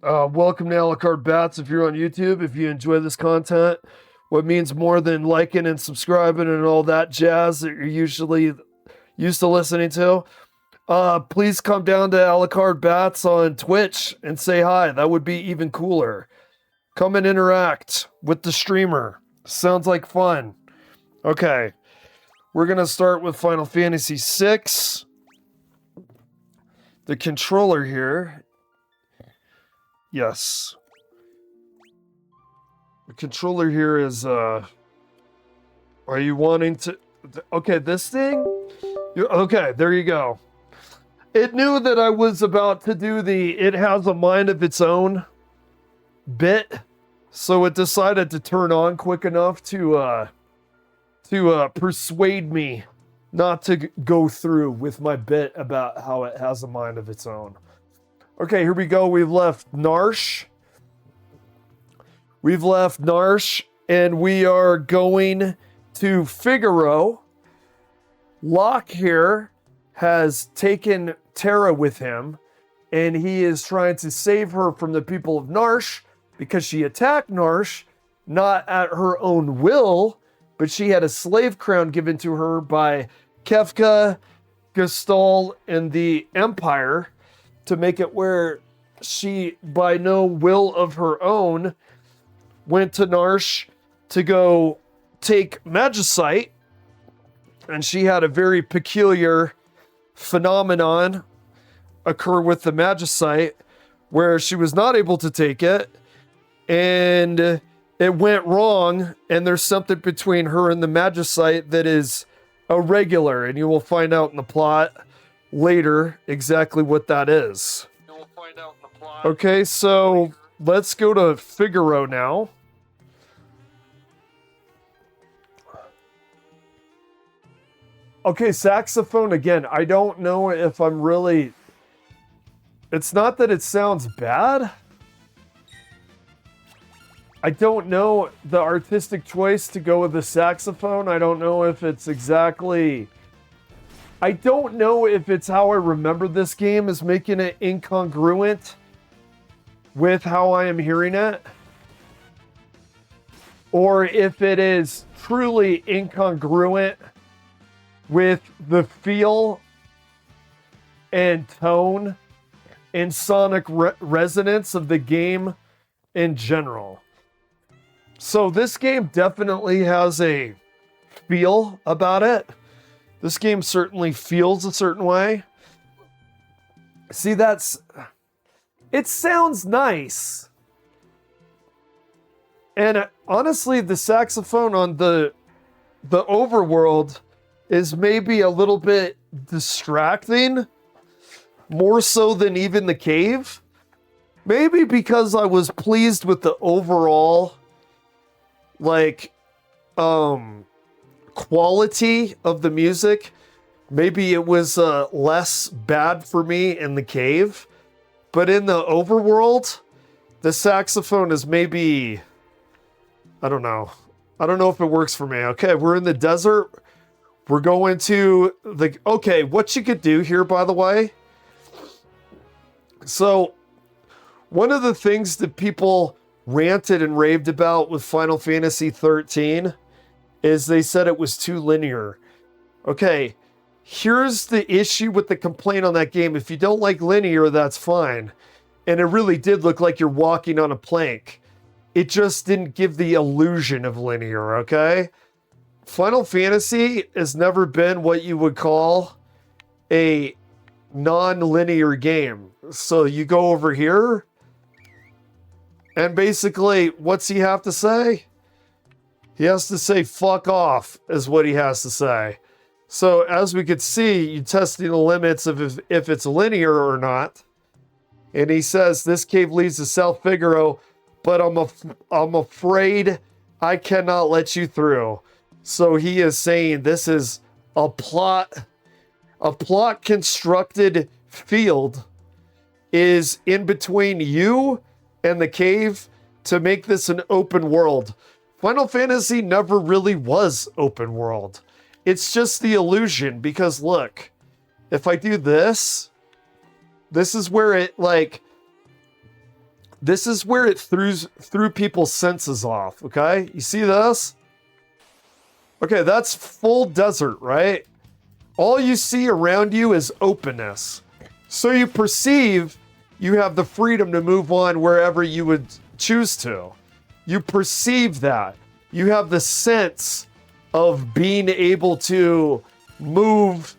Welcome to Alucard Bats. If you're on YouTube, if you enjoy this content, what means more than liking and subscribing and all that jazz that you're usually used to listening to, please come down to Alucard Bats on Twitch and say hi. That would be even cooler. Come and interact with the streamer. Sounds like fun. Okay, we're gonna start with Final Fantasy VI. The controller here. Yes. The controller here is, are you wanting to, okay, this thing? Okay, there you go. It knew that I was about to do the it has a mind of its own bit, so it decided to turn on quick enough to persuade me not to go through with my bit about how it has a mind of its own. Okay, here we go. We've left Narsh. And we are going to Figaro. Locke here has taken Terra with him, and he is trying to save her from the people of Narsh because she attacked Narsh, not at her own will, but she had a slave crown given to her by Kefka, Gestalt, and the Empire, to make it where she, by no will of her own, went to Narsh to go take Magicite, and she had a very peculiar phenomenon occur with the Magicite where she was not able to take it, and it went wrong, and there's something between her and the Magicite that is irregular, and you will find out in the plot later exactly what that is. Okay, so let's go to Figaro now. Okay, saxophone again. I don't know if I'm really... It's not that it sounds bad. I don't know the artistic choice to go with the saxophone. I don't know if it's exactly... I don't know if it's how I remember this game is making it incongruent with how I am hearing it, or if it is truly incongruent with the feel and tone and sonic resonance of the game in general. So this game definitely has a feel about it. This game certainly feels a certain way. See, it sounds nice. And honestly, the saxophone on the overworld is maybe a little bit distracting, more so than even the cave. Maybe because I was pleased with the overall, quality of the music. Maybe it was less bad for me in the cave, but in the overworld, the saxophone is maybe, I don't know if it works for me. Okay, we're in the desert. We're going to okay, what you could do here, by the way. So one of the things that people ranted and raved about with Final Fantasy 13 is they said it was too linear. Okay, here's the issue with the complaint on that game. If you don't like linear, that's fine. And it really did look like you're walking on a plank. It just didn't give the illusion of linear, okay? Final Fantasy has never been what you would call a non-linear game. So you go over here, and basically, what's he have to say? He has to say fuck off, is what he has to say. So as we could see, you're testing the limits of if it's linear or not. And he says, this cave leads to South Figaro, but I'm afraid I cannot let you through. So he is saying this is a plot constructed field is in between you and the cave to make this an open world. Final Fantasy never really was open world. It's just the illusion, because look, if I do this, this is where it This is where it threw people's senses off, okay? You see this? Okay, that's full desert, right? All you see around you is openness. So you perceive you have the freedom to move on wherever you would choose to. You perceive that. You have the sense of being able to move.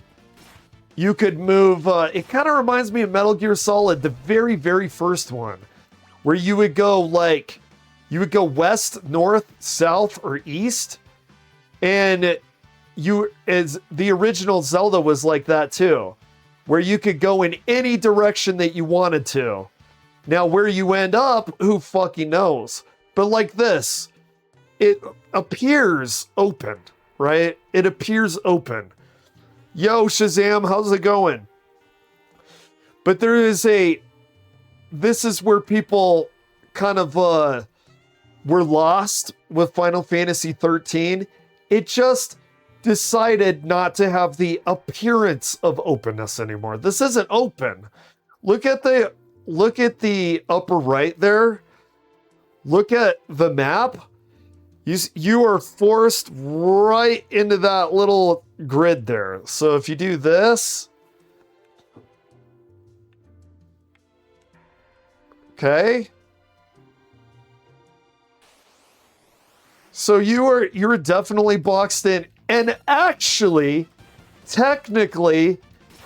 You could move. It kind of reminds me of Metal Gear Solid, the very, very first one, where you would go west, north, south, or east. And as the original Zelda was like that too, where you could go in any direction that you wanted to. Now, where you end up, who fucking knows? But like this, it appears open, right? It appears open. Yo, Shazam, how's it going? But this is where people kind of were lost with Final Fantasy 13. It just decided not to have the appearance of openness anymore. This isn't open. Look at the upper right there. Look at the map. You are forced right into that little grid there. So if you do this, okay. So you're definitely boxed in. And actually, technically,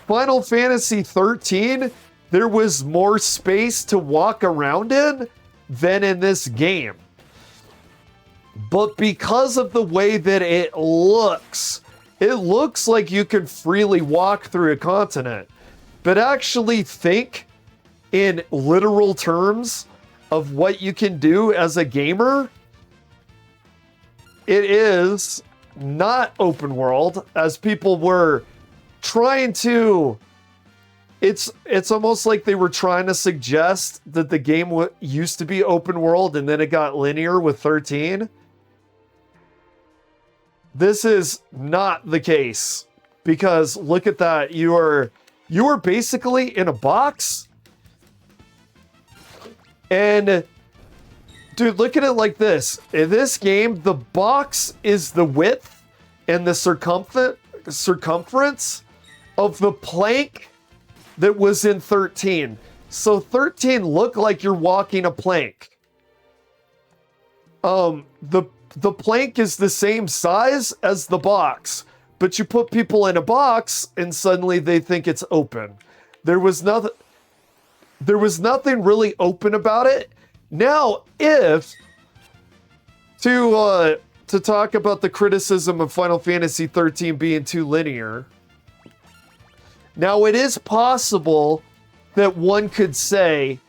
Final Fantasy 13, there was more space to walk around in than in this game. But because of the way that it looks like you can freely walk through a continent. But actually think in literal terms of what you can do as a gamer. It is not open world, as people were trying to. It's almost like they were trying to suggest that the game used to be open world and then it got linear with 13. This is not the case, because look at that. You are basically in a box. And dude, look at it like this. In this game, the box is the width and the circumference of the plank that was in 13. So 13 looked like you're walking a plank. The plank is the same size as the box, but you put people in a box and suddenly they think it's open. There was nothing really open about it. Now, if to talk about the criticism of Final Fantasy 13 being too linear, now it is possible that one could say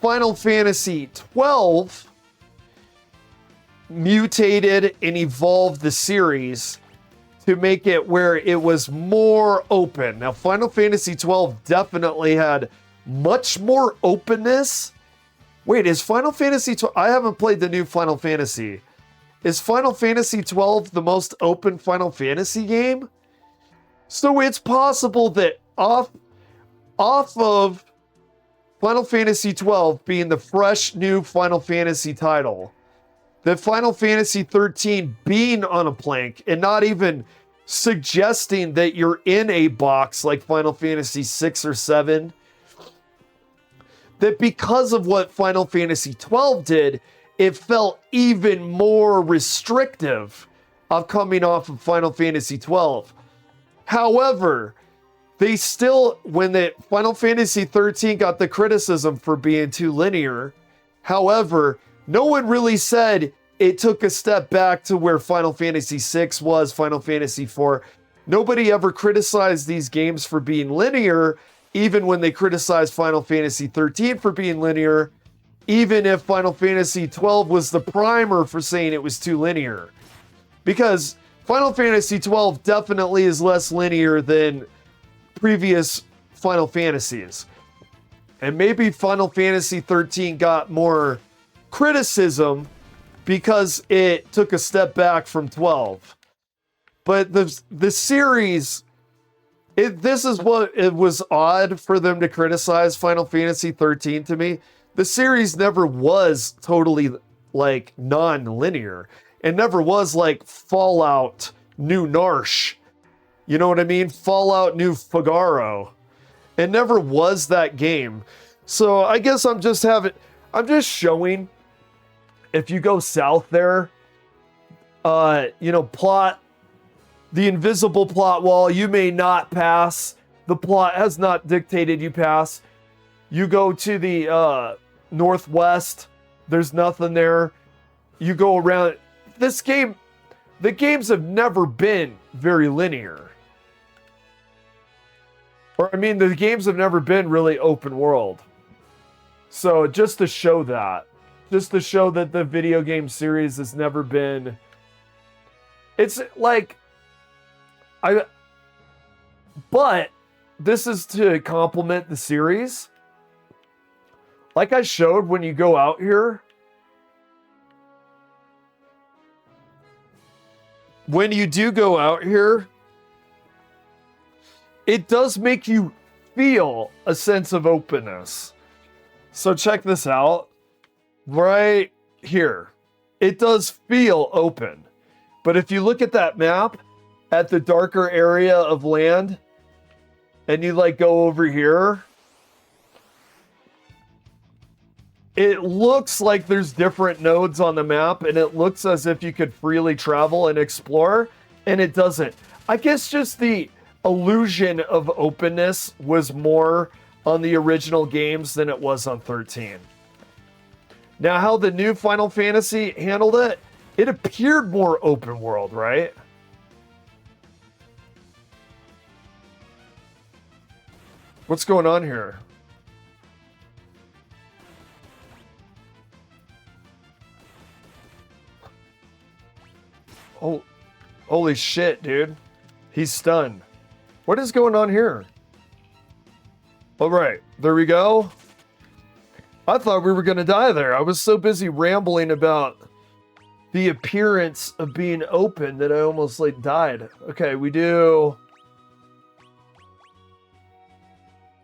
Final Fantasy 12 mutated and evolved the series to make it where it was more open. Now, Final Fantasy 12 definitely had much more openness. Wait, is Final Fantasy 12... I haven't played the new Final Fantasy. Is Final Fantasy 12 the most open Final Fantasy game? So it's possible that off of Final Fantasy 12 being the fresh new Final Fantasy title, that Final Fantasy 13 being on a plank and not even suggesting that you're in a box like Final Fantasy 6 or 7, that because of what Final Fantasy 12 did, it felt even more restrictive of coming off of Final Fantasy 12. However, they still, when the Final Fantasy 13 got the criticism for being too linear, however, no one really said it took a step back to where Final Fantasy 6 was, Final Fantasy 4. Nobody ever criticized these games for being linear, even when they criticized Final Fantasy 13 for being linear, even if Final Fantasy 12 was the primer for saying it was too linear. Because Final Fantasy 12 definitely is less linear than previous Final Fantasies. And maybe Final Fantasy 13 got more criticism because it took a step back from 12. But the series, this is what it was odd for them to criticize Final Fantasy 13 to me. the series never was totally like non-linear. It never was like Fallout New Narsh. You know what I mean? Fallout New Figaro. It never was that game. So I guess I'm just showing, if you go south there, plot, the invisible plot wall, you may not pass. The plot has not dictated you pass. You go to the northwest, there's nothing there. You go around. The games have never been very linear. Or, I mean, the games have never been really open world. So, just to show that the video game series has never been... It's like... But, this is to complement the series. Like I showed, when you go out here... When you do go out here... It does make you feel a sense of openness. So check this out. Right here. It does feel open. But if you look at that map, at the darker area of land, and you like go over here, it looks like there's different nodes on the map, and it looks as if you could freely travel and explore, and it doesn't. I guess just the illusion of openness was more on the original games than it was on 13. Now, how the new Final Fantasy handled it, it appeared more open world, right? What's going on here? Oh, holy shit, dude. He's stunned. What is going on here? All right, there we go. I thought we were going to die there. I was so busy rambling about the appearance of being open that I almost like died. Okay, we do...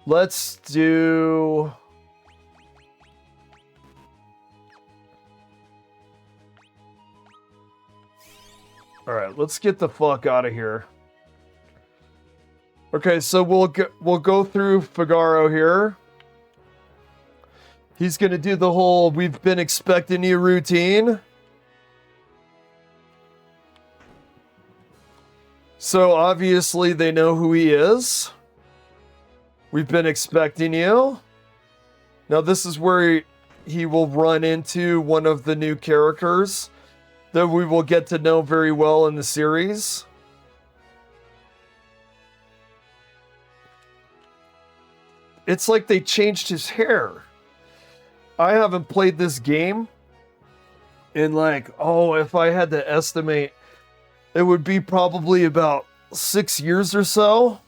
Let's do... All right, let's get the fuck out of here. Okay, so we'll go through Figaro here. He's gonna do the whole "we've been expecting you" routine. So obviously they know who he is. We've been expecting you. Now this is where he will run into one of the new characters that we will get to know very well in the series. It's like they changed his hair. I haven't played this game in if I had to estimate, it would be probably about 6 years or so.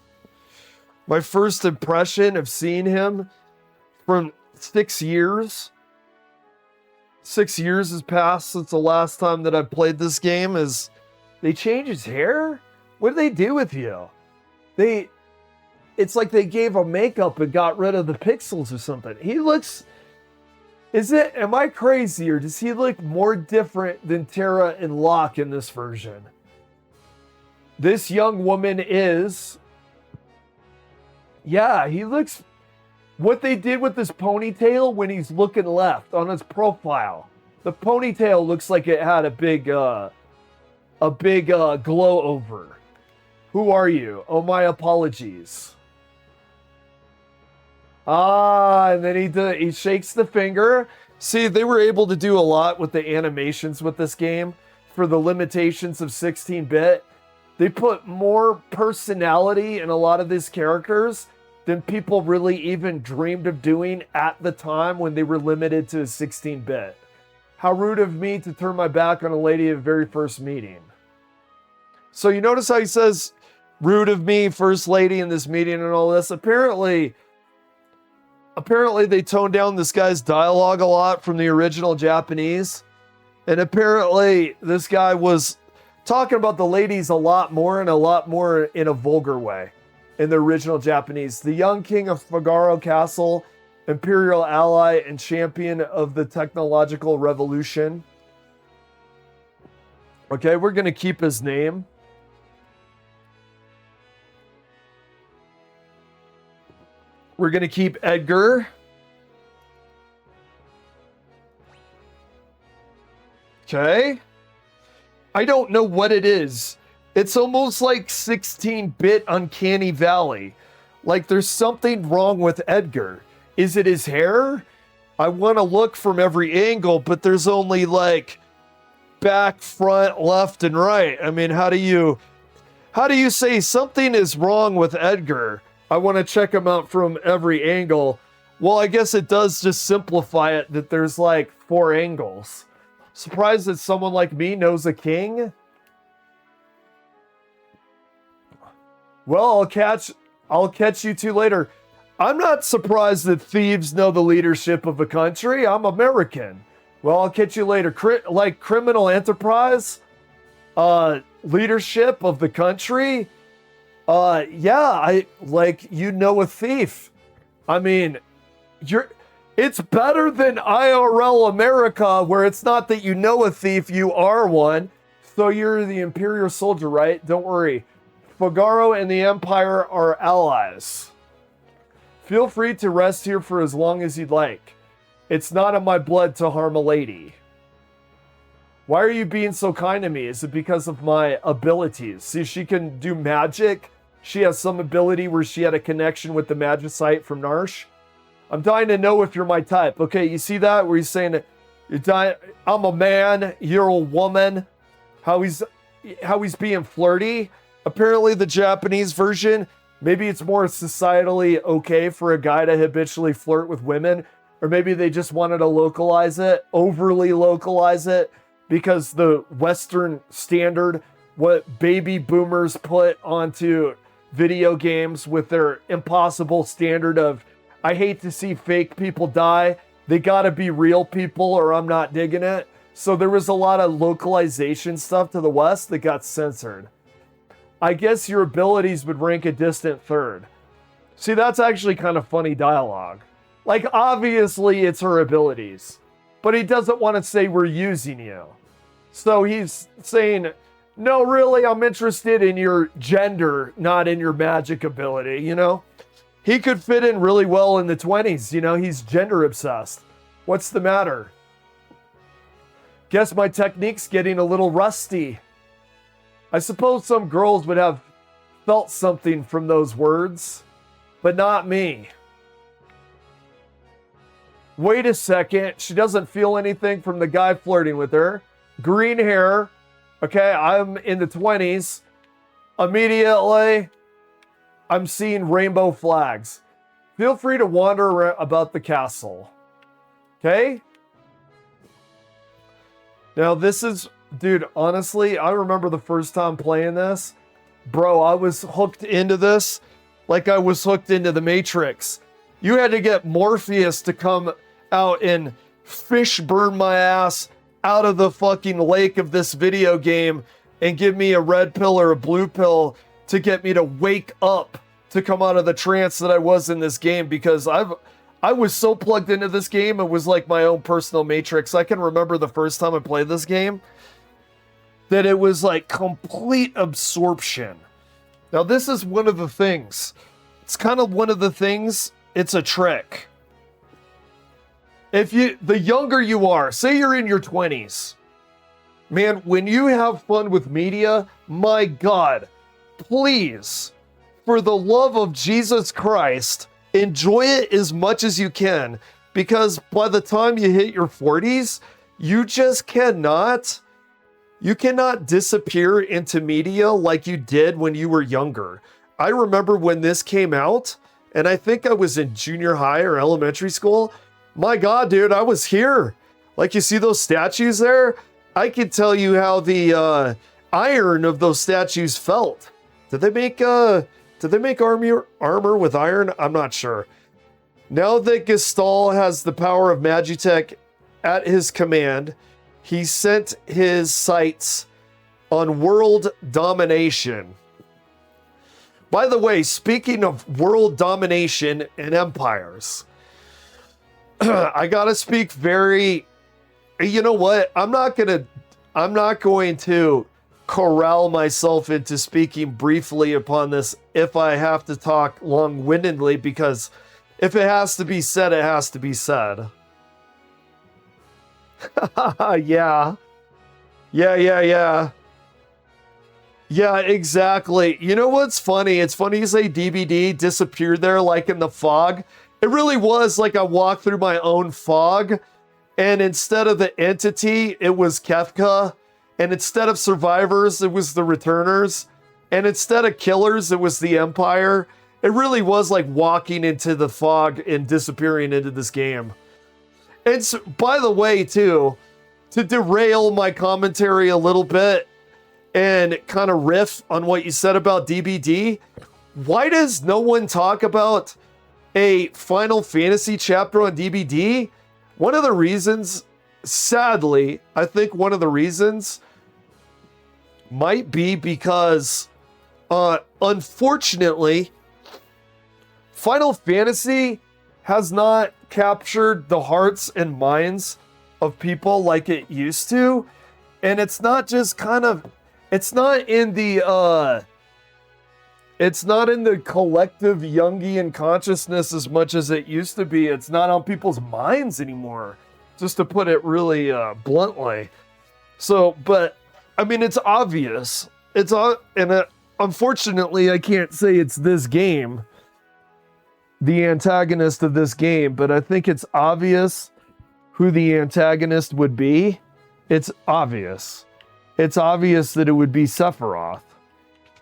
My first impression of seeing him from 6 years. 6 years has passed since the last time that I played this game. Is they changed his hair? What did they do with you? It's like they gave him makeup and got rid of the pixels or something. He looks... Am I crazy, or does he look more different than Terra and Locke in this version? This young woman is... Yeah, he looks... What they did with his ponytail when he's looking left on his profile. The ponytail looks like it had a big glow over. Who are you? Oh, my apologies. And then he shakes the finger. See, they were able to do a lot with the animations with this game for the limitations of 16-bit. They put more personality in a lot of these characters than people really even dreamed of doing at the time when they were limited to a 16-bit. How rude of me to turn my back on a lady at the very first meeting. So you notice how he says, rude of me, first lady, in this meeting and all this? Apparently they toned down this guy's dialogue a lot from the original Japanese. And apparently this guy was talking about the ladies a lot more in a vulgar way in the original Japanese. The young king of Figaro Castle Imperial ally and champion of the technological revolution. Okay, we're going to keep his name. We're going to keep Edgar. Okay. I don't know what it is. It's almost like 16-bit Uncanny Valley. Like there's something wrong with Edgar. Is it his hair? I want to look from every angle, but there's only like back, front, left, and right. I mean, how do you say something is wrong with Edgar? I want to check him out from every angle. Well, I guess it does just simplify it that there's like 4 angles. Surprised that someone like me knows a king? Well, I'll catch you two later. I'm not surprised that thieves know the leadership of a country. I'm American. Well, I'll catch you later. Like criminal enterprise, leadership of the country. Yeah, I like you know a thief. I mean, it's better than IRL America, where it's not that you know a thief, you are one. So you're the Imperial soldier, right? Don't worry. Figaro and the Empire are allies. Feel free to rest here for as long as you'd like. It's not in my blood to harm a lady. Why are you being so kind to me? Is it because of my abilities? See, she can do magic. She has some ability where she had a connection with the magicite from Narsh. I'm dying to know if you're my type. Okay, you see that? Where he's saying that you're dying, I'm a man, you're a woman. How he's being flirty. Apparently the Japanese version, maybe it's more societally okay for a guy to habitually flirt with women. Or maybe they just wanted to localize it, overly localize it. Because the Western standard, what baby boomers put onto video games with their impossible standard of, I hate to see fake people die. They gotta be real people or I'm not digging it. So there was a lot of localization stuff to the West that got censored. I guess your abilities would rank a distant third. See, that's actually kind of funny dialogue. Like, obviously it's her abilities, but he doesn't want to say we're using you. So he's saying, no, really, I'm interested in your gender, not in your magic ability, you know? He could fit in really well in the 20s, you know? He's gender obsessed. What's the matter? Guess my technique's getting a little rusty. I suppose some girls would have felt something from those words, but not me. Wait a second, she doesn't feel anything from the guy flirting with her. Green hair, okay, I'm in the 20s. Immediately, I'm seeing rainbow flags. Feel free to wander around about the castle. Okay? Now this is, dude, honestly, I remember the first time playing this. Bro, I was hooked into this like I was hooked into the Matrix. You had to get Morpheus to come out and fish burn my ass out of the fucking lake of this video game and give me a red pill or a blue pill to get me to wake up to come out of the trance that I was in this game, because I was so plugged into this game, it was like my own personal Matrix. I can remember the first time I played this game that it was like complete absorption. Now this is one of the things. It's kind of one of the things, it's a trick. The younger you are, say you're in your 20s, man, when you have fun with media, my God, please, for the love of Jesus Christ, enjoy it as much as you can, because by the time you hit your 40s, you just cannot disappear into media like you did when you were younger. I remember when this came out, and I think I was in junior high or elementary school. My God, dude, I was here. Like, you see those statues there? I can tell you how the iron of those statues felt. Did they make armor with iron? I'm not sure. Now that Gestal has the power of Magitech at his command, he sent his sights on world domination. By the way, speaking of world domination and empires, I gotta speak very. You know what? I'm not going to corral myself into speaking briefly upon this if I have to talk long-windedly, because if it has to be said, it has to be said. Yeah. Yeah. Yeah, exactly. You know what's funny? It's funny you say DBD disappeared there like in the fog. It really was like I walked through my own fog, and instead of the entity, it was Kefka. And instead of survivors, it was the returners. And instead of killers, it was the Empire. It really was like walking into the fog and disappearing into this game. And so, by the way, too, to derail my commentary a little bit and kind of riff on what you said about DBD, why does no one talk about a Final Fantasy chapter on DBD? One of the reasons, sadly, I think one of the reasons might be because, unfortunately, Final Fantasy has not captured the hearts and minds of people like it used to. And it's not just kind of, it's not in the collective Jungian consciousness as much as it used to be. It's not on people's minds anymore, just to put it really bluntly. So, but I mean, it's obvious. Unfortunately, I can't say it's this game, the antagonist of this game, but I think it's obvious who the antagonist would be. It's obvious. It's obvious that it would be Sephiroth.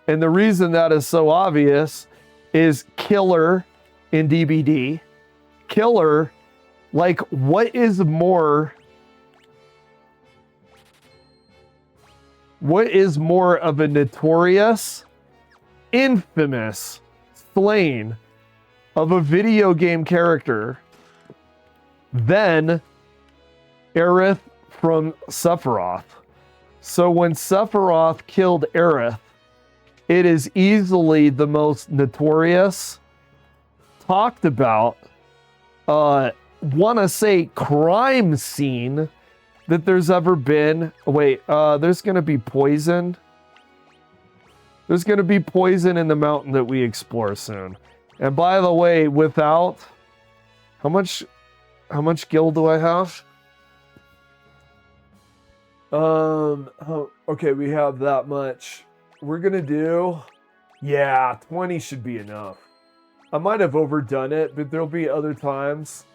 And the reason that is so obvious is Killer in DBD. Killer, like, what is more of a notorious, infamous slaying of a video game character than Aerith from Sephiroth? So when Sephiroth killed Aerith, it is easily the most notorious, talked about, wanna say crime scene that there's ever been. Wait, there's gonna be poison. There's gonna be poison in the mountain that we explore soon. And by the way, without, how much gil do I have? Okay, we have that much. We're gonna do, yeah, 20 should be enough. I might have overdone it, but there'll be other times.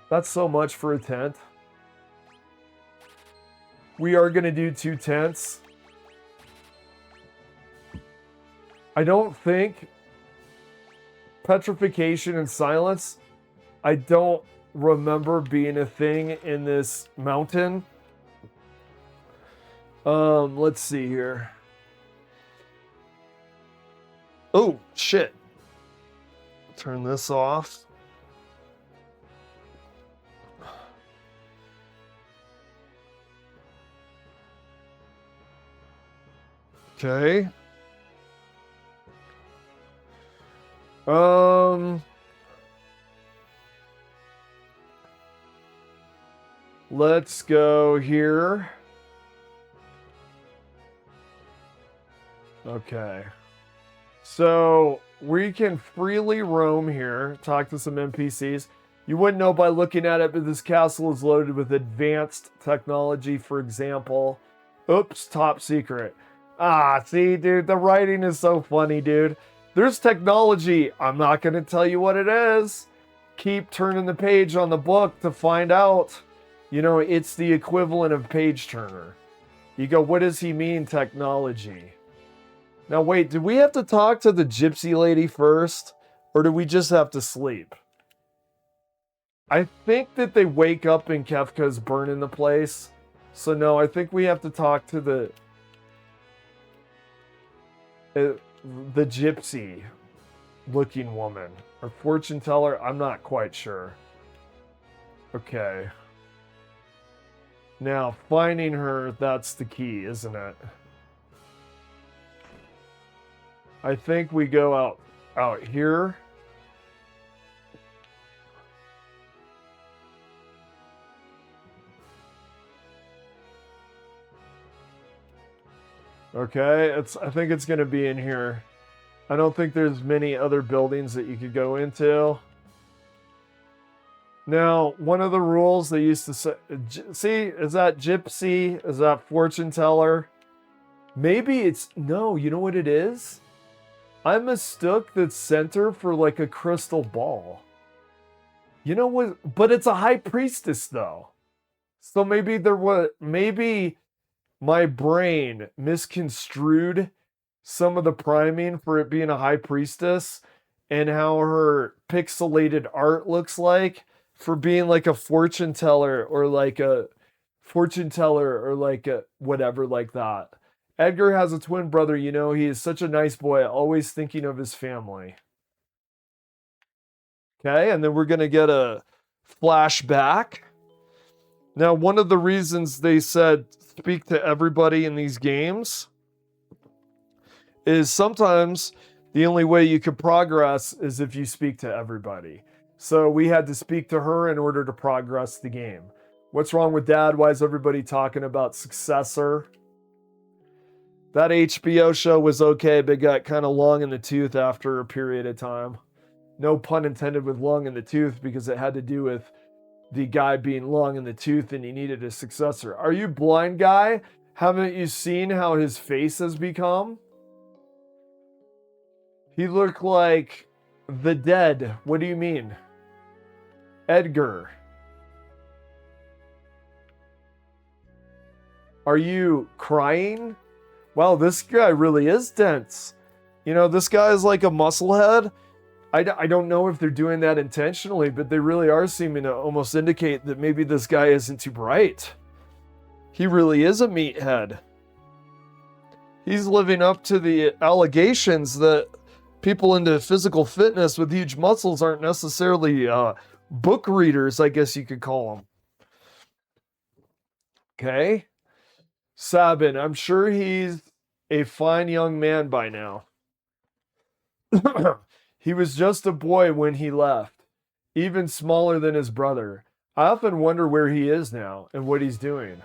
That's so much for a tent. We are gonna do 2 tents. I don't think petrification and silence, I don't remember being a thing in this mountain. Let's see here. Oh, shit. Turn this off. Okay. Let's go here. Okay. So we can freely roam here, talk to some NPCs. You wouldn't know by looking at it, but this castle is loaded with advanced technology, for example. Oops, top secret. Ah, see, dude, the writing is so funny, dude. There's technology. I'm not going to tell you what it is. Keep turning the page on the book to find out. You know, it's the equivalent of page turner. You go, what does he mean, technology? Now, wait, do we have to talk to the gypsy lady first? Or do we just have to sleep? I think that they wake up and Kefka's burning the place. So no, I think we have to talk to the gypsy looking woman. Or fortune teller, I'm not quite sure. Okay. Now, finding her, that's the key, isn't it? I think we go out here. Okay, I think it's gonna be in here. I don't think there's many other buildings that you could go into. Now, one of the rules they used to say, see, is that gypsy? Is that fortune teller? Maybe it's, no, you know what it is? I mistook the center for like a crystal ball. You know what? But it's a high priestess though. So maybe my brain misconstrued some of the priming for it being a high priestess and how her pixelated art looks like for being like a fortune teller or like a whatever like that. Edgar has a twin brother, you know, he is such a nice boy, always thinking of his family. Okay, and then we're going to get a flashback. Now, one of the reasons they said speak to everybody in these games is sometimes the only way you can progress is if you speak to everybody. So we had to speak to her in order to progress the game. What's wrong with Dad? Why is everybody talking about Successor? That HBO show was okay, but got kind of long in the tooth after a period of time. No pun intended with long in the tooth because it had to do with the guy being long in the tooth and he needed a successor. Are you blind, guy? Haven't you seen how his face has become? He looked like the dead. What do you mean? Edgar. Are you crying? Wow, this guy really is dense. You know, this guy is like a musclehead. I don't know if they're doing that intentionally, but they really are seeming to almost indicate that maybe this guy isn't too bright. He really is a meathead. He's living up to the allegations that people into physical fitness with huge muscles aren't necessarily book readers, I guess you could call them. Okay. Sabin, I'm sure he's a fine young man by now. He was just a boy when he left, even smaller than his brother. I often wonder where he is now and what he's doing.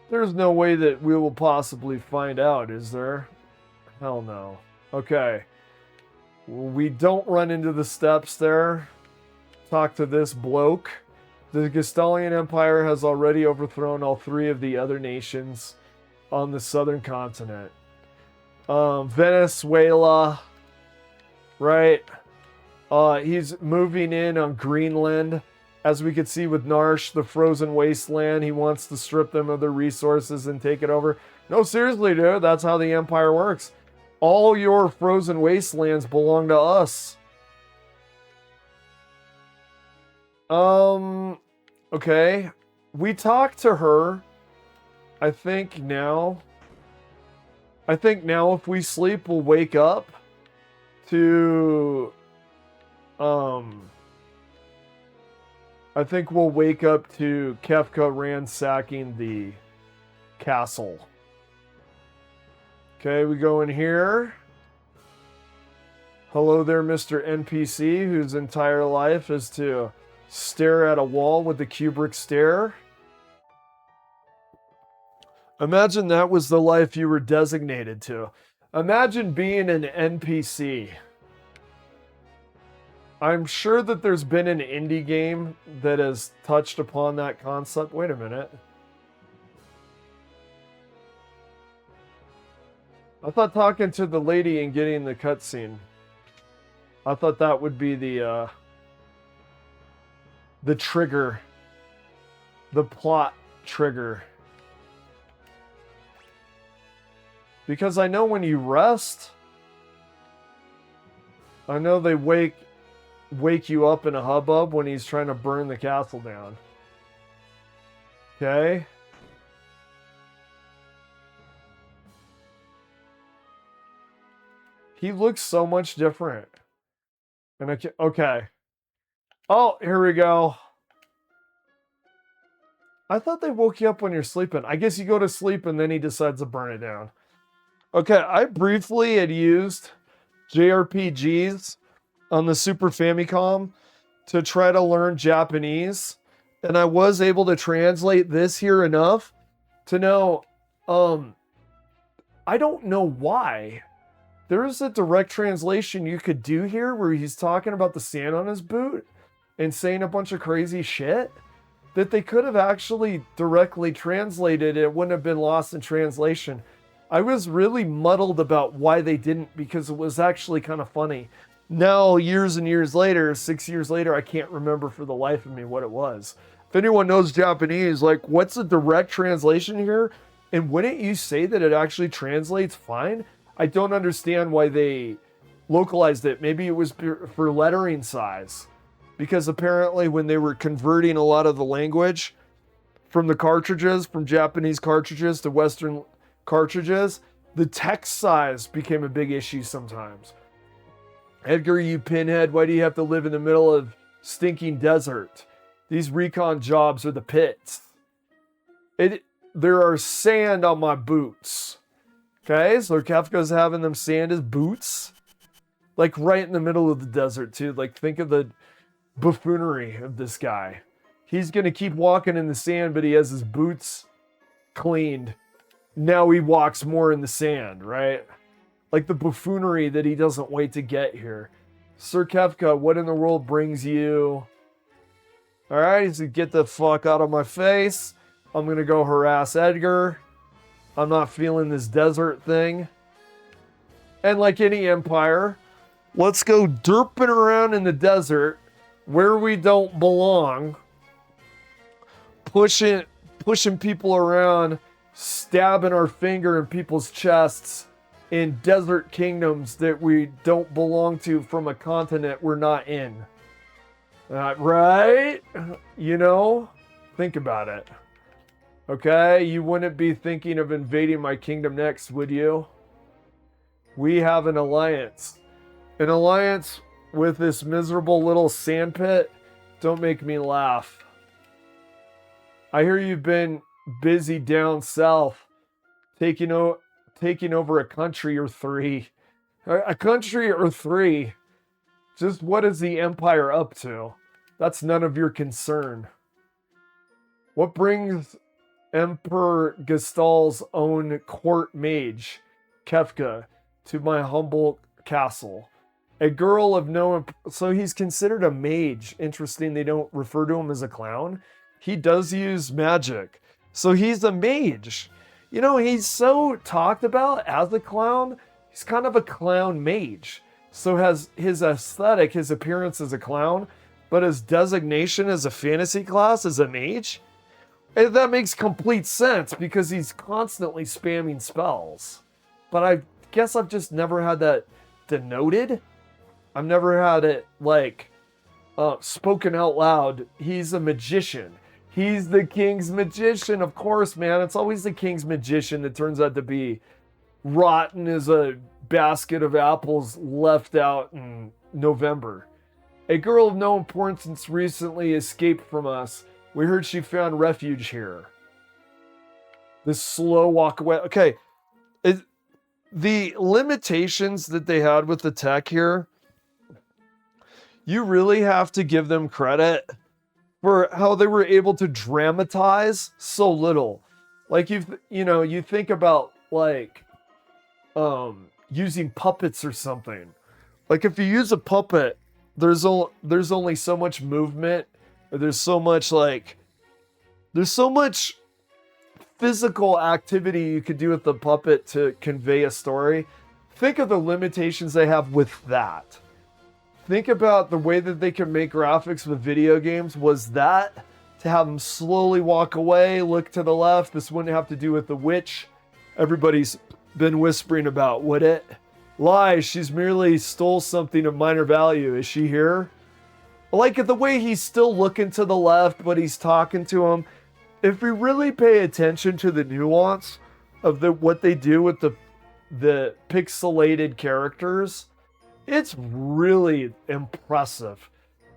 There's no way that we will possibly find out, is there? Hell no. Okay. We don't run into the steps there. Talk to this bloke. The Gestalian Empire has already overthrown all three of the other nations on the southern continent. Venezuela, right? He's moving in on Greenland. As we could see with Narsh, the frozen wasteland, he wants to strip them of their resources and take it over. No, seriously, dude, that's how the Empire works. All your frozen wastelands belong to us. Okay. We talked to her. I think now if we sleep, we'll wake up to... I think we'll wake up to Kefka ransacking the castle. Okay, we go in here. Hello there, Mr. NPC, whose entire life is to stare at a wall with the Kubrick stare. Imagine that was the life you were designated to. Imagine being an NPC. I'm sure that there's been an indie game that has touched upon that concept. Wait a minute. I thought talking to the lady and getting the cutscene. I thought that would be the trigger. The plot trigger. Because I know when you rest, I know they wake you up in a hubbub when he's trying to burn the castle down. Okay? He looks so much different. And okay. Oh, here we go. I thought they woke you up when you're sleeping. I guess you go to sleep and then he decides to burn it down. Okay, I briefly had used JRPGs on the Super Famicom to try to learn Japanese, and I was able to translate this here enough to know I don't know why. There is a direct translation you could do here where he's talking about the sand on his boot and saying a bunch of crazy shit that they could have actually directly translated. It wouldn't have been lost in translation. I was really muddled about why they didn't, because it was actually kind of funny. Now, years and years later, 6 years later, I can't remember for the life of me what it was. If anyone knows Japanese, like, what's the direct translation here? And wouldn't you say that it actually translates fine? I don't understand why they localized it. Maybe it was for lettering size. Because apparently when they were converting a lot of the language from the cartridges, from Japanese cartridges to Western cartridges, the text size became a big issue sometimes. Edgar, you pinhead, why do you have to live in the middle of stinking desert? These recon jobs are the pits. There are sand on my boots. Okay, so Kefka's having them sand his boots. Like right in the middle of the desert too. Like think of the buffoonery of this guy. He's gonna keep walking in the sand, but he has his boots cleaned. Now he walks more in the sand, right? Like the buffoonery that he doesn't wait to get here. Sir Kefka, what in the world brings you? Alright, he said, get the fuck out of my face. I'm gonna go harass Edgar. I'm not feeling this desert thing. And like any empire, let's go derping around in the desert where we don't belong, pushing people around, stabbing our finger in people's chests in desert kingdoms that we don't belong to from a continent we're not in. Right? You know? Think about it. Okay? You wouldn't be thinking of invading my kingdom next, would you? We have an alliance. An alliance with this miserable little sandpit. Don't make me laugh. I hear you've been busy down south taking over a country or three. A country or three. Just what is the Empire up to? That's none of your concern. What brings Emperor Gestal's own court mage, Kefka, to my humble castle? A girl of no... So he's considered a mage. Interesting, they don't refer to him as a clown. He does use magic. So he's a mage. You know, he's so talked about as a clown. He's kind of a clown mage. So has his aesthetic, his appearance as a clown, but his designation as a fantasy class as a mage? And that makes complete sense because he's constantly spamming spells. But I guess I've just never had that denoted. I've never had it, like, spoken out loud. He's a magician. He's the king's magician. Of course, man. It's always the king's magician that turns out to be rotten as a basket of apples left out in November. A girl of no importance recently escaped from us. We heard she found refuge here. This slow walk away. Okay. The limitations that they had with the tech here, you really have to give them credit for how they were able to dramatize so little. Like you think about like using puppets or something. Like if you use a puppet, there's only so much movement, or there's so much physical activity you could do with the puppet to convey a story. Think of the limitations they have with that. Think about the way that they can make graphics with video games. Was that to have them slowly walk away, look to the left? This wouldn't have to do with the witch everybody's been whispering about, would it? Lies, she's merely stole something of minor value. Is she here? Like the way he's still looking to the left, but he's talking to him. If we really pay attention to the nuance of what they do with the pixelated characters, it's really impressive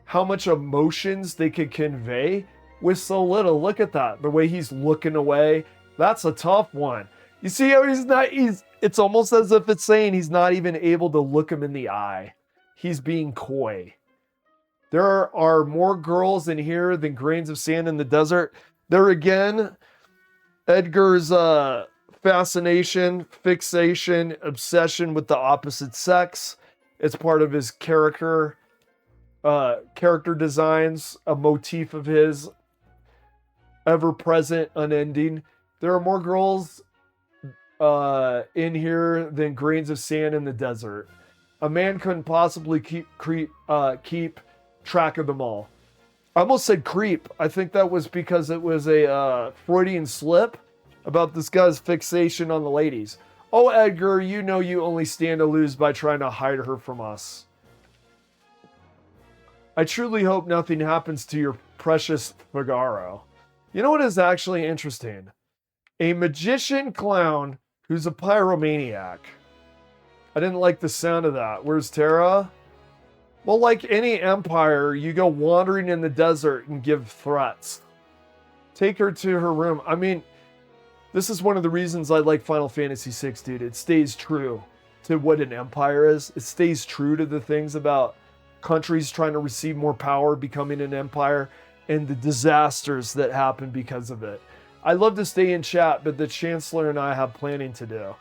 how much emotions they could convey with so little. Look at that. The way he's looking away. That's a tough one. You see how it's almost as if it's saying he's not even able to look him in the eye. He's being coy. There are more girls in here than grains of sand in the desert. There again, Edgar's fascination, fixation, obsession with the opposite sex. It's part of his character designs, a motif of his, ever present, unending. There are more girls in here than grains of sand in the desert. A man couldn't possibly keep track of them all. I almost said creep. I think that was because it was a Freudian slip about this guy's fixation on the ladies. Oh, Edgar, you know you only stand to lose by trying to hide her from us. I truly hope nothing happens to your precious Figaro. You know what is actually interesting? A magician clown who's a pyromaniac. I didn't like the sound of that. Where's Tara? Well, like any empire, you go wandering in the desert and give threats. Take her to her room. I mean, this is one of the reasons I like Final Fantasy VI, dude. It stays true to what an empire is. It stays true to the things about countries trying to receive more power, becoming an empire, and the disasters that happen because of it. I love to stay in chat, but the Chancellor and I have planning to do.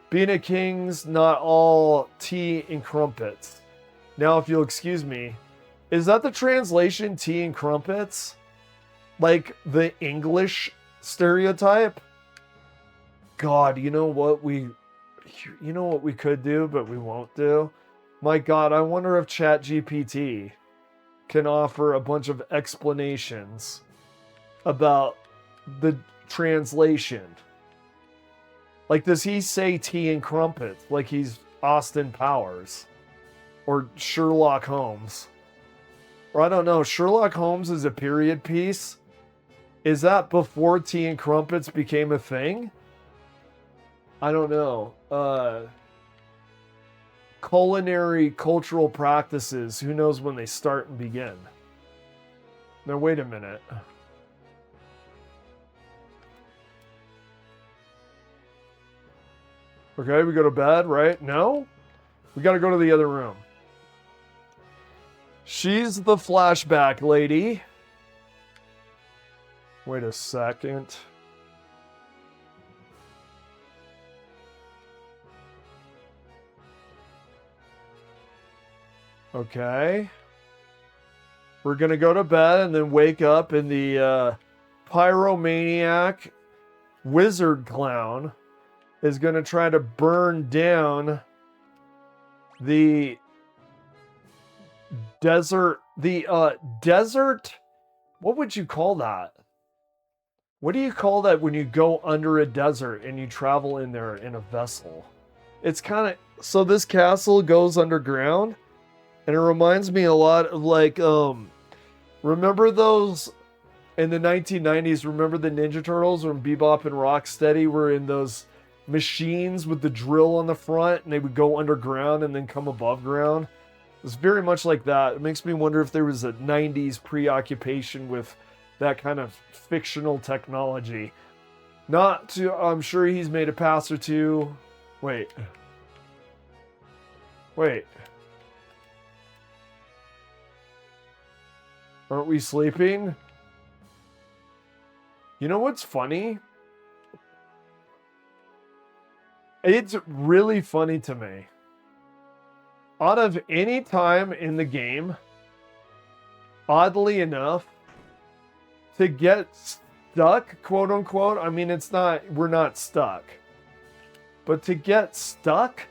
Being a king's not all tea and crumpets. Now, if you'll excuse me, is that the translation, tea and crumpets? Like the English stereotype? God, you know what we could do, but we won't do? My God, I wonder if ChatGPT can offer a bunch of explanations about the translation. Like, does he say tea and crumpets like he's Austin Powers or Sherlock Holmes? Or I don't know, Sherlock Holmes is a period piece. Is that before tea and crumpets became a thing? I don't know. Culinary cultural practices, who knows when they start and begin? Now, wait a minute. Okay, we go to bed, right? No? We gotta go to the other room. She's the flashback lady. Wait a second. Okay. We're gonna go to bed and then wake up in the pyromaniac wizard clown is gonna try to burn down the desert. Desert? What would you call that? What do you call that when you go under a desert and you travel in there in a vessel? It's kind of... So this castle goes underground, and it reminds me a lot of like... remember those... In the 1990s, remember the Ninja Turtles when Bebop and Rocksteady were in those machines with the drill on the front, and they would go underground and then come above ground? It's very much like that. It makes me wonder if there was a 90s preoccupation with that kind of fictional technology. Not to... I'm sure he's made a pass or two. Wait. Aren't we sleeping? You know what's funny? It's really funny to me. Out of any time in the game, oddly enough, to get stuck, quote unquote, I mean, it's not, we're not stuck. But to get stuck,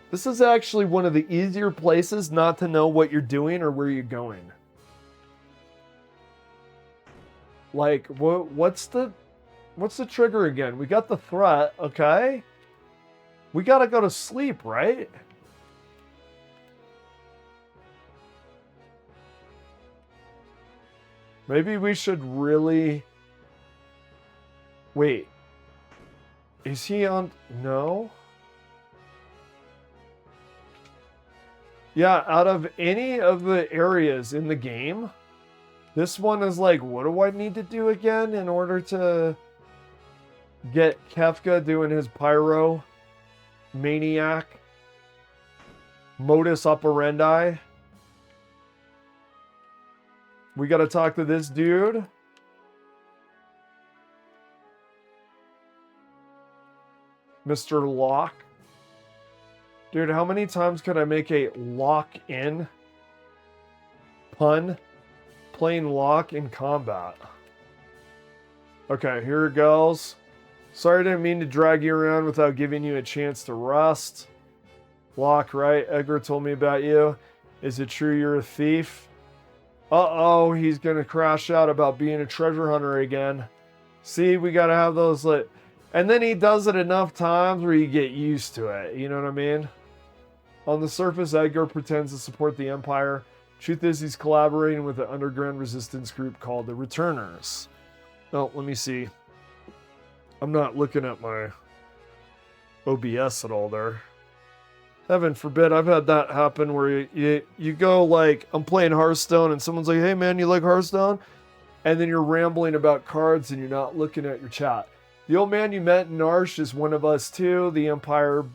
this is actually one of the easier places not to know what you're doing or where you're going. Like, what's the trigger again? We got the threat, okay? We gotta go to sleep, right? Maybe we should really... Wait. Is he on... No? Yeah, out of any of the areas in the game, this one is like, what do I need to do again in order to get Kefka doing his pyro maniac modus operandi? We gotta talk to this dude. Mr. Lock. Dude, how many times could I make a lock-in pun? Playing lock in combat. Okay, here it goes. Sorry, I didn't mean to drag you around without giving you a chance to rest. Lock, right? Edgar told me about you. Is it true you're a thief? Uh-oh, he's gonna crash out about being a treasure hunter again. See, we gotta have those lit. And then he does it enough times where you get used to it. You know what I mean? On the surface, Edgar pretends to support the Empire. Truth is, he's collaborating with an underground resistance group called the Returners. Oh, let me see. I'm not looking at my OBS at all there. Heaven forbid, I've had that happen where you go like, I'm playing Hearthstone and someone's like, hey man, you like Hearthstone? And then you're rambling about cards and you're not looking at your chat. The old man you met in Narsh is one of us too, the Empire,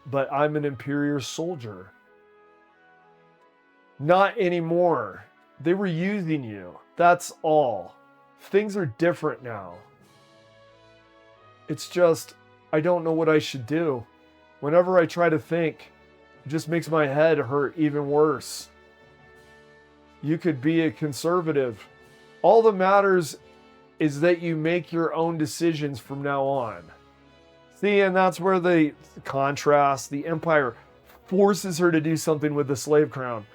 but I'm an Imperial soldier. Not anymore. They were using you. That's all. Things are different now. It's just, I don't know what I should do. Whenever I try to think, it just makes my head hurt even worse. You could be a conservative. All that matters is that you make your own decisions from now on. See, and that's where the contrast, the Empire forces her to do something with the slave crown.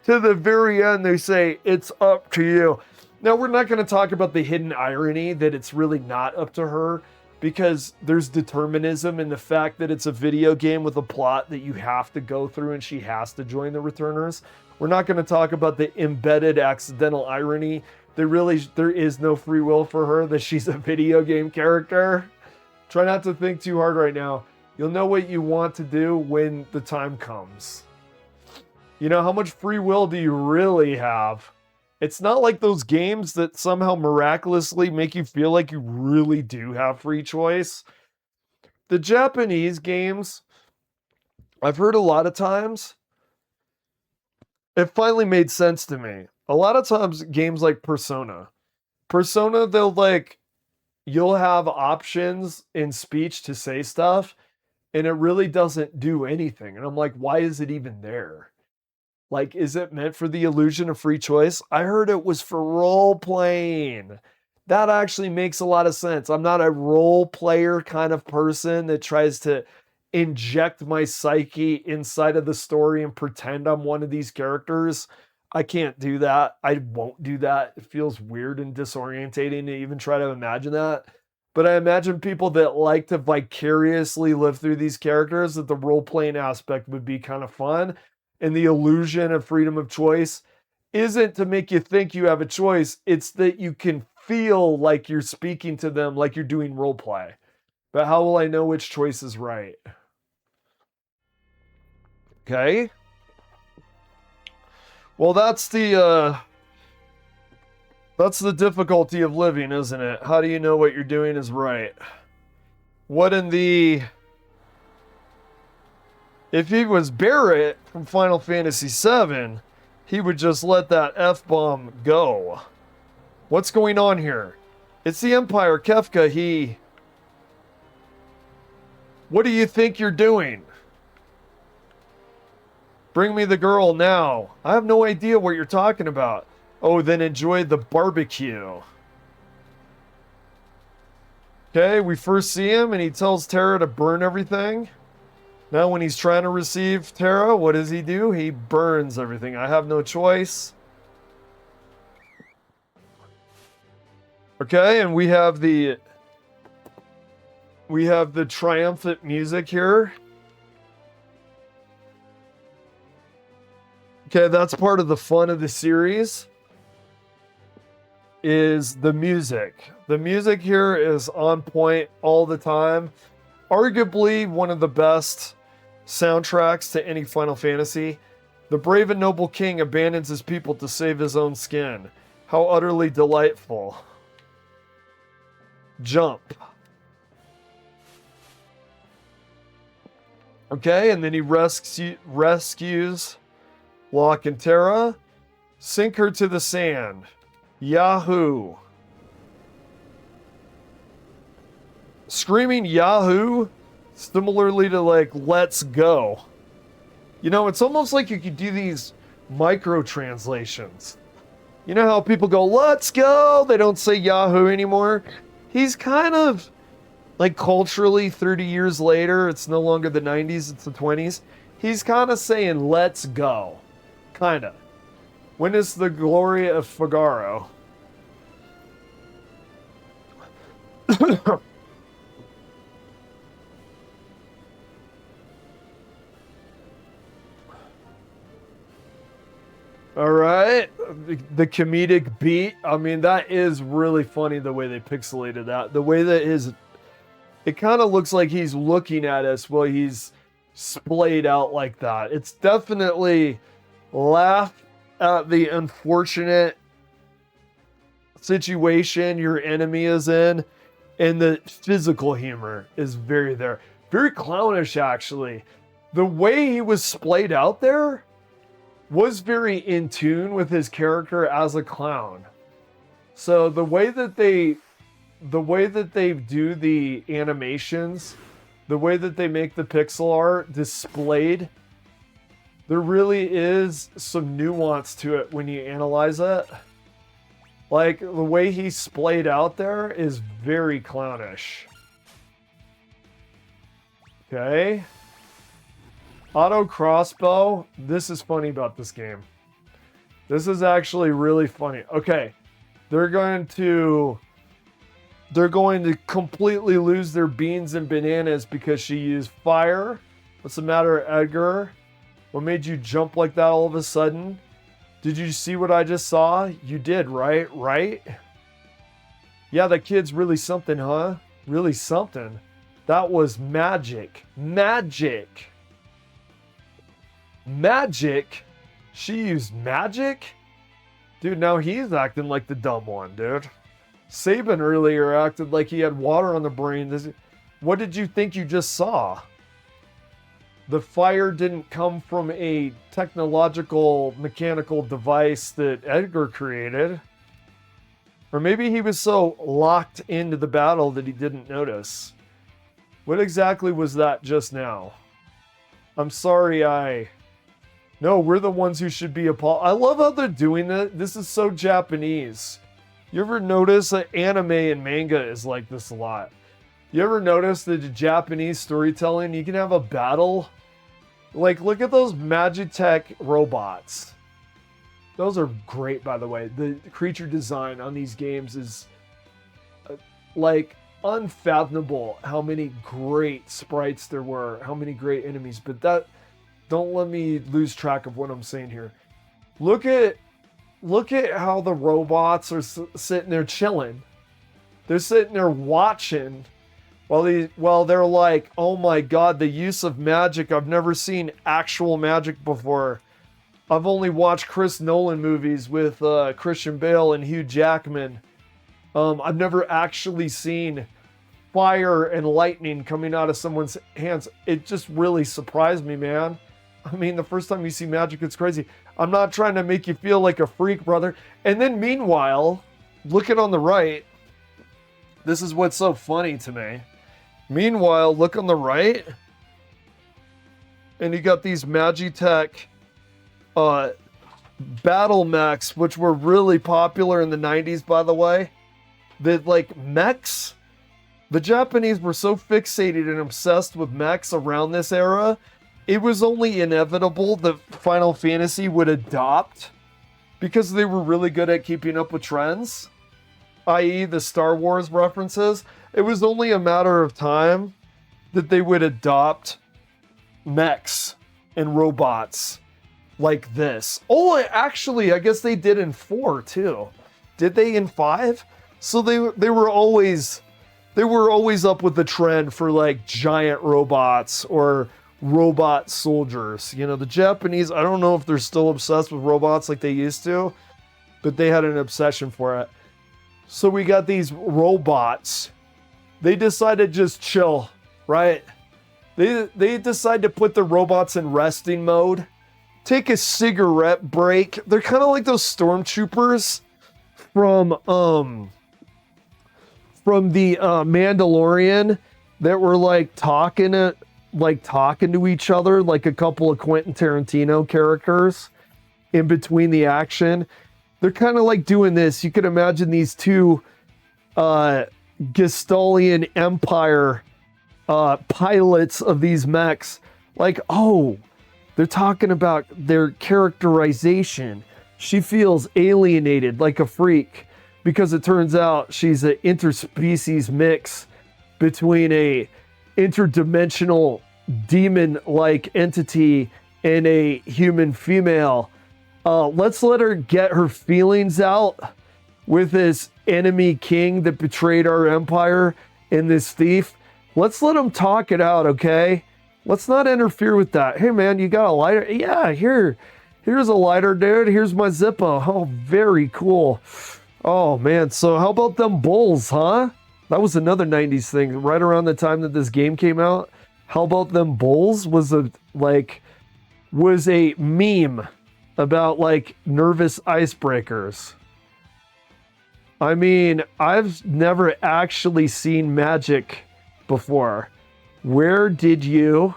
To the very end, they say, it's up to you. Now, we're not going to talk about the hidden irony that it's really not up to her, because there's determinism in the fact that it's a video game with a plot that you have to go through and she has to join the Returners. We're not going to talk about the embedded accidental irony. There is no free will for her, that she's a video game character. Try not to think too hard right now. You'll know what you want to do when the time comes. You know, how much free will do you really have? It's not like those games that somehow miraculously make you feel like you really do have free choice. The Japanese games, I've heard a lot of times, it finally made sense to me. A lot of times, games like Persona, you'll have options in speech to say stuff, and it really doesn't do anything. And I'm like, why is it even there? Like, is it meant for the illusion of free choice? I heard it was for role playing. That actually makes a lot of sense. I'm not a role player kind of person that tries to inject my psyche inside of the story and pretend I'm one of these characters. I can't do that. I won't do that. It feels weird and disorientating to even try to imagine that. But I imagine people that like to vicariously live through these characters, that the role-playing aspect would be kind of fun. And the illusion of freedom of choice isn't to make you think you have a choice. It's that you can feel like you're speaking to them, like you're doing role play. But how will I know which choice is right? Okay. Well, that's the difficulty of living, isn't it? How do you know what you're doing is right? What in the... If he was Barrett from Final Fantasy VII, he would just let that F-bomb go. What's going on here? It's the Empire, Kefka, What do you think you're doing? Bring me the girl now. I have no idea what you're talking about. Oh, then enjoy the barbecue. Okay, we first see him and he tells Terra to burn everything. Now when he's trying to receive Terra, what does he do? He burns everything. I have no choice. Okay, and we have the triumphant music here. Okay, that's part of the fun of the series, is the music. The music here is on point all the time. Arguably one of the best soundtracks to any Final Fantasy. The brave and noble king abandons his people to save his own skin. How utterly delightful. Jump. Okay, and then he rescues Locke and Terra. Sink her to the sand. Yahoo. Screaming Yahoo Similarly to like Let's Go. You know, it's almost like you could do these micro translations. You know how people go, let's go, they don't say Yahoo anymore? He's kind of like culturally 30 years later, it's no longer the 90s, it's the 20s. He's kind of saying let's go. Kind of. When is the glory of Figaro? All right, the comedic beat. I mean, that is really funny the way they pixelated that. The way that it kind of looks like he's looking at us while he's splayed out like that. It's definitely laugh at the unfortunate situation your enemy is in, and the physical humor is very there. Very clownish, actually. The way he was splayed out there was very in tune with his character as a clown. So the way that they do the animations, the way that they make the pixel art displayed, there really is some nuance to it when you analyze it. Like the way he's splayed out there is very clownish. Okay. Auto crossbow. This is funny about this game. This is actually really funny. Okay. They're going to completely lose their beans and bananas because she used fire. What's the matter, Edgar? What made you jump like that all of a sudden? Did you see what I just saw? You did, right? Right? Yeah, that kid's really something, huh? Really something. That was magic. Magic. Magic? She used magic? Dude, now he's acting like the dumb one, dude. Saban earlier acted like he had water on the brain. What did you think you just saw? The fire didn't come from a technological, mechanical device that Edgar created. Or maybe he was so locked into the battle that he didn't notice. What exactly was that just now? I'm sorry, No, we're the ones who should be I love how they're doing that. This is so Japanese. You ever notice that anime and manga is like this a lot? You ever notice that the Japanese storytelling, you can have a battle? Like, look at those Magitech robots. Those are great, by the way. The creature design on these games is like unfathomable how many great sprites there were, how many great enemies. But that, don't let me lose track of what I'm saying here. Look at how the robots are sitting there chilling. They're sitting there watching while they're like, oh my god, the use of magic. I've never seen actual magic before. I've only watched Chris Nolan movies with Christian Bale and Hugh Jackman. I've never actually seen fire and lightning coming out of someone's hands. It just really surprised me, man. I mean, the first time you see magic, it's crazy. I'm not trying to make you feel like a freak, brother. And then meanwhile, looking on the right, this is what's so funny to me. Meanwhile, look on the right, and you got these Magitech battle mechs, which were really popular in the 90s, by the way. That like mechs, the Japanese were so fixated and obsessed with mechs around this era, it was only inevitable that Final Fantasy would adopt, because they were really good at keeping up with trends, i.e. the Star Wars references. It was only a matter of time that they would adopt mechs and robots like this. Oh, actually, I guess they did in 4 too. Did they in 5? So they were always up with the trend for like giant robots or robot soldiers. You know, the Japanese, I don't know if they're still obsessed with robots like they used to, but they had an obsession for it. So we got these robots. They decided to just chill, right? They decide to put the robots in resting mode, take a cigarette break. They're kind of like those stormtroopers from the Mandalorian that were talking to each other like a couple of Quentin Tarantino characters in between the action. They're kind of doing this. You can imagine these two Gestalian Empire pilots of these mechs. They're talking about their characterization. She feels alienated like a freak because it turns out she's an interspecies mix between a interdimensional demon-like entity and a human female. Let's let her get her feelings out with this enemy king that betrayed our empire and this thief. Let's let them talk it out, okay? Let's not interfere with that. Hey, man, you got a lighter? Yeah, here's a lighter, dude. Here's my Zippo. Oh, very cool. Oh, man, so how about them bulls, huh? That was another 90s thing. Right around the time that this game came out, how about them bulls was a meme about nervous icebreakers. I mean, I've never actually seen magic before. Where did you?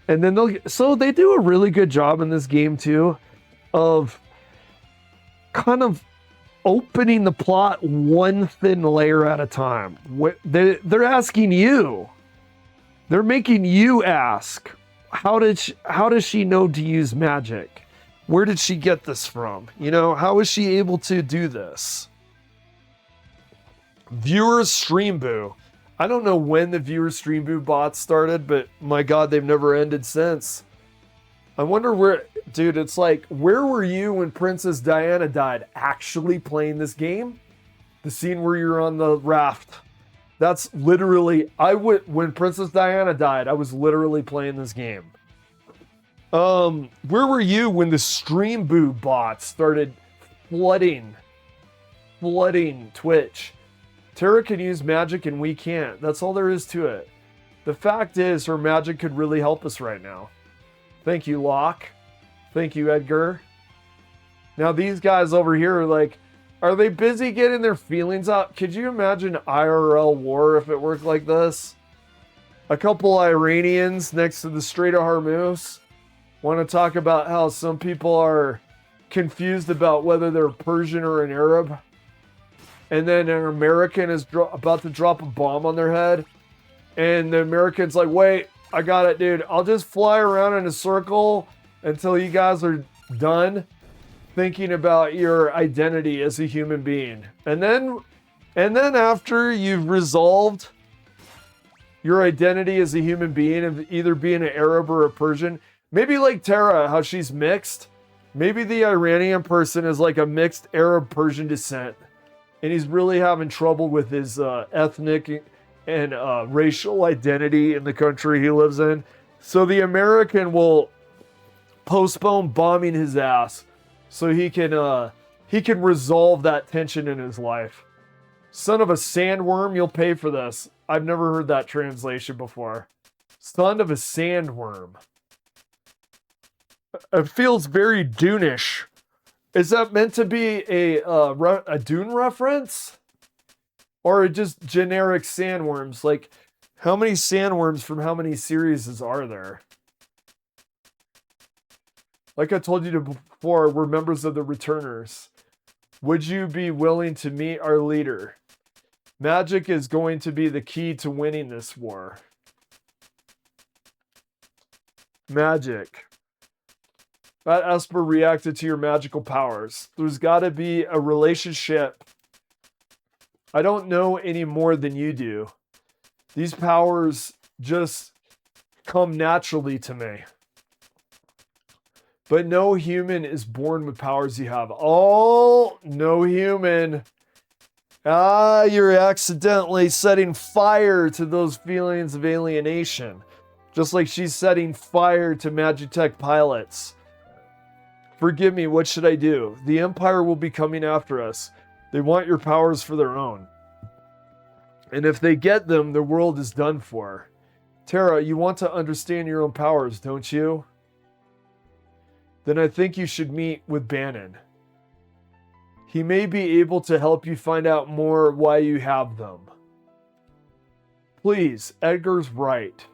And then they do a really good job in this game too of kind of opening the plot one thin layer at a time. They're asking you. They're making you ask, how does she know to use magic? Where did she get this from? How is she able to do this? Viewer Stream Boo. I don't know when the Viewer Stream Boo bots started, but my God, they've never ended since. I wonder where, dude, it's where were you when Princess Diana died? Actually playing this game? The scene where you're on the raft. That's literally, when Princess Diana died, I was literally playing this game. Where were you when the Stream Boo bots started flooding Twitch? Tara can use magic and we can't. That's all there is to it. The fact is, her magic could really help us right now. Thank you, Locke. Thank you, Edgar. Now these guys over here are are they busy getting their feelings out? Could you imagine IRL war if it worked like this? A couple Iranians next to the Strait of Hormuz want to talk about how some people are confused about whether they're Persian or an Arab. And then an American is about to drop a bomb on their head. And the American's like, wait, I got it, dude. I'll just fly around in a circle until you guys are done thinking about your identity as a human being. And then after you've resolved your identity as a human being of either being an Arab or a Persian, maybe like Tara, how she's mixed. Maybe the Iranian person is a mixed Arab-Persian descent. And he's really having trouble with his ethnic and racial identity in the country he lives in. So the American will postpone bombing his ass so he can resolve that tension in his life. Son of a sandworm, you'll pay for this. I've never heard that translation before. Son of a sandworm. It feels very Dune-ish. Is that meant to be a Dune reference? Or just generic sandworms? How many sandworms from how many series are there? Like I told you before, we're members of the Returners. Would you be willing to meet our leader? Magic is going to be the key to winning this war. Magic. That Esper reacted to your magical powers. There's got to be a relationship. I don't know any more than you do. These powers just come naturally to me. But no human is born with powers you have. Oh, no human. You're accidentally setting fire to those feelings of alienation. Just like she's setting fire to Magitech pilots. Forgive me, what should I do? The Empire will be coming after us. They want your powers for their own. And if they get them, the world is done for. Tara, you want to understand your own powers, don't you? Then I think you should meet with Bannon. He may be able to help you find out more why you have them. Please, Edgar's right.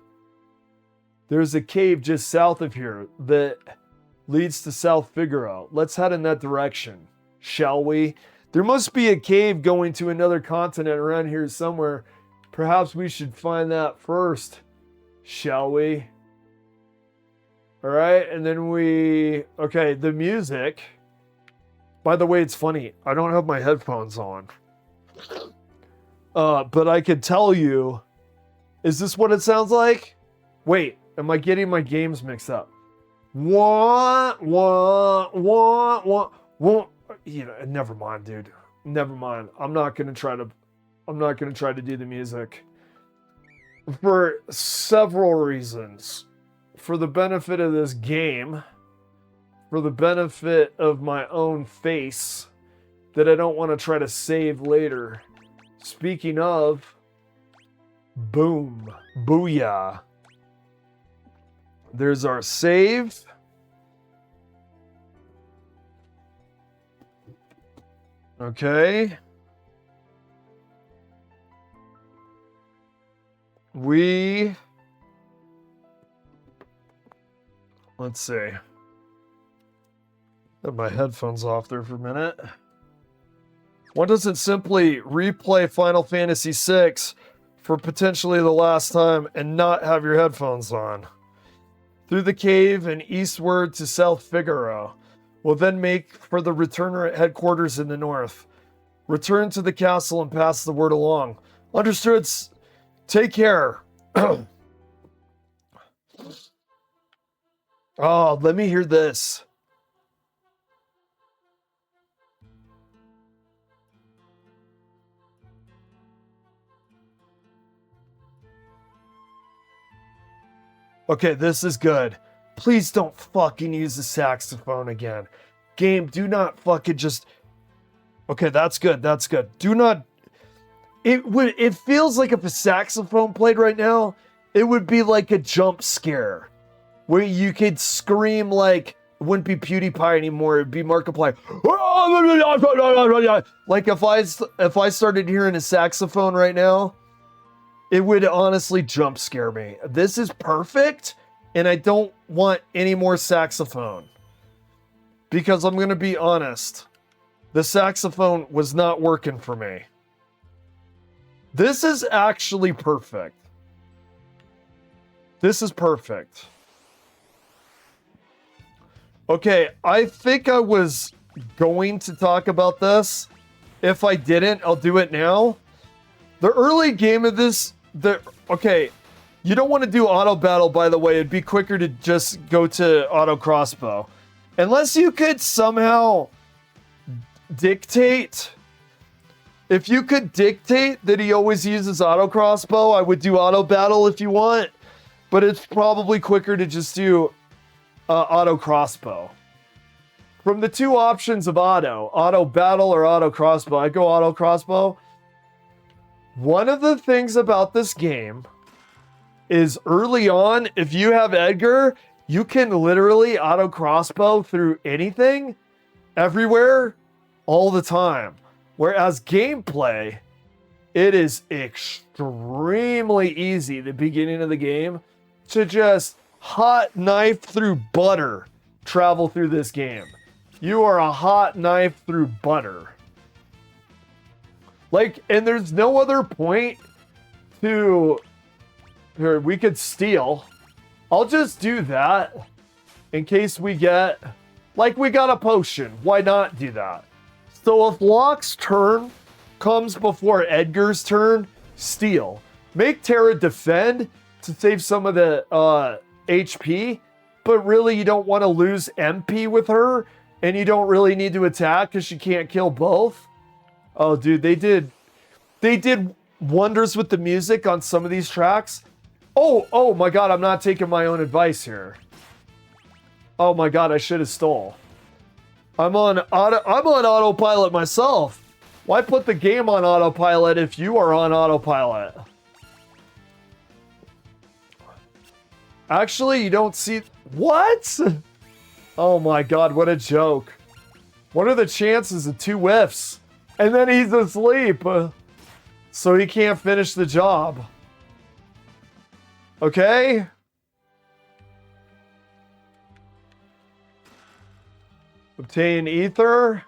There's a cave just south of here that leads to South Figaro. Let's head in that direction, shall we? There must be a cave going to another continent around here somewhere. Perhaps we should find that first, shall we? All right, and then okay, the music. By the way, it's funny. I don't have my headphones on. But I could tell you, is this what it sounds like? Wait, am I getting my games mixed up? Wah, wah, wah, wah, wah. You know, never mind, dude. Never mind. I'm not gonna try to do the music. For several reasons. For the benefit of this game, for the benefit of my own face, that I don't want to try to save later. Speaking of, boom, booyah. There's our save. Okay. Let's see. Have my headphones off there for a minute. Why doesn't simply replay Final Fantasy VI for potentially the last time and not have your headphones on? Through the cave and eastward to South Figaro. Will then make for the returner headquarters in the north. Return to the castle and pass the word along. Understood. Take care. Oh, let me hear this. Okay, this is good. Please don't fucking use the saxophone again. Game, do not fucking just... Okay, that's good, that's good. Do not... It feels like if a saxophone played right now, it would be like a jump scare. Where you could scream like... It wouldn't be PewDiePie anymore, it'd be Markiplier. Like if I started hearing a saxophone right now, it would honestly jump scare me. This is perfect, and I don't want any more saxophone. Because I'm going to be honest, the saxophone was not working for me. This is actually perfect. This is perfect. Okay, I think I was going to talk about this. If I didn't, I'll do it now. The early game of this... Okay, you don't want to do auto battle, by the way. It'd be quicker to just go to auto crossbow. Unless you could somehow dictate. If you could dictate that he always uses auto crossbow, I would do auto battle if you want. But it's probably quicker to just do auto crossbow. From the two options of auto battle or auto crossbow, I go auto crossbow. One of the things about this game is early on, if you have Edgar, you can literally auto crossbow through anything, everywhere, all the time. Whereas gameplay, it is extremely easy at the beginning of the game to just hot knife through butter travel through this game. You are a hot knife through butter. Like, and there's no other point to... Here, we could steal. I'll just do that in case we get... Like, we got a potion. Why not do that? So if Locke's turn comes before Edgar's turn, steal. Make Terra defend to save some of the HP, but really you don't want to lose MP with her, and you don't really need to attack because she can't kill both. Oh, dude, they did wonders with the music on some of these tracks. Oh my god, I'm not taking my own advice here. Oh my god, I should have stole. I'm on autopilot myself. Why put the game on autopilot if you are on autopilot? Actually, you don't see... What? Oh my god, what a joke. What are the chances of 2 whiffs? And then he's asleep. So he can't finish the job. Okay. Obtain ether.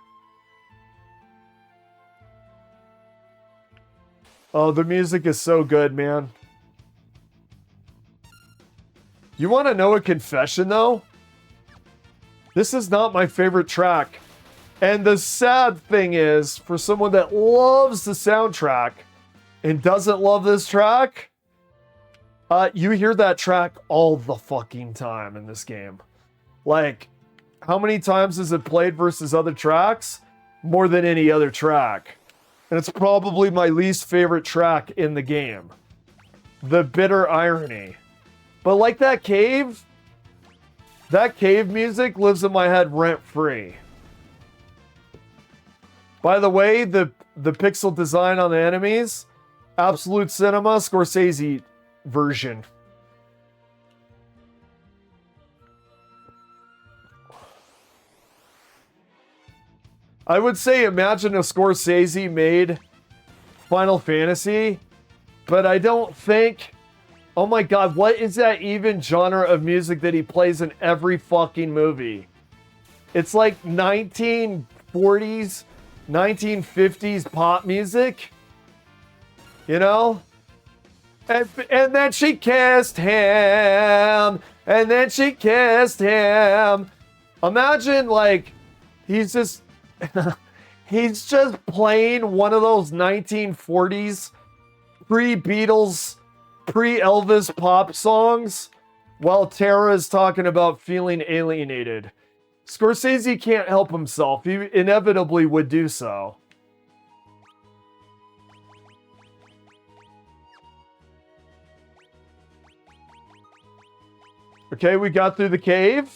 Oh, the music is so good, man. You want to know a confession, though? This is not my favorite track. And the sad thing is, for someone that loves the soundtrack and doesn't love this track, you hear that track all the fucking time in this game. Like, how many times is it played versus other tracks? More than any other track. And it's probably my least favorite track in the game. The bitter irony. But like that cave music lives in my head rent-free. By the way, the pixel design on the enemies, Absolute Cinema Scorsese version. I would say imagine if Scorsese made Final Fantasy, but I don't think... Oh my god, what is that even genre of music that he plays in every fucking movie? It's like 1940s, 1950s pop music. You know? And then she kissed him. And then she kissed him. Imagine, like, he's just playing one of those 1940s pre-Beatles, pre-Elvis pop songs while Tara is talking about feeling alienated. Scorsese can't help himself. He inevitably would do so. Okay, we got through the cave.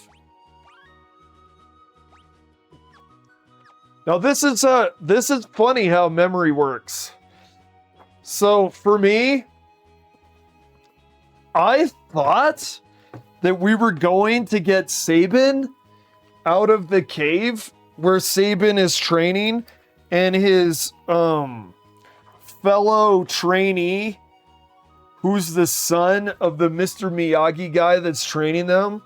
Now this is funny how memory works. So for me, I thought that we were going to get Sabin out of the cave where Sabin is training and his fellow trainee, who's the son of the Mr. Miyagi guy that's training them,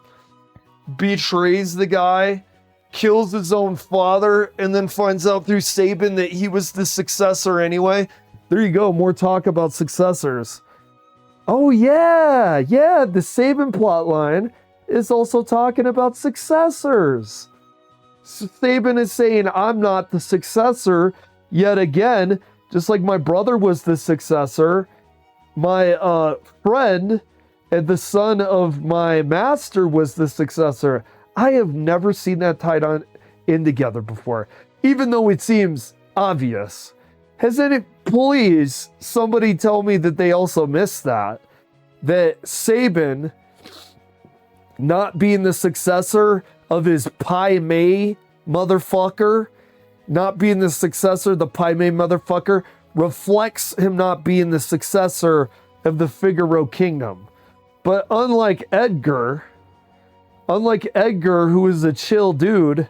betrays the guy, kills his own father, and then finds out through Sabin that he was the successor anyway. There you go, more talk about successors. Oh yeah, the Sabin plotline is also talking about successors. So Sabin is saying, I'm not the successor, yet again, just like my brother was the successor, my friend and the son of my master was the successor. I have never seen that tied in together before, even though it seems obvious. Please, somebody tell me that they also missed that Sabin not being the successor of his Pai Mei motherfucker, not being the successor of the Pai Mei motherfucker, reflects him not being the successor of the Figaro kingdom. But unlike Edgar, who is a chill dude,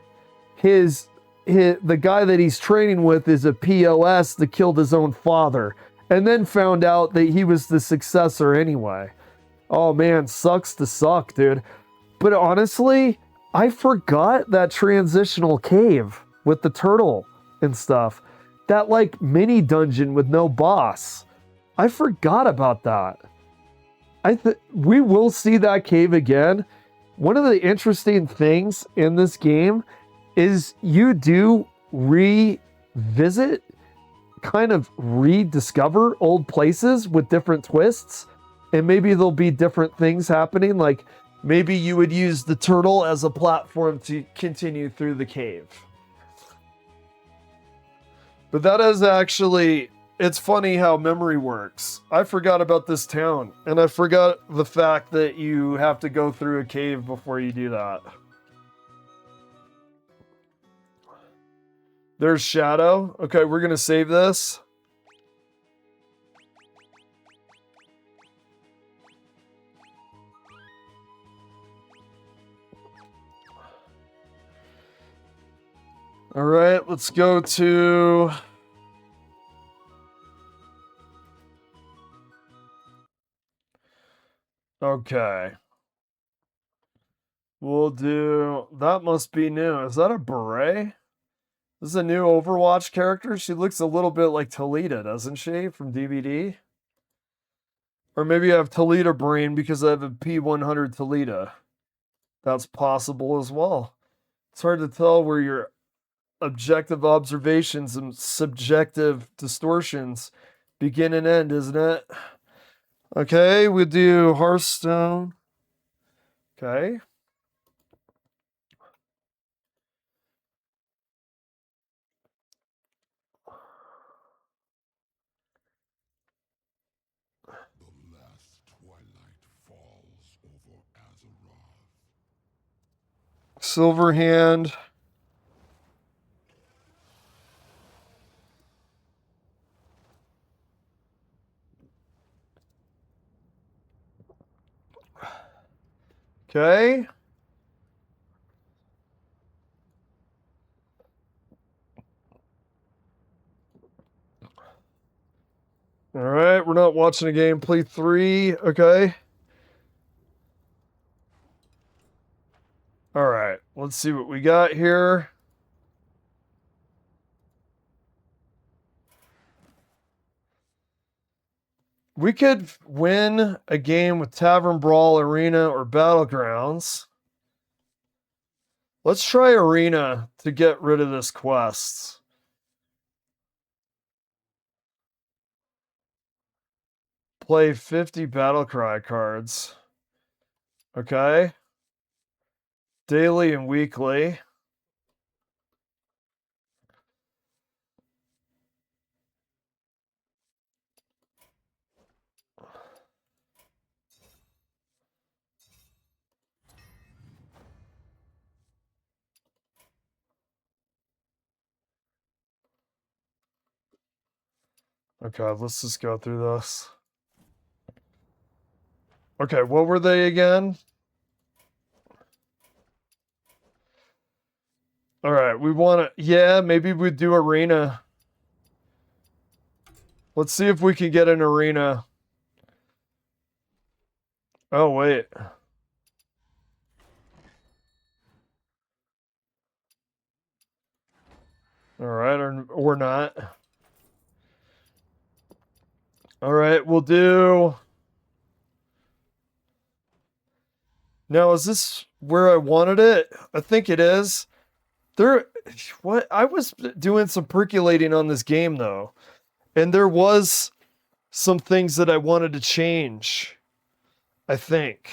the guy that he's training with is a POS that killed his own father and then found out that he was the successor anyway. Oh man, sucks to suck, dude. But honestly, I forgot that transitional cave with the turtle and stuff. That like mini dungeon with no boss. I forgot about that. We will see that cave again. One of the interesting things in this game is you do revisit, kind of rediscover old places with different twists, and maybe there'll be different things happening. Like maybe you would use the turtle as a platform to continue through the cave. But that is actually, it's funny how memory works. I forgot about this town, and I forgot the fact that you have to go through a cave before you do that. There's Shadow. Okay, we're gonna save this. All right, let's go to... Okay. We'll do... That must be new. Is that a beret? This is a new Overwatch character? She looks a little bit like Talita, doesn't she? From DVD? Or maybe I have Talita brain because I have a P100 Talita. That's possible as well. It's hard to tell where your objective observations and subjective distortions begin and end, isn't it? Okay, we do Hearthstone. Okay. Silverhand. Okay. All right, we're not watching a gameplay 3. Okay. All right, let's see what we got here. We could win a game with Tavern Brawl, Arena, or Battlegrounds. Let's try Arena to get rid of this quest. Play 50 Battlecry cards. Okay. Daily and weekly. Okay, let's just go through this. Okay, what were they again? All right, we want to... Yeah, maybe we'd do Arena. Let's see if we can get an Arena. Oh, wait. All right, or not. All right, we'll do... Now, is this where I wanted it? I think it is. What? I was doing some percolating on this game, though. And there was some things that I wanted to change. I think.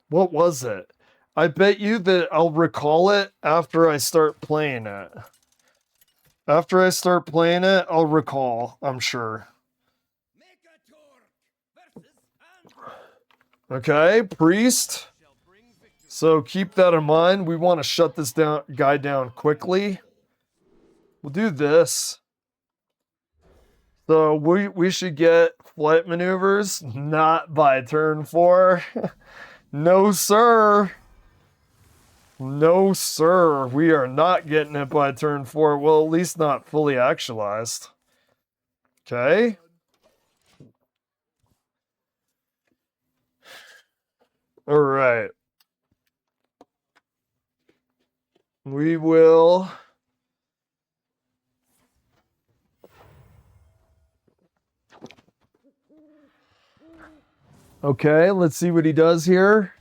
What was it? I bet you that I'll recall it after I start playing it. After I start playing it, I'll recall, I'm sure. Okay, priest. So keep that in mind. We want to shut this guy down quickly. We'll do this. So we should get flight maneuvers, not by turn 4. No, sir. No, sir. We are not getting it by turn 4. Well, at least not fully actualized. Okay. All right. We will... Okay, let's see what he does here.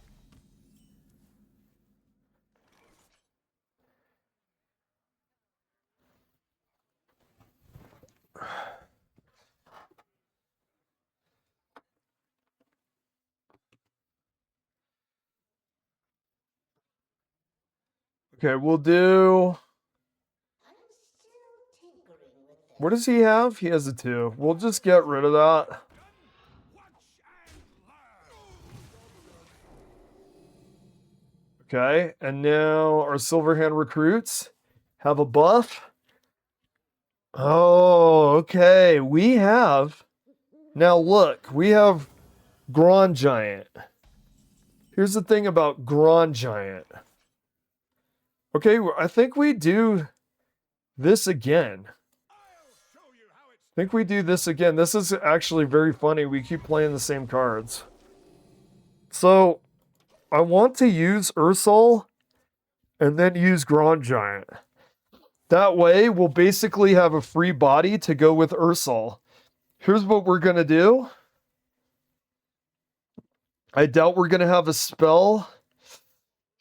Okay, we'll do... What does he have? He has a 2. We'll just get rid of that. Okay, and now our Silverhand recruits have a buff. Oh, okay. We have... Now look, we have Grand Giant. Here's the thing about Grand Giant. Okay, I think we do this again. I think we do this again. This is actually very funny. We keep playing the same cards. So I want to use Ursol and then use Grand Giant. That way, we'll basically have a free body to go with Ursol. Here's what we're going to do. I doubt we're going to have a spell.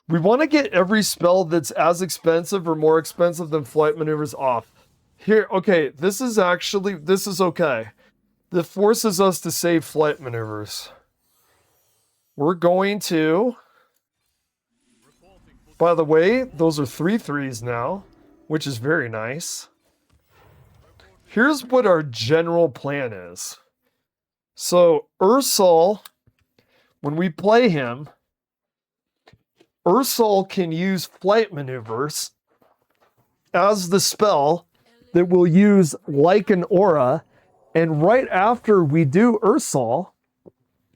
We want to get every spell that's as expensive or more expensive than flight maneuvers off. Here, okay, this is okay. That forces us to save flight maneuvers. We're going to... By the way, those are 3/3s now, which is very nice. Here's what our general plan is. So, Ursol, when we play him, Ursol can use flight maneuvers as the spell that we'll use like an aura. And right after we do Ursol,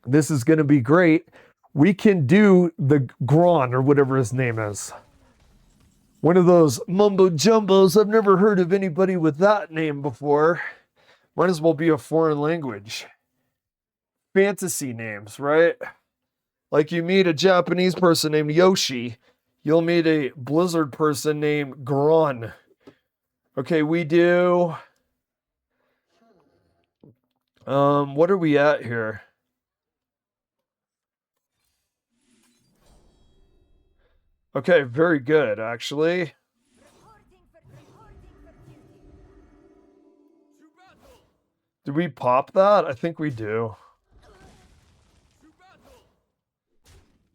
this is going to be great, we can do the Gron or whatever his name is. One of those mumbo jumbos. I've never heard of anybody with that name before. Might as well be a foreign language. Fantasy names, right? Like you meet a Japanese person named Yoshi, you'll meet a Blizzard person named Gron. Okay, we do... what are we at here? Okay, very good, actually. Do we pop that? I think we do.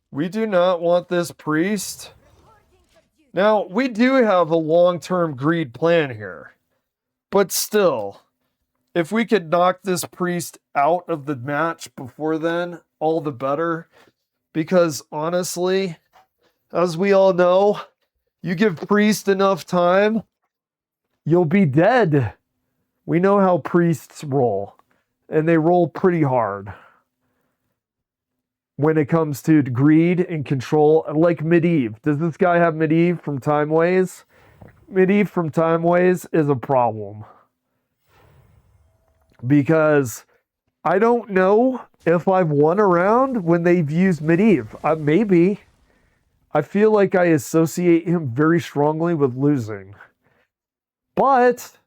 We do not want this priest. Now, we do have a long-term greed plan here. But still, if we could knock this priest out of the match before then, all the better. Because honestly, as we all know, you give priest enough time, you'll be dead. We know how priests roll, and they roll pretty hard when it comes to greed and control, like Medivh. Does this guy have Medivh from Time Ways? Medivh from Time Ways is a problem. Because I don't know if I've won a round when they've used Medivh. Maybe. I feel like I associate him very strongly with losing. But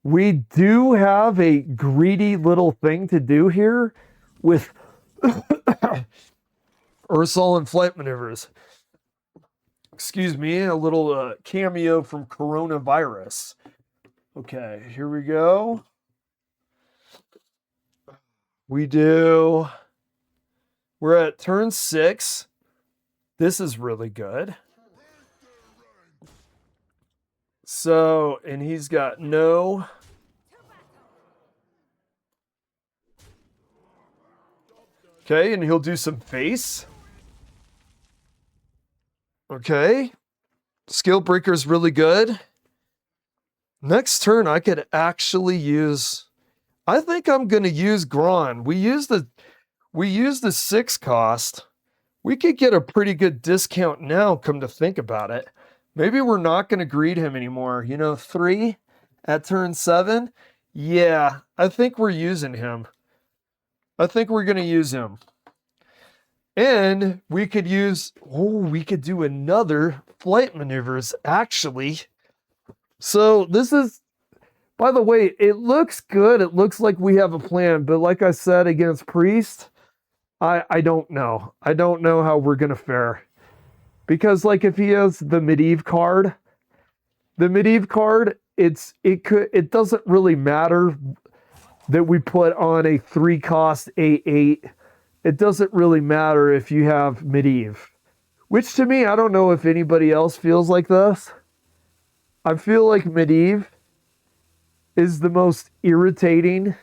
we do have a greedy little thing to do here with Ursol and flight maneuvers. Excuse me, a little cameo from coronavirus. Okay, here we go. We're at turn 6. This is really good. So, and he's got no... Okay, and he'll do some face. Okay. Skill Breaker's really good. Next turn, I could actually use... I think I'm going to use Gron. We use the 6 cost. We could get a pretty good discount now, come to think about it. Maybe we're not going to greed him anymore. 3 at turn 7? Yeah, I think we're using him. I think we're going to use him. And we could do another flight maneuvers, actually. So this is, by the way, it looks good. It looks like we have a plan. But like I said, against Priest, I don't know. I don't know how we're going to fare. Because like if he has the Medivh card, it doesn't really matter that we put on a 3 cost 8/8. It doesn't really matter if you have Medivh. Which to me, I don't know if anybody else feels like this. I feel like Medivh is the most irritating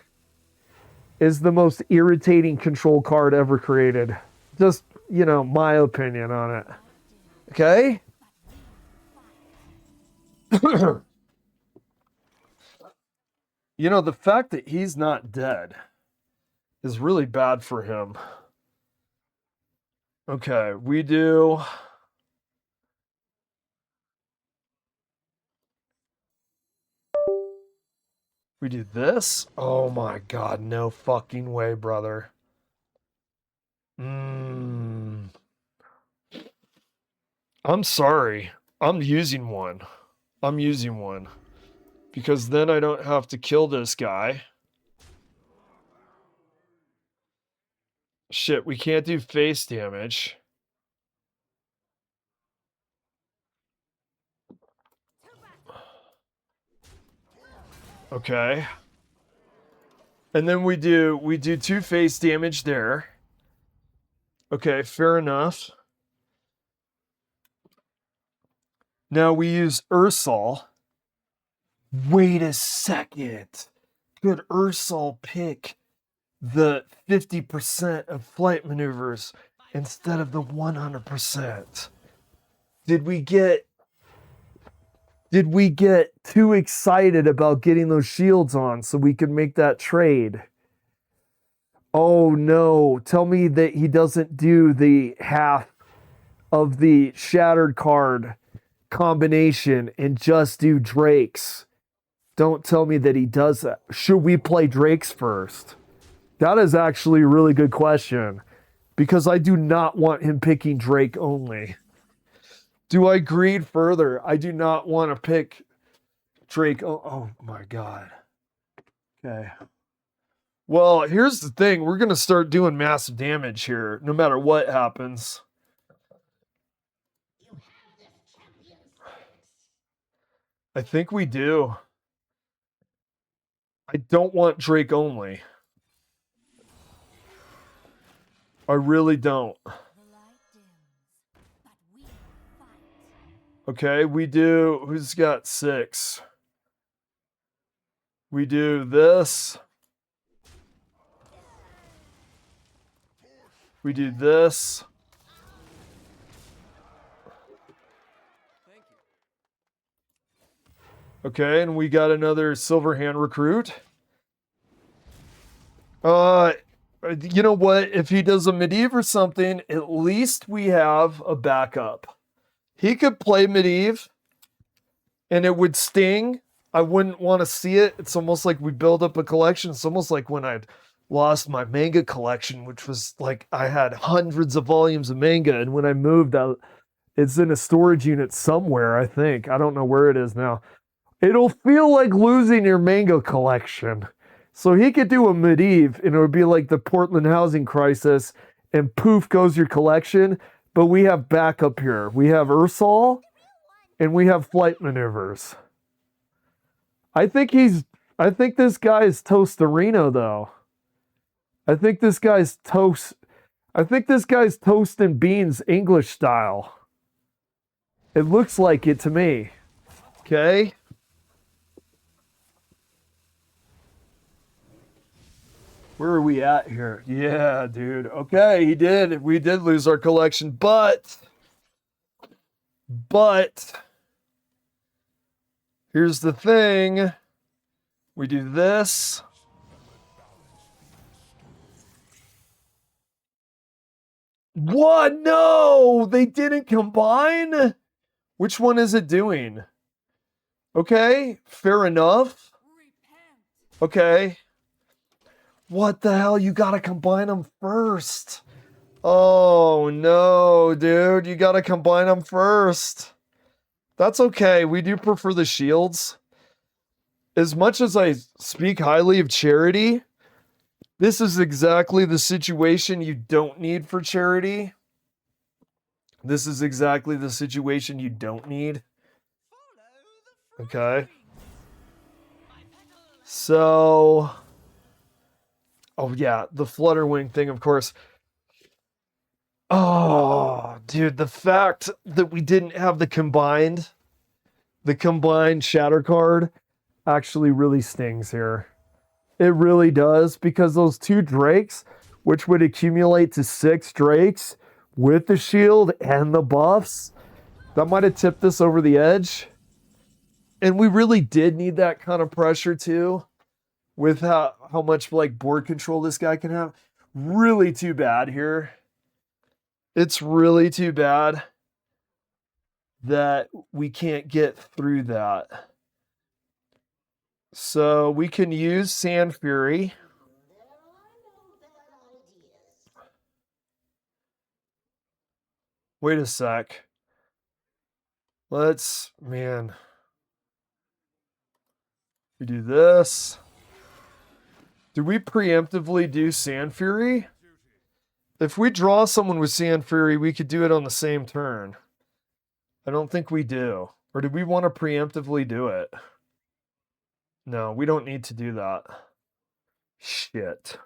control card ever created. Just, my opinion on it. Okay? The fact that he's not dead is really bad for him. Okay, we do this? Oh my god, no fucking way, brother. I'm sorry. I'm using one. I'm using one. Because then I don't have to kill this guy. Shit, we can't do face damage. Okay. And then we do 2 face damage there. Okay, fair enough. Now we use Ursal. Wait a second. Could Ursal pick the 50% of flight maneuvers instead of the 100%? Did we get too excited about getting those shields on so we could make that trade? Oh no, tell me that he doesn't do the half of the shattered card combination and just do Drakes. Don't tell me that he does that. Should we play Drakes first? That is actually a really good question because I do not want him picking Drake only. Do I greed further? I do not want to pick Drake. Oh my God. Okay. Well, here's the thing. We're going to start doing massive damage here, no matter what happens. I think we do. I don't want Drake only. I really don't. Okay, we do. Who's got 6? We do this. We do this. Okay, and we got another Silverhand recruit. You know what? If he does a Medivh or something, at least we have a backup. He could play Medivh, and it would sting. I wouldn't want to see it. It's almost like we build up a collection. It's almost like when I'd lost my manga collection, which was like I had hundreds of volumes of manga, and when I moved, it's in a storage unit somewhere, I think. I don't know where it is now. It'll feel like losing your manga collection. So he could do a Medivh, and it would be like the Portland housing crisis, and poof goes your collection. But we have backup here. We have Ursal, and we have flight maneuvers. I think this guy is Tostarino, though. I think this guy's toast and beans English style. It looks like it to me. Okay. Where are we at here? Yeah, dude. Okay, we did lose our collection, but here's the thing. We do this. What? No, they didn't combine? Which one is it doing? Okay, fair enough. Okay. What the hell? You gotta combine them first. Oh no, dude. You gotta combine them first. That's okay. We do prefer the shields. As much as I speak highly of Charity, this is exactly the situation you don't need for Charity. This is exactly the situation you don't need. Okay. So... Oh, yeah, the Flutterwing thing, of course. Oh, dude, the fact that we didn't have the combined Shatter card actually really stings here. It really does, because those 2 Drakes, which would accumulate to 6 Drakes with the shield and the buffs, that might have tipped this over the edge. And we really did need that kind of pressure too, with how much like board control this guy can have. Really too bad here. It's really too bad that we can't get through that. So we can use Sand Fury. Wait a sec. Man. We do this. Do we preemptively do Sand Fury? If we draw someone with Sand Fury, we could do it on the same turn. I don't think we do. Or do we want to preemptively do it? No, we don't need to do that. Shit.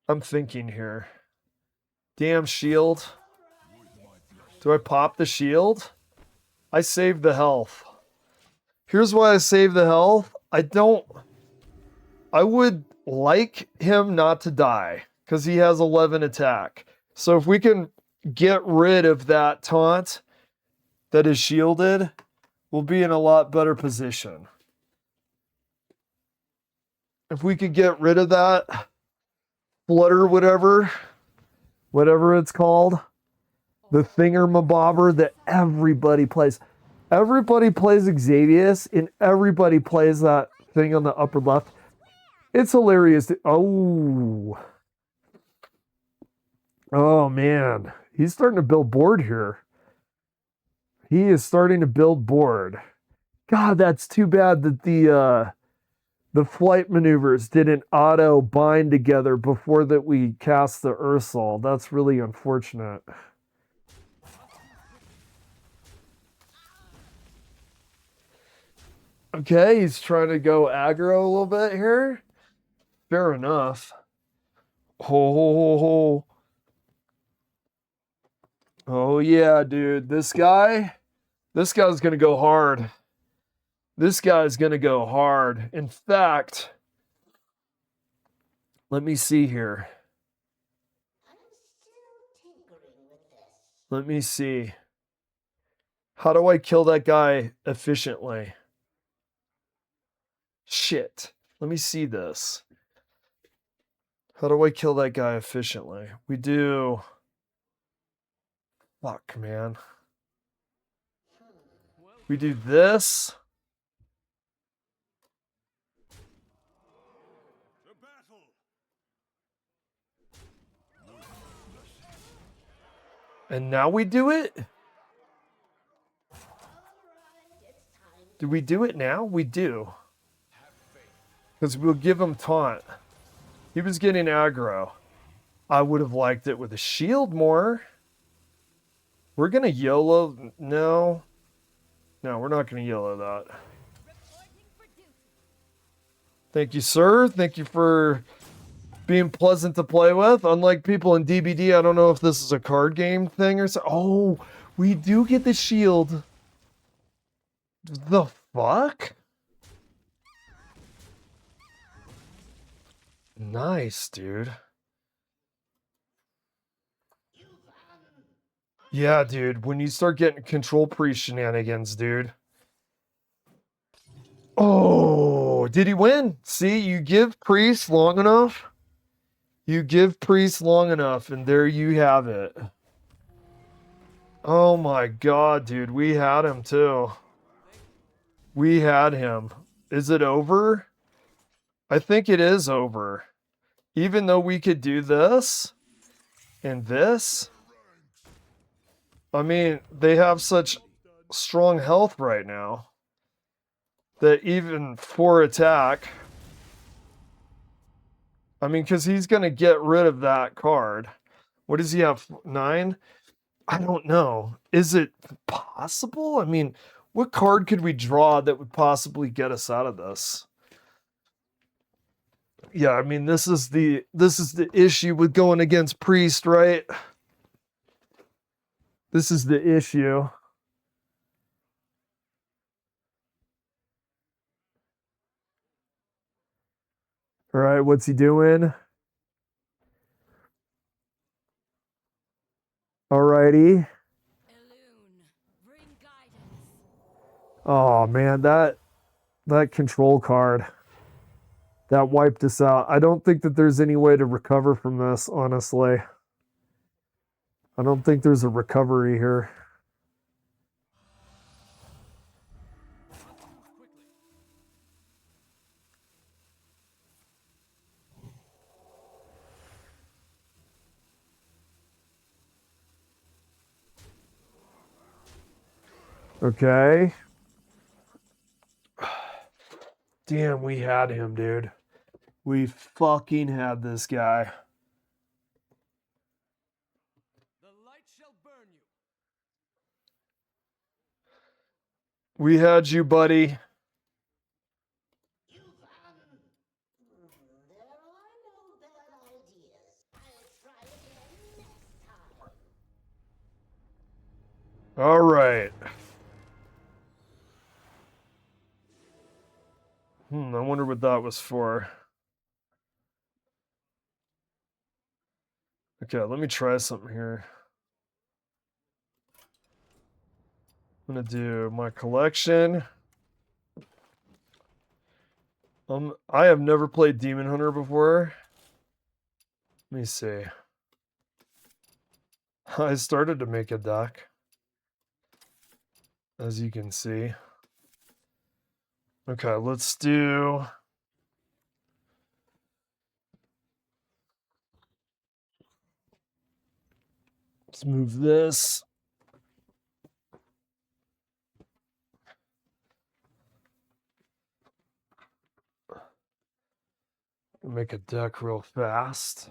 I'm thinking here. Damn shield. Do I pop the shield? I saved the health. Here's why I saved the health. I would like him not to die because he has 11 attack. So if we can get rid of that taunt that is shielded, we'll be in a lot better position. If we could get rid of that flutter, whatever it's called, the thingamabobber that everybody plays. Everybody plays Xavius and everybody plays that thing on the upper left. It's hilarious. Oh man. He's starting to build board here. He is starting to build board. God, that's too bad that the flight maneuvers didn't auto bind together before that we cast the Ursal. That's really unfortunate. Okay, he's trying to go aggro a little bit here. Fair enough. Oh yeah, dude. This guy's gonna go hard. This guy's gonna go hard. In fact, let me see here. Let me see. How do I kill that guy efficiently? Shit. Let me see this. How do I kill that guy efficiently? We do... Fuck, man. We do this. And now we do it? Do we do it now? We do. Because we'll give him taunt. He was getting aggro. I would have liked it with a shield more. We're going to YOLO. No. No, we're not going to YOLO that. Thank you, sir. Thank you for being pleasant to play with. Unlike people in DBD, I don't know if this is a card game thing or so. Oh, we do get the shield. The fuck? Nice, dude. Yeah, dude. When you start getting control priest shenanigans, dude. Oh, did he win? See, you give priest long enough. You give priest long enough, and there you have it. Oh my god, dude. We had him too. We had him. Is it over? I think it is over. Even though we could do this and this. I mean, they have such strong health right now that even for attack, I mean, because he's going to get rid of that card. What does he have? 9? I don't know. Is it possible? I mean, what card could we draw that would possibly get us out of this? Yeah, I mean, this is the issue with going against priest, right? This is the issue. All right, what's he doing? Alrighty. Oh man, that control card that wiped us out. I don't think that there's any way to recover from this, honestly. I don't think there's a recovery here. Okay. Damn, we had him, dude. We fucking had this guy. The light shall burn you. We had you, buddy. There are no bad ideas. I'll try again next time. All right. I wonder what that was for. Okay, let me try something here. I'm gonna do my collection. I have never played Demon Hunter before. Let me see. I started to make a deck, as you can see. Okay, let's do. Let's move this. Make a deck real fast.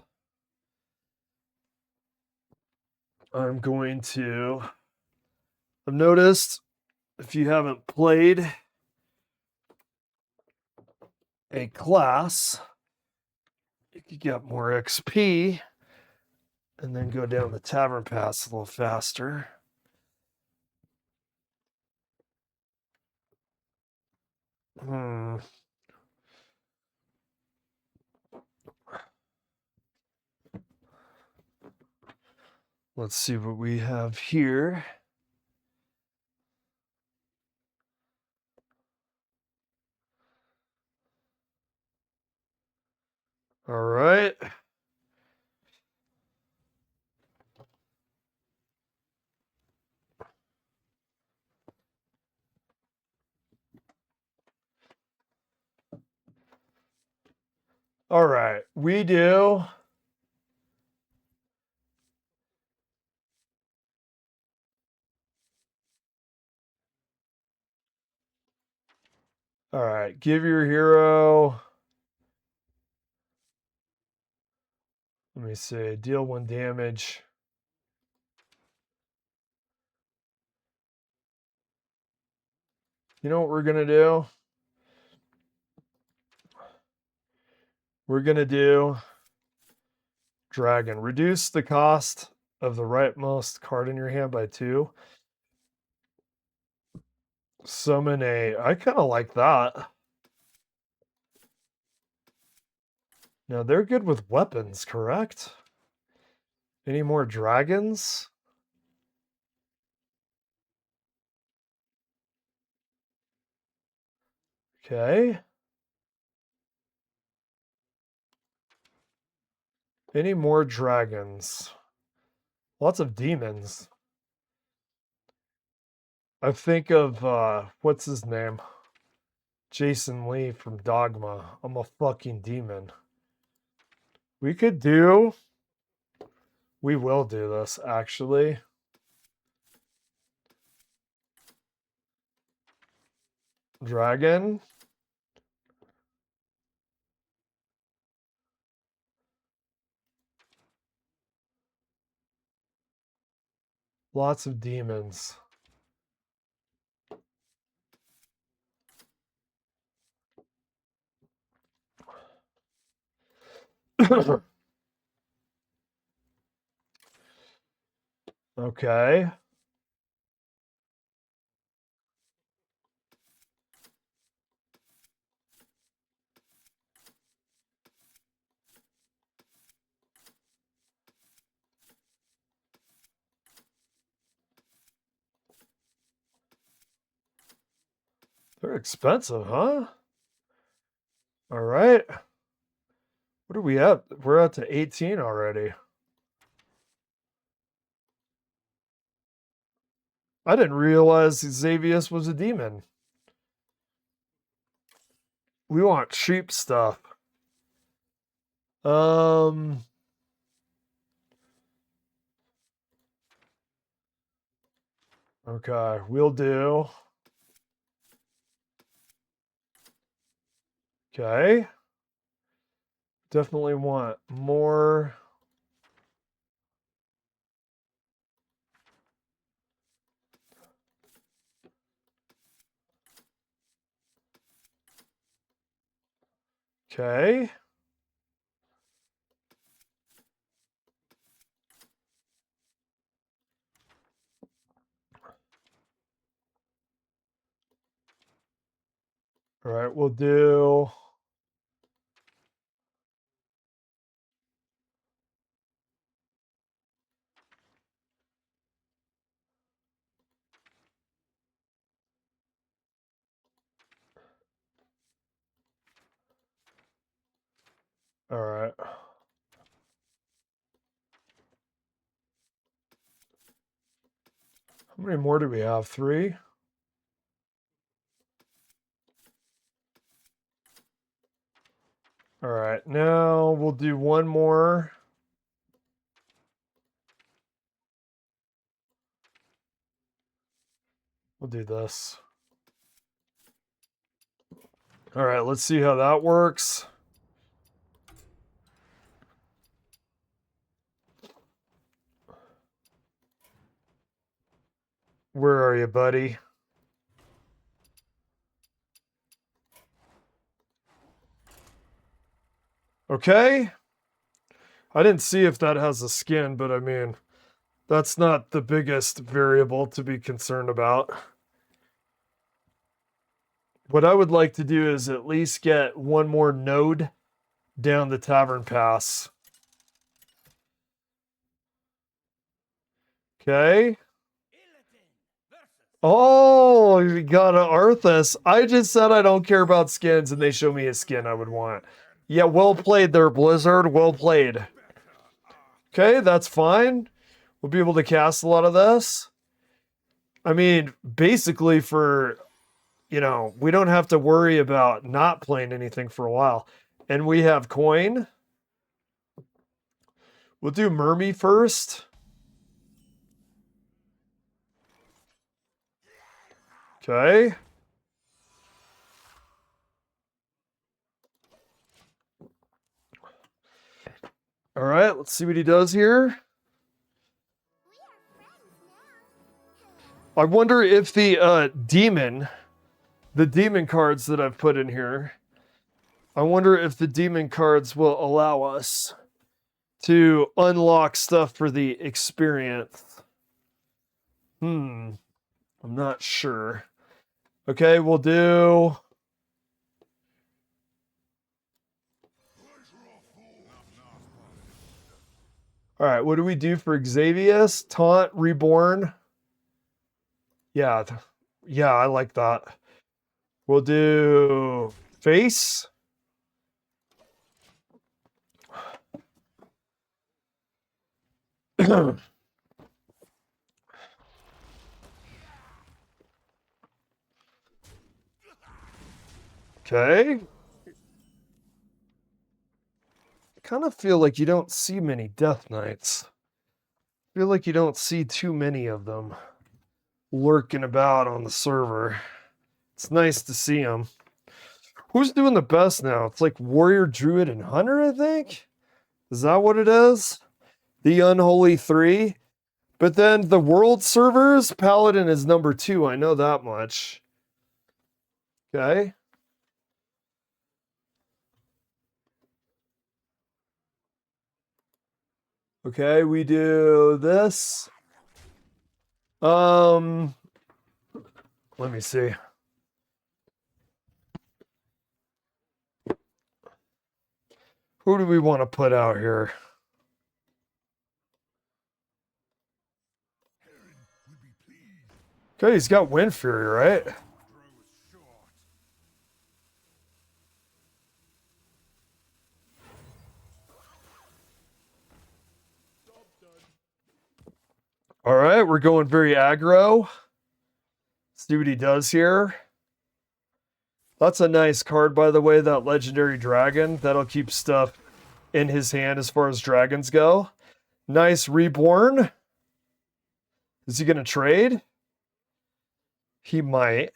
I'm going to. I've noticed if you haven't played a class, you can get more XP and then go down the tavern pass a little faster. Let's see what we have here. All right. All right. We do. All right. Give your hero. Let me see. Deal 1 damage. You know what we're going to do? We're going to do Dragon. Reduce the cost of the rightmost card in your hand by 2. Summon a. I kind of like that. Now, they're good with weapons, correct? Any more dragons? Okay. Any more dragons? Lots of demons. I think of, what's his name? Jason Lee from Dogma. I'm a fucking demon. We could do. We will do this, actually. Dragon. Lots of demons. Okay. They're expensive, huh? All right. What are we at? We're up to 18 already. I didn't realize Xavius was a demon. We want cheap stuff. Okay, we'll do. Okay. Definitely want more. Okay. All right, we'll do. All right. How many more do we have? 3? All right, now we'll do one more. We'll do this. All right, let's see how that works. Where are you, buddy? Okay. I didn't see if that has a skin, but I mean, that's not the biggest variable to be concerned about. What I would like to do is at least get one more node down the tavern pass. Okay. Oh, you got an Arthas. I just said I don't care about skins, and they show me a skin I would want. Yeah, well played there, Blizzard. Well played. Okay, that's fine. We'll be able to cast a lot of this. I mean, basically for, we don't have to worry about not playing anything for a while. And we have coin. We'll do Mermy first. Okay. All right, let's see what he does here. I wonder if the demon cards that I've put in here, I wonder if the demon cards will allow us to unlock stuff for the experience. I'm not sure. Okay, we'll do. All right, what do we do for Xavius? Taunt, Reborn. Yeah, yeah, I like that. We'll do Face. Okay. I kind of feel like you don't see many Death Knights. I feel like you don't see too many of them lurking about on the server. It's nice to see them. Who's doing the best now? It's like Warrior, Druid, and Hunter, I think? Is that what it is? The Unholy 3? But then the world servers, Paladin is number 2. I know that much. Okay. Okay, we do this. Let me see. Who do we want to put out here? Okay, he's got Wind Fury, right? All right, we're going very aggro. See what he does here. That's a nice card, by the way, that Legendary Dragon. That'll keep stuff in his hand as far as dragons go. Nice Reborn. Is he going to trade? He might.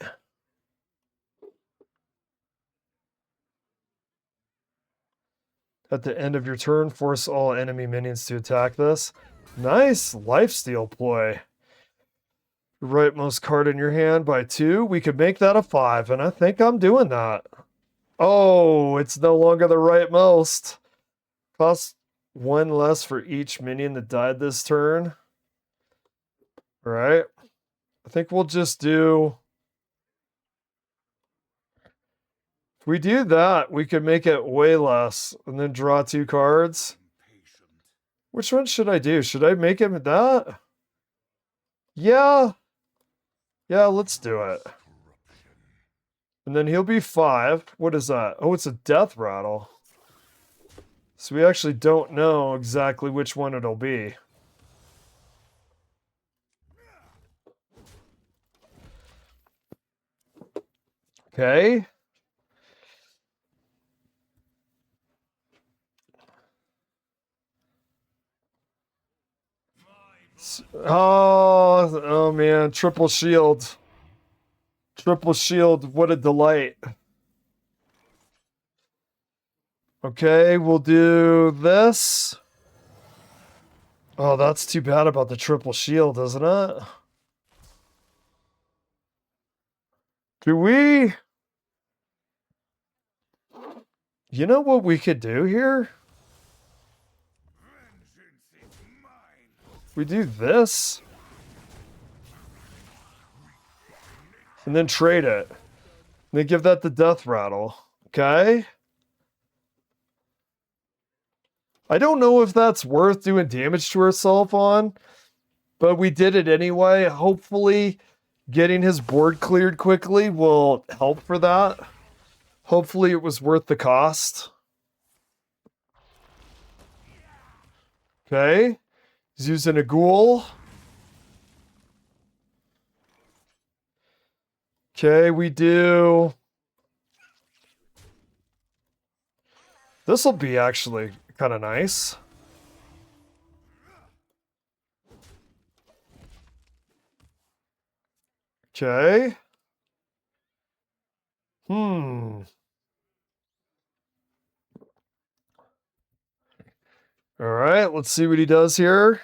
At the end of your turn, force all enemy minions to attack this. Nice lifesteal ploy. Rightmost card in your hand by 2. We could make that a 5, and I think I'm doing that. Oh, it's no longer the rightmost. Costs 1 less for each minion that died this turn. All right. I think we'll just do... If we do that, we could make it way less and then draw 2 cards. Which one should I do? Should I make him that? Yeah. Yeah, let's do it. And then he'll be 5. What is that? Oh, it's a death rattle. So we actually don't know exactly which one it'll be. Okay. Oh man, triple shield. Triple shield, what a delight. Okay, we'll do this. Oh, that's too bad about the triple shield, isn't it? Do we... You know what we could do here? We do this. And then trade it. And then give that the death rattle. Okay? I don't know if that's worth doing damage to herself on, but we did it anyway. Hopefully, getting his board cleared quickly will help for that. Hopefully, it was worth the cost. Okay. He's using a ghoul. Okay, we do... This will be actually kind of nice. Okay. All right, let's see what he does here.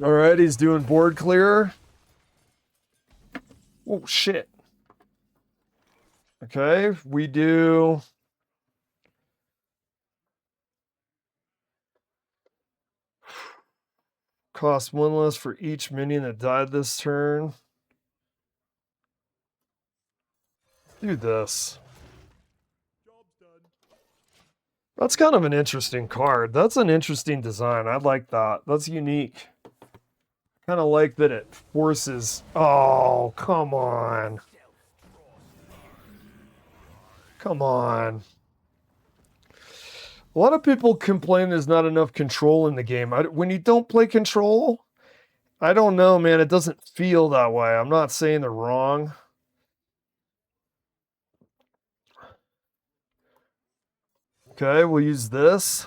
All right, he's doing board clear. Oh, shit. Okay, we do... Cost 1 less for each minion that died this turn. Do this. That's kind of an interesting card. That's an interesting design. I like that. That's unique. Kind of like that it forces... Oh, come on. Come on. A lot of people complain there's not enough control in the game. When you don't play control, I don't know, man. It doesn't feel that way. I'm not saying they're wrong. Okay, we'll use this.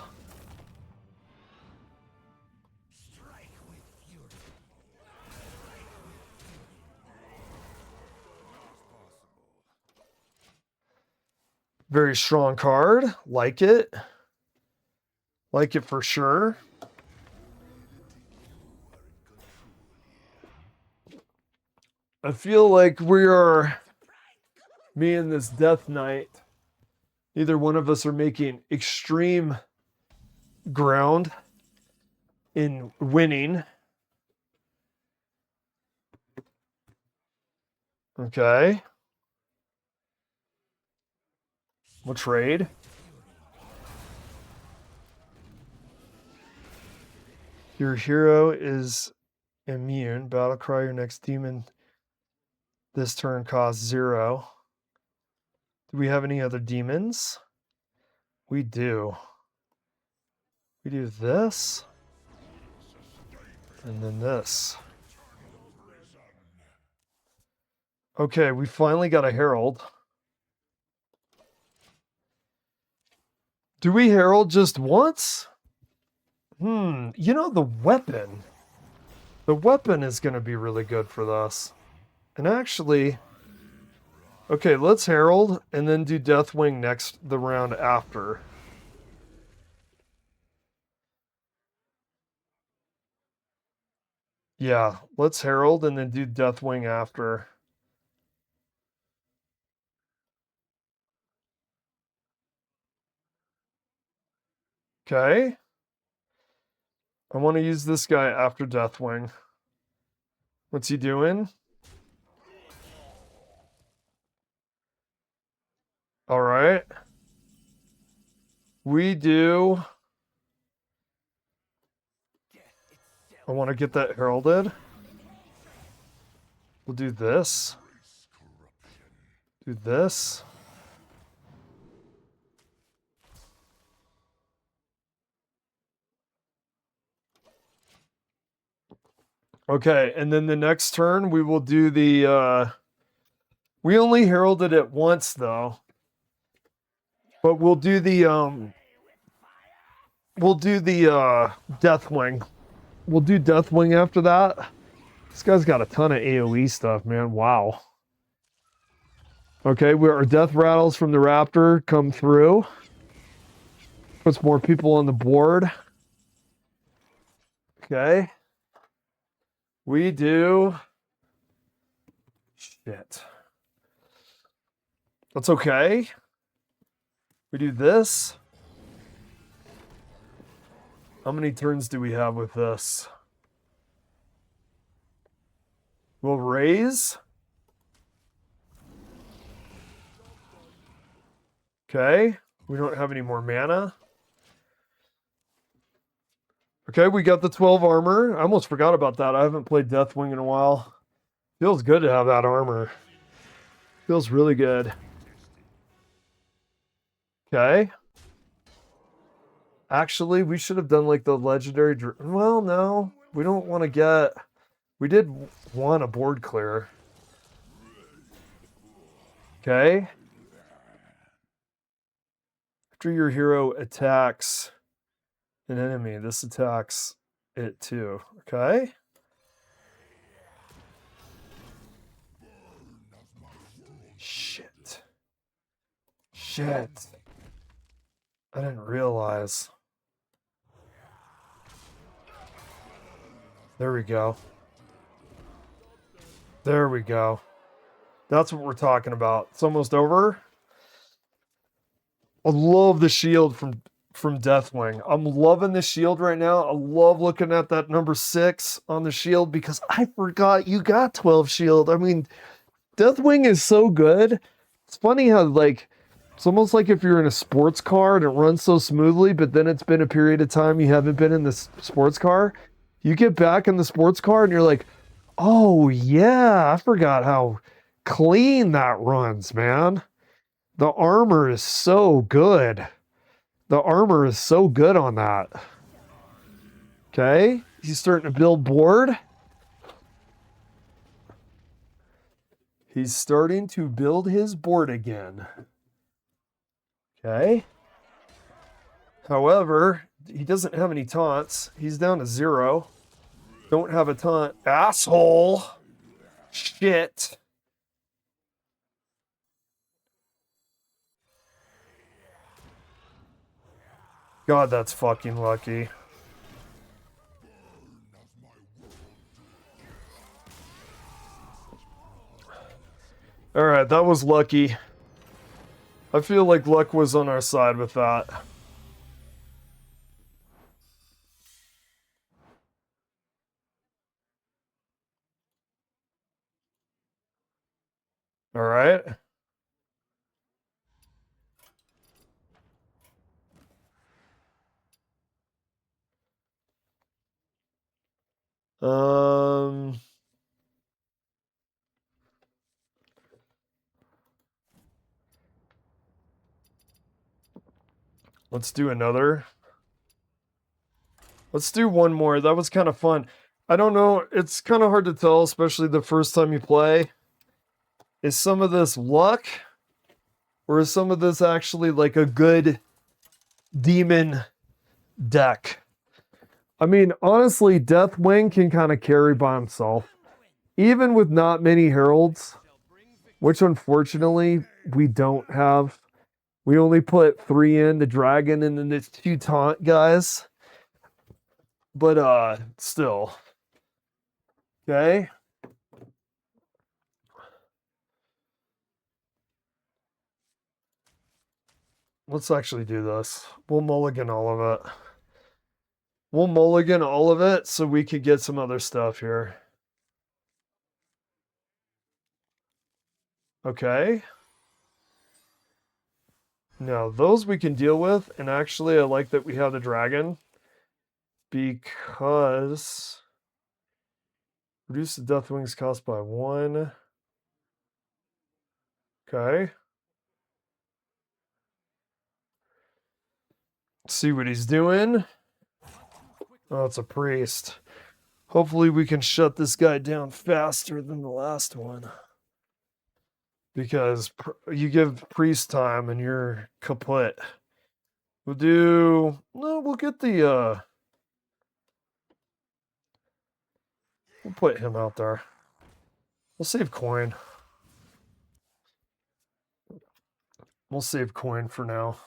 Very strong card. Like it. Like it for sure. I feel like we are, me and this Death Knight, neither one of us are making extreme ground in winning. Okay. We'll trade. Your hero is immune. Battlecry, your next demon this turn costs 0. Do we have any other demons? We do. We do this. And then this. Okay, we finally got a Herald. Do we Herald just once? You know, the weapon. The weapon is going to be really good for this. And actually, okay, let's Herald and then do Deathwing the round after. Yeah, let's Herald and then do Deathwing after. Okay. I want to use this guy after Deathwing. What's he doing? All right. We do. I want to get that heralded. We'll do this. Do this. Okay, and then the next turn we will do the we only heralded it once though. But we'll do the Deathwing. We'll do Deathwing after that. This guy's got a ton of AoE stuff, man. Wow. Okay, our death rattles from the Raptor come through. Puts more people on the board. Okay. We do. Shit. That's okay. We do this. How many turns do we have with this? We'll raise. Okay. We don't have any more mana. Okay, we got the 12 armor. I almost forgot about that. I haven't played Deathwing in a while. Feels good to have that armor. Feels really good. Okay. Actually, we should have done like the legendary... Well, no. We don't want to get... We did want a board clear. Okay. After your hero attacks an enemy, this attacks it too. Okay. Shit. Shit. I didn't realize. There we go. There we go. That's what we're talking about. It's almost over. I love the shield from Deathwing. I'm loving the shield right now. I love looking at that number 6 on the shield because I forgot you got 12 shield. I mean, Deathwing is so good. It's funny how like it's almost like if you're in a sports car and it runs so smoothly, but then it's been a period of time you haven't been in this sports car. You get back in the sports car and you're like, oh yeah, I forgot how clean that runs, man. The armor is so good. The armor is so good on that. Okay, he's starting to build board. He's starting to build his board again. Okay. However, he doesn't have any taunts. He's down to 0. Don't have a taunt. Asshole. Shit. God, that's fucking lucky. Alright, that was lucky. I feel like luck was on our side with that. Alright. Let's do another. Let's do one more. That was kind of fun. I don't know. It's kind of hard to tell, especially the first time you play. Is some of this luck? Or is some of this actually like a good demon deck? I mean, honestly, Deathwing can kind of carry by himself, even with not many heralds, which unfortunately we don't have. We only put 3 in, the dragon and then the 2 taunt guys. But still. Okay. Let's actually do this. We'll mulligan all of it. We'll mulligan all of it so we could get some other stuff here. Okay. Now, those we can deal with. And actually, I like that we have the dragon. Because... reduce the Deathwing's cost by 1. Okay. See what he's doing. Oh, it's a priest. Hopefully we can shut this guy down faster than the last one. Because you give priest time and you're kaput. We'll do... no, we'll get the... we'll put him out there. We'll save coin. We'll save coin for now.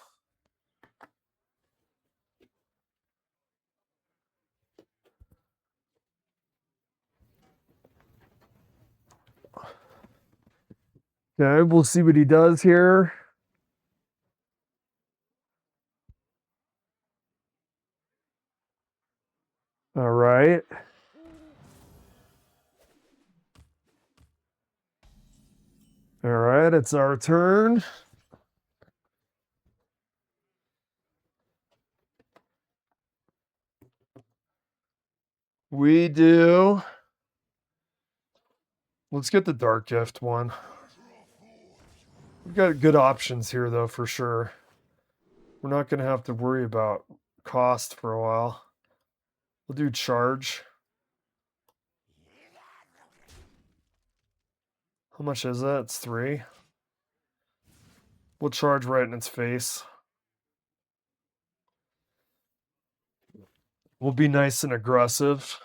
Okay, we'll see what he does here. All right. All right, it's our turn. We do. Let's get the Dark Gift one. We've got good options here, though, for sure. We're not going to have to worry about cost for a while. We'll do charge. How much is that? It's 3. We'll charge right in its face. We'll be nice and aggressive.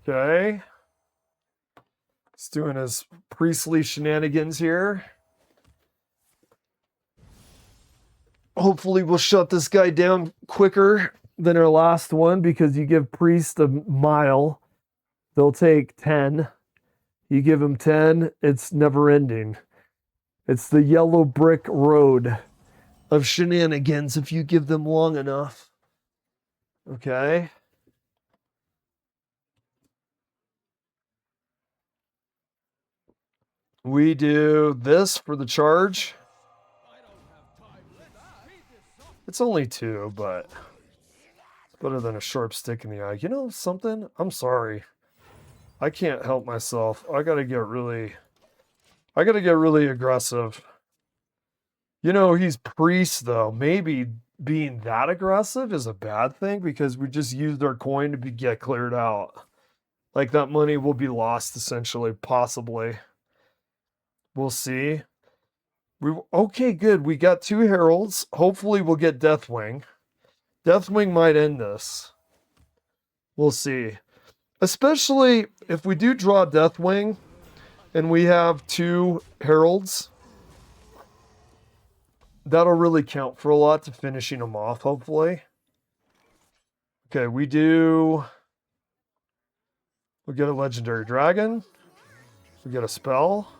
Okay. He's doing his priestly shenanigans here. Hopefully we'll shut this guy down quicker than our last one because you give priest a mile, they'll take 10. You give them 10, it's never ending. It's the yellow brick road of shenanigans if you give them long enough. Okay. We do this for the charge. It's only 2, but it's better than a sharp stick in the eye. You know something? I'm sorry. I can't help myself. I gotta get really aggressive. You know, he's priest, though. Maybe being that aggressive is a bad thing because we just used our coin to get cleared out. Like, that money will be lost, essentially, possibly. We'll see. Okay, good. We got 2 heralds. Hopefully we'll get Deathwing. Deathwing might end this. We'll see. Especially if we do draw Deathwing and we have 2 heralds. That'll really count for a lot to finishing them off, hopefully. Okay, we'll get a legendary dragon. We get a spell.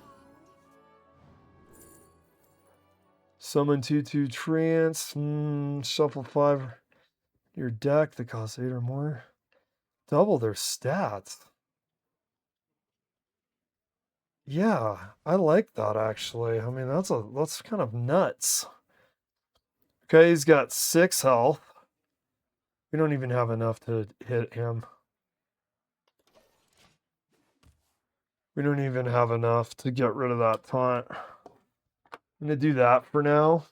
Summon 2/2 trance. Shuffle 5 your deck that costs 8 or more. Double their stats. Yeah, I like that actually. I mean, that's kind of nuts. Okay, he's got 6 health. We don't even have enough to hit him. We don't even have enough to get rid of that taunt. I'm going to do that for now.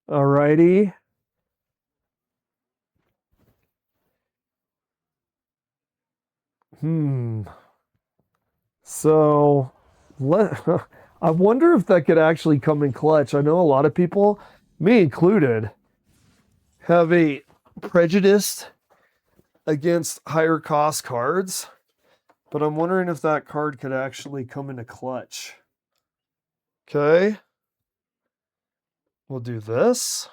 Alrighty. So, let, I wonder if that could actually come in clutch. I know a lot of people, me included, have a prejudice against higher cost cards, but I'm wondering if that card could actually come into clutch. Okay. We'll do this.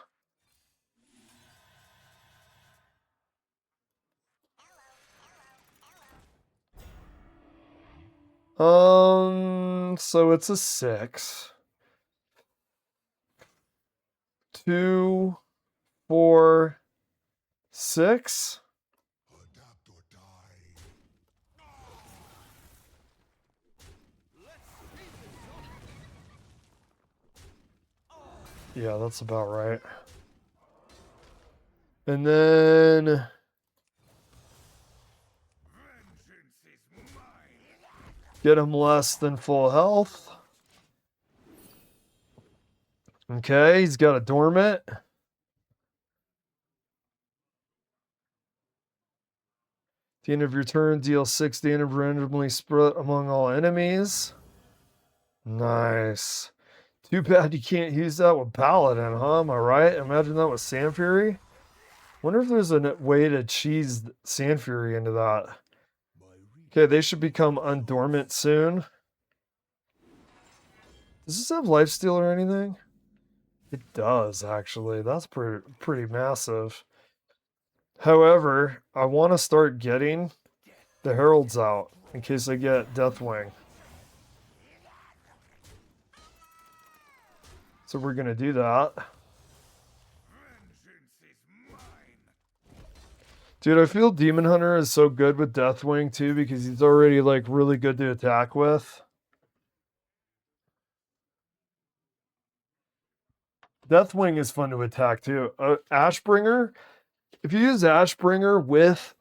So it's a 6. 2, 4, 6. Yeah, that's about right. And then get him less than full health. Okay, he's got a dormant. At the end of your turn, deal 6 damage randomly spread among all enemies. Nice. Too bad you can't use that with Paladin, huh? Am I right? Imagine that with Sand Fury. Wonder if there's a way to cheese Sand Fury into that. Okay, they should become undormant soon. Does this have lifesteal or anything? It does, actually. That's pretty massive. However, I want to start getting the heralds out in case I get Deathwing. So we're gonna do that. Dude, I feel Demon Hunter is so good with Deathwing too because he's already like really good to attack with. Deathwing is fun to attack too. Ashbringer, if you use Ashbringer with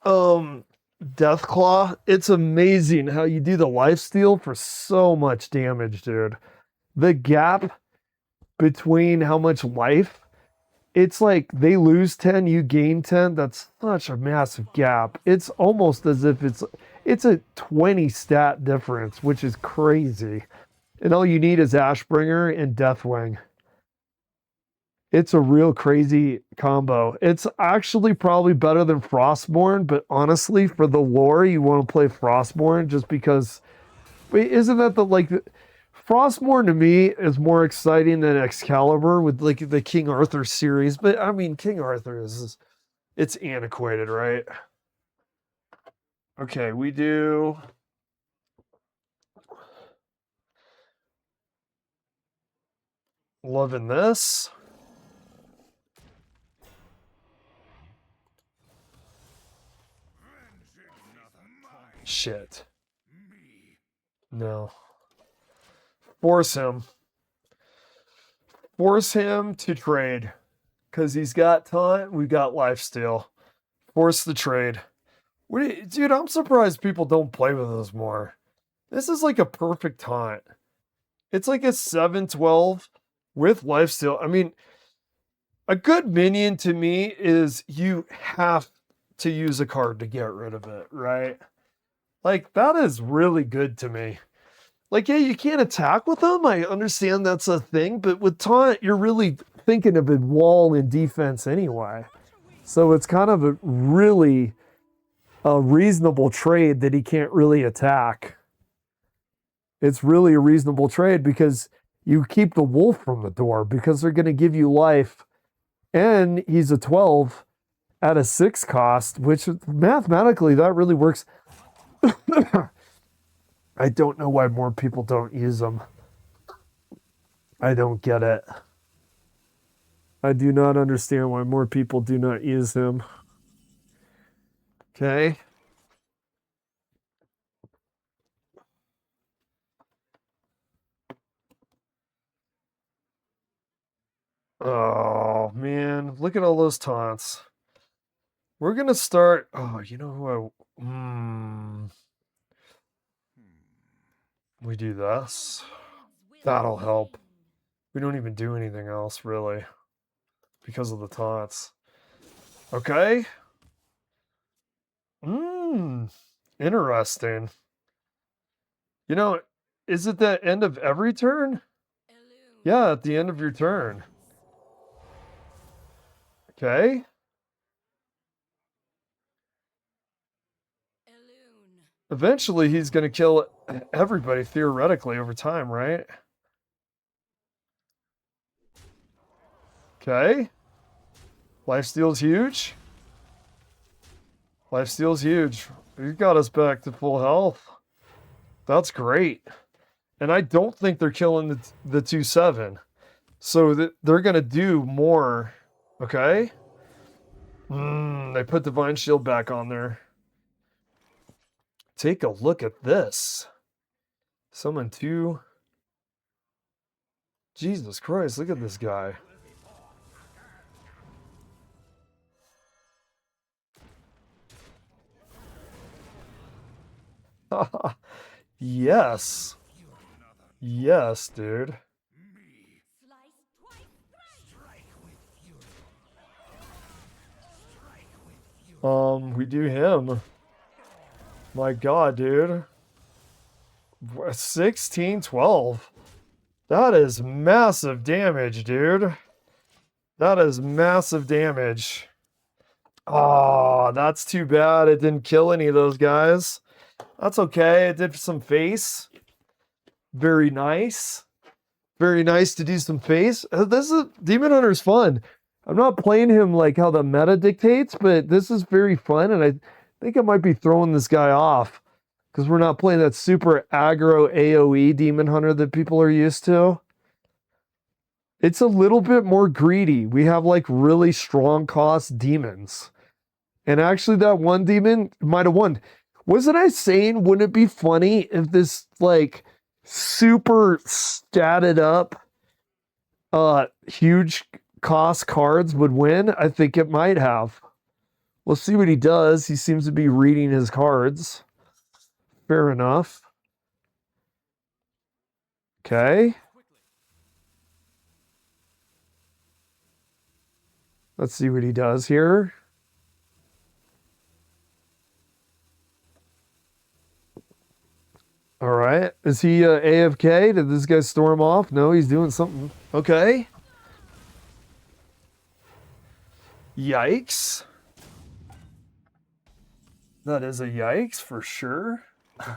Deathclaw, it's amazing how you do the lifesteal for so much damage, dude. The gap between how much life, it's like they lose 10, you gain 10. That's such a massive gap. It's almost as if it's a 20 stat difference, which is crazy. And all you need is Ashbringer and Deathwing. It's a real crazy combo. It's actually probably better than Frostborn, but honestly, for the lore, you want to play Frostborn just because. Wait, isn't that the like? Frostborn to me is more exciting than Excalibur with like the King Arthur series, but I mean, King Arthur is it's antiquated, right? Okay, we do. Loving this. Shit. No. Force him. Force him to trade. Because he's got taunt, we've got lifesteal. Force the trade. Dude, I'm surprised people don't play with us more. This is like a perfect taunt. It's like a 7/12 with lifesteal. I mean, a good minion to me is you have to use a card to get rid of it, right? Like, that is really good to me. Like, yeah, you can't attack with them. I understand that's a thing, but with taunt, you're really thinking of a wall in defense anyway. So it's kind of a really reasonable trade that he can't really attack. It's really a reasonable trade because you keep the wolf from the door because they're going to give you life. And he's a 12 at a 6 cost, which mathematically that really works. I don't know why more people don't use them. I don't get it. I do not understand why more people do not use him. Okay. Oh, man. Look at all those taunts. We're going to start. Oh, you know who we do this. That'll help. We don't even do anything else, really, because of the taunts. Okay. Interesting. You know, is it the end of every turn? Yeah, at the end of your turn. Okay. Eventually, he's going to kill everybody, theoretically, over time, right? Okay. Lifesteal's huge. Lifesteal's huge. He got us back to full health. That's great. And I don't think they're killing the 2-7. So they're going to do more. Okay. They put Divine Shield back on there. Take a look at this. Summon 2. Jesus Christ, look at this guy. Yes. Yes, dude. We do him. My God, dude. 16, 12. That is massive damage, dude. That is massive damage. Oh, that's too bad. It didn't kill any of those guys. That's okay. It did some face. Very nice. Very nice to do some face. This is Demon Hunter's fun. I'm not playing him like how the meta dictates, but this is very fun, and I think I might be throwing this guy off because we're not playing that super aggro AoE Demon Hunter that people are used to. It's a little bit more greedy. We have like really strong cost demons. And actually that one demon might have won. Wasn't I saying, wouldn't it be funny if this like super statted up huge cost cards would win? I think it might have. We'll see what he does. He seems to be reading his cards. Fair enough. Okay. Let's see what he does here. All right. Is he AFK? Did this guy storm off? No, he's doing something. Okay. Yikes. That is a yikes for sure.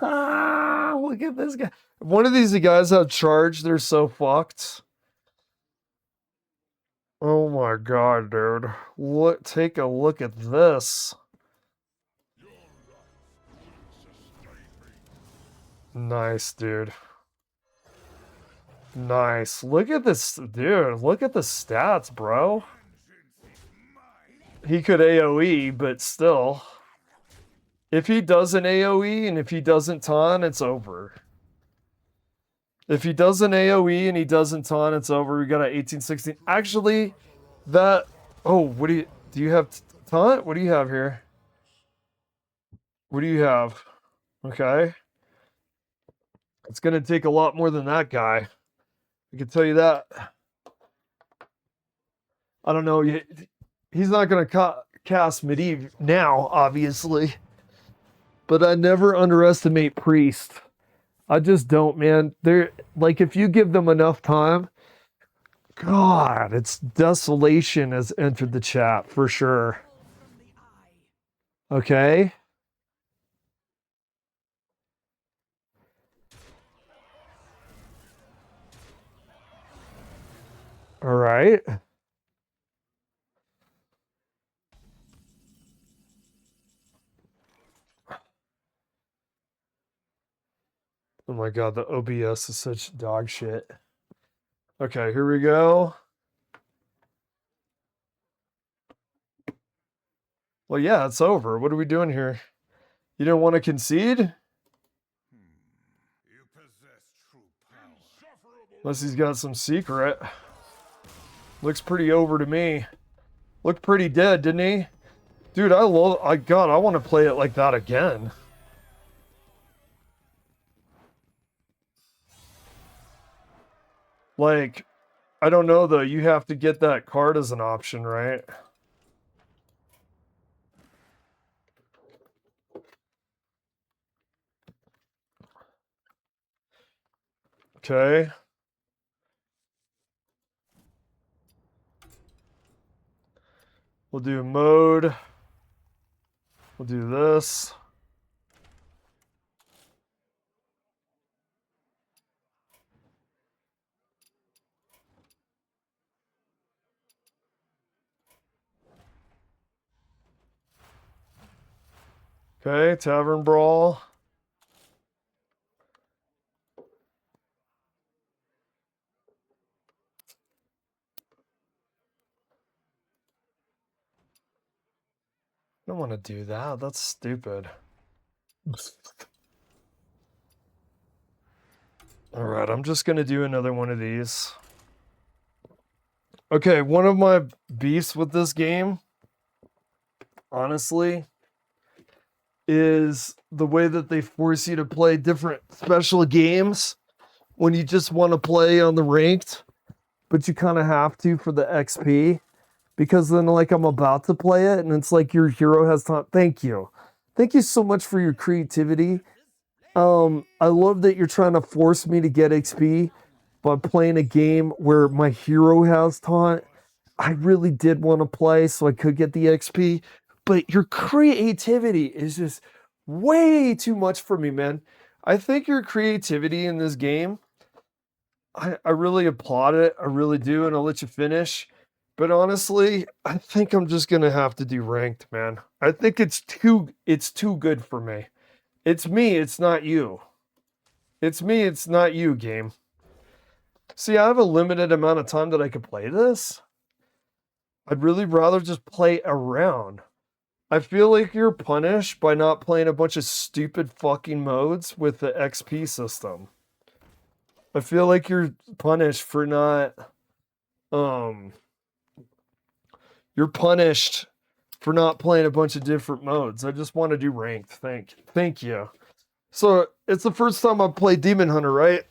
Look at this guy. One of these guys have charge. They're so fucked. Oh my God, dude. Look, take a look at this. Nice, dude. Nice. Look at this, dude. Look at the stats, bro. He could AoE, but still. If he doesn't AoE and if he doesn't taunt, it's over. If he doesn't AoE and he doesn't taunt, it's over. We got an 18-16. Actually, that... Oh, what do you have taunt? What do you have here? What do you have? Okay. It's going to take a lot more than that guy. I can tell you that. I don't know. He's not going to cast Medivh now, obviously. But I never underestimate Priest. I just don't, man. They're like, if you give them enough time, God, it's desolation has entered the chat for sure. Okay. All right. Oh my God, the OBS is such dog shit. Okay, here we go. Well, yeah, it's over. What are we doing here? You don't want to concede? You possess true power. Unless he's got some secret. Looks pretty over to me. Looked pretty dead, didn't he? Dude, I want to play it like that again. Like, I don't know though. You have to get that card as an option, right? Okay. We'll do mode. We'll do this. Okay, Tavern Brawl. I don't want to do that. That's stupid. All right, I'm just going to do another one of these. Okay, one of my beefs with this game, honestly, is the way that they force you to play different special games when you just want to play on the ranked, but you kind of have to for the XP. Because then, like, I'm about to play it, and it's like your hero has time. Thank you. Thank you so much for your creativity. I love that you're trying to force me to get XP by playing a game where my hero has taunt. I really did want to play so I could get the XP, but your creativity is just way too much for me, man. I think your creativity in this game, I really applaud it. I really do, and I'll let you finish. But honestly, I think I'm just gonna have to do ranked, man. I think it's too good for me. It's me, it's not you. It's me, it's not you, game. See, I have a limited amount of time that I could play this. I'd really rather just play around. I feel like you're punished by not playing a bunch of stupid fucking modes with the XP system. I feel like you're punished for not you're punished for not playing a bunch of different modes. I just want to do ranked. Thank you. So it's the first time I've played Demon Hunter, right?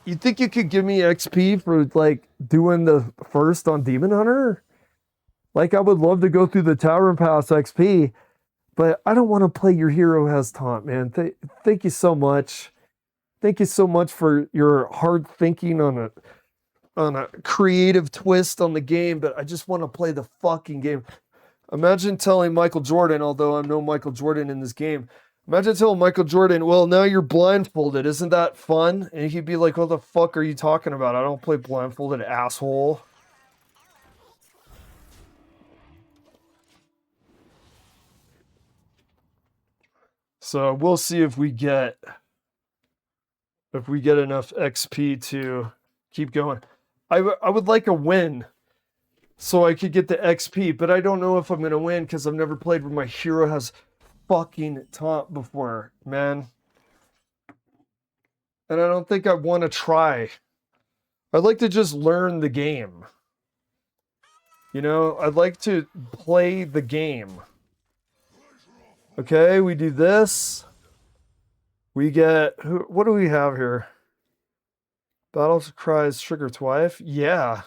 You think you could give me XP for like doing the first on Demon Hunter? Like I would love to go through the Tower and Pass XP, but I don't want to play your hero has taunt, man. Thank you so much. Thank you so much for your hard thinking on a creative twist on the game, but I just want to play the fucking game. Imagine telling Michael Jordan, although I'm no Michael Jordan in this game, imagine telling Michael Jordan, well, now you're blindfolded. Isn't that fun? And he'd be like, what the fuck are you talking about? I don't play blindfolded, asshole. So we'll see if we get enough XP to keep going. I would like a win so I could get the XP, but I don't know if I'm going to win because I've never played where my hero has fucking taunt before, man. And I don't think I want to try. I'd like to just learn the game. You know, I'd like to play the game. Okay, we do this. We get, what do we have here? Battle cries trigger twice. Yeah.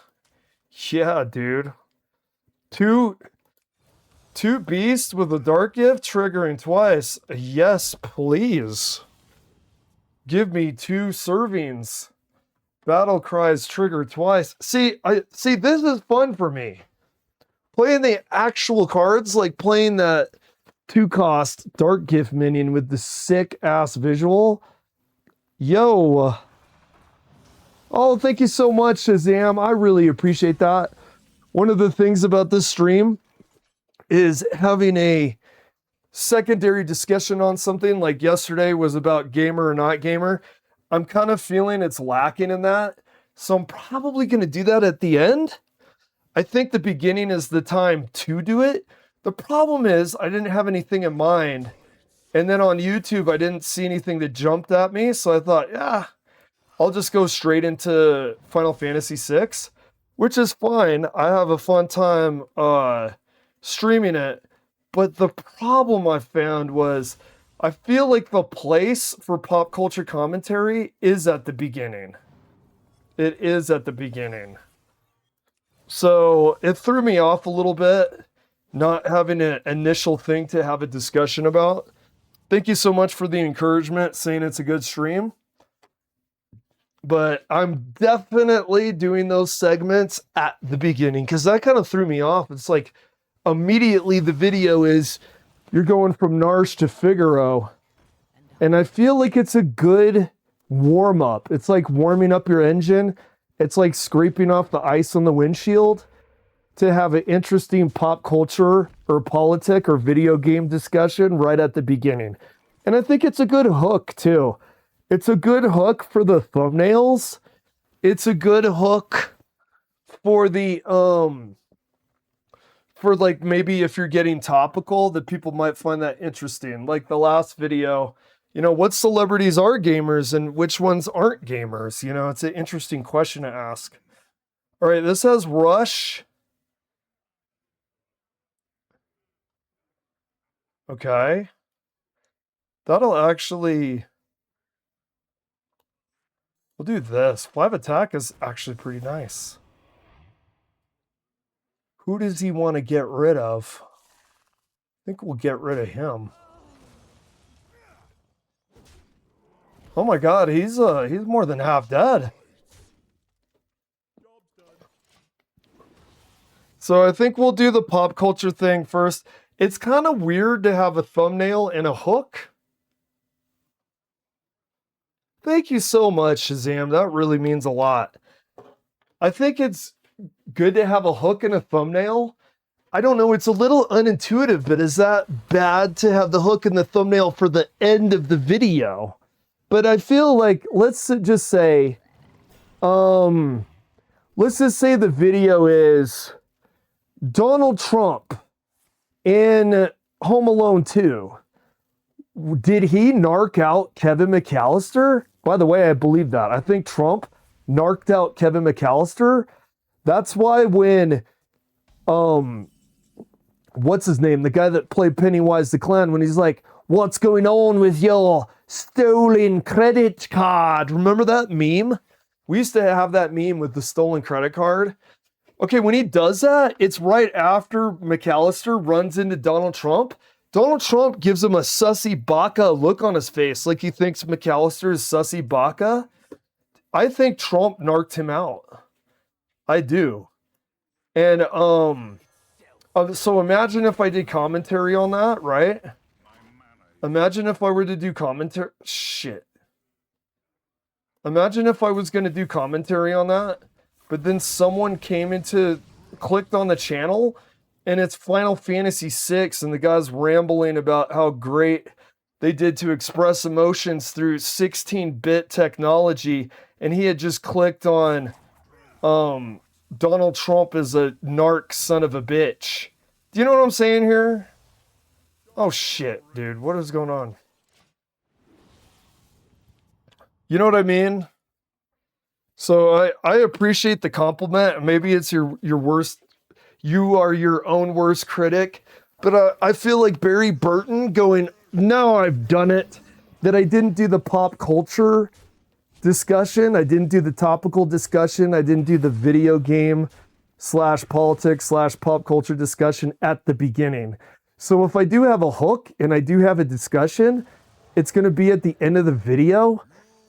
Yeah, dude. Two beasts with a dark gift triggering twice. Yes, please. Give me 2 servings. Battle cries trigger twice. See, this is fun for me. Playing the actual cards, like playing that 2-cost dark gift minion with the sick ass visual. Yo. Oh, thank you so much, Shazam. I really appreciate that. One of the things about this stream is having a secondary discussion on something. Like yesterday was about gamer or not gamer. I'm kind of feeling it's lacking in that. So I'm probably going to do that at the end. I think the beginning is the time to do it. The problem is I didn't have anything in mind. And then on YouTube, I didn't see anything that jumped at me. So I thought, yeah, I'll just go straight into Final Fantasy VI, which is fine. I have a fun time streaming it. But the problem I found was I feel like the place for pop culture commentary is at the beginning. It is at the beginning. So it threw me off a little bit, not having an initial thing to have a discussion about. Thank you so much for the encouragement, saying it's a good stream. But I'm definitely doing those segments at the beginning because that kind of threw me off. It's like immediately the video is you're going from Narsh to Figaro. And I feel like it's a good warm up. It's like warming up your engine. It's like scraping off the ice on the windshield to have an interesting pop culture or politic or video game discussion right at the beginning. And I think it's a good hook too. It's a good hook for the thumbnails. It's a good hook for the for like maybe if you're getting topical that people might find that interesting. Like the last video, you know, what celebrities are gamers and which ones aren't gamers? You know, it's an interesting question to ask. All right, this has Rush. Okay. That'll actually... We'll do this. 5 attack is actually pretty nice. Who does he want to get rid of? I think we'll get rid of him. Oh my god, he's more than half dead. So I think we'll do the pop culture thing first. It's kind of weird to have a thumbnail and a hook. Thank you so much, Shazam. That really means a lot. I think it's good to have a hook and a thumbnail. I don't know, it's a little unintuitive, but is that bad to have the hook and the thumbnail for the end of the video? But I feel like, let's just say the video is Donald Trump in Home Alone 2. Did he narc out Kevin McAllister? By the way, I believe that. I think Trump narked out Kevin McAllister. That's why when, what's his name? The guy that played Pennywise the Clown, when he's like, what's going on with your stolen credit card? Remember that meme? We used to have that meme with the stolen credit card. Okay, when he does that, it's right after McAllister runs into Donald Trump. Donald Trump gives him a sussy baka look on his face, like he thinks McAllister is sussy baka. I think Trump narked him out. I do. And so imagine if I did commentary on that, right? Imagine if I were to do commentary. Shit. Imagine if I was going to do commentary on that, but then someone clicked on the channel, and it's Final Fantasy VI, and the guy's rambling about how great they did to express emotions through 16-bit technology, and he had just clicked on Donald Trump is a narc son of a bitch. Do you know what I'm saying here? Oh shit, dude. What is going on? You know what I mean? So I appreciate the compliment. Maybe it's your worst. You are your own worst critic. But I feel like Barry Burton going, no, I've done it. That I didn't do the pop culture discussion. I didn't do the topical discussion. I didn't do the video game / politics / pop culture discussion at the beginning. So if I do have a hook and I do have a discussion, it's going to be at the end of the video.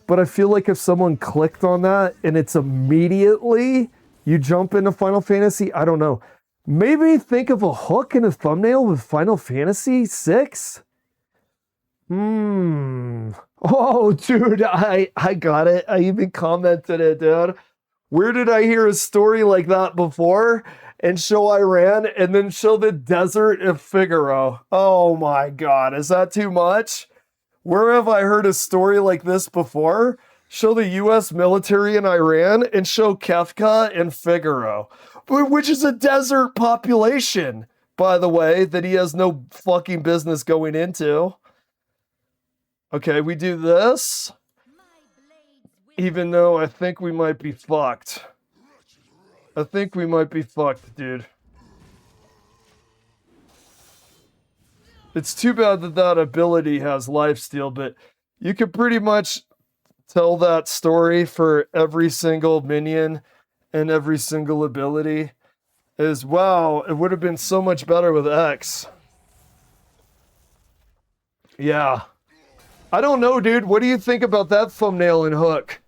But I feel like if someone clicked on that and it's immediately you jump into Final Fantasy, I don't know. Maybe think of a hook and a thumbnail with Final Fantasy VI? Oh, dude, I got it. I even commented it, dude. Where did I hear a story like that before? And show Iran and then show the desert of Figaro. Oh my God, is that too much? Where have I heard a story like this before? Show the US military in Iran and show Kefka and Figaro, which is a desert population, by the way, that he has no fucking business going into. Okay, we do this. Even though I think we might be fucked. I think we might be fucked, dude. It's too bad that that ability has lifesteal, but you could pretty much tell that story for every single minion and every single ability. Is wow, it would have been so much better with X. Yeah. I don't know, dude. What do you think about that thumbnail and hook?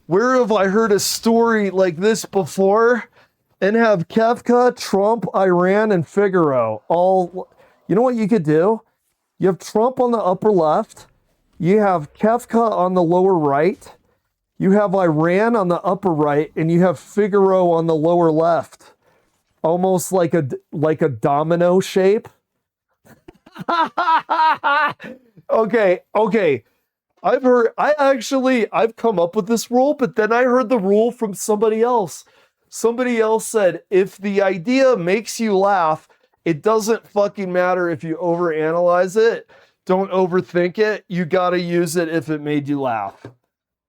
Where have I heard a story like this before? And have Kefka, Trump, Iran, and Figaro all. You know what you could do? You have Trump on the upper left. You have Kefka on the lower right. You have Iran on the upper right, and you have Figaro on the lower left. Almost like a domino shape. Okay. I've come up with this rule, but then I heard the rule from somebody else. Somebody else said, if the idea makes you laugh, it doesn't fucking matter if you overanalyze it. Don't overthink it. You gotta use it if it made you laugh.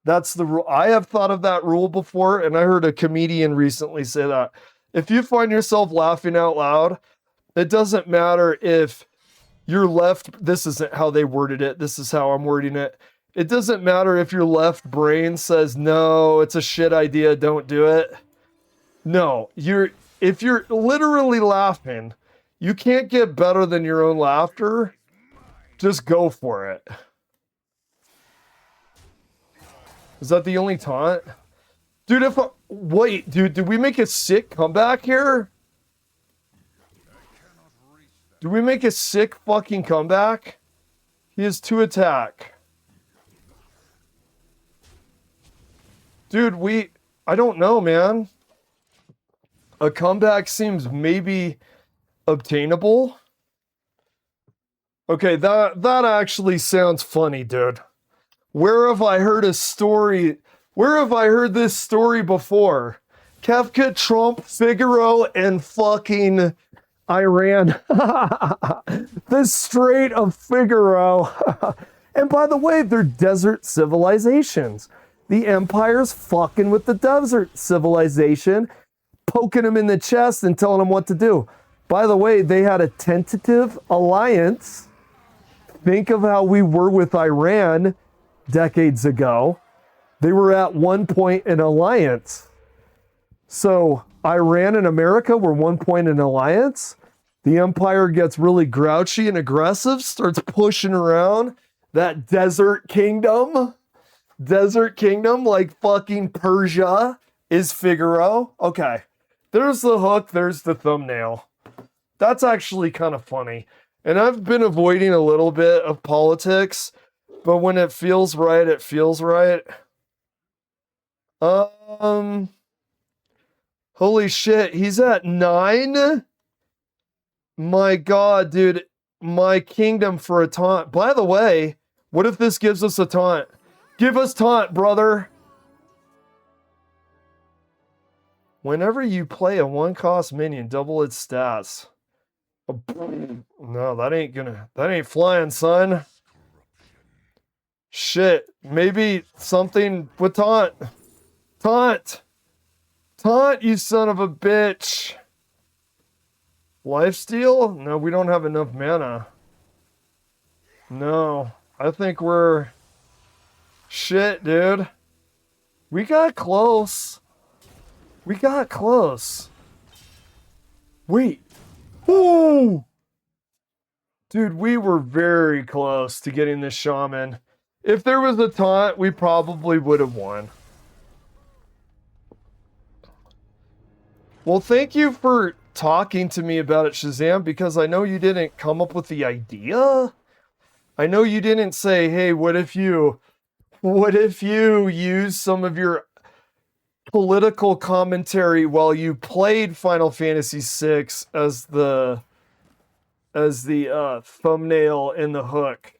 That's the rule. I have thought of that rule before, and I heard a comedian recently say that. If you find yourself laughing out loud, it doesn't matter if your left, this isn't how they worded it, this is how I'm wording it. It doesn't matter if your left brain says, no, it's a shit idea, don't do it. No, if you're literally laughing, you can't get better than your own laughter. Just go for it. Is that the only taunt? Dude, wait, dude, did we make a sick comeback here? Did we make a sick fucking comeback? He has 2 attack. Dude, I don't know, man. A comeback seems maybe obtainable. Okay, that actually sounds funny, dude. Where have I heard a story? Where have I heard this story before? Kefka, Trump, Figaro, and fucking Iran. The Strait of Figaro. And by the way, they're desert civilizations. The Empire's fucking with the desert civilization, poking them in the chest and telling them what to do. By the way, they had a tentative alliance. Think of how we were with Iran decades ago. They were at one point an alliance. So Iran and America were one point an alliance. The Empire gets really grouchy and aggressive, starts pushing around that desert kingdom. Desert kingdom like fucking Persia is Figaro. Okay, there's the hook, there's the thumbnail. That's actually kind of funny. And I've been avoiding a little bit of politics, but when it feels right, it feels right. Holy shit, he's at 9? My god, dude. My kingdom for a taunt. By the way, what if this gives us a taunt? Give us taunt, brother. Whenever you play a 1-cost minion, double its stats. No, that ain't flying, son. Shit, maybe something with taunt. Taunt, you son of a bitch. Lifesteal? No, we don't have enough mana. No, I think we're... Shit, dude. We got close. Wait. Ooh! Dude, we were very close to getting this shaman. If there was a taunt, we probably would have won. Well, thank you for talking to me about it, Shazam, because I know you didn't come up with the idea. I know you didn't say, hey, what if you use some of your political commentary while you played Final Fantasy VI as the thumbnail and the hook.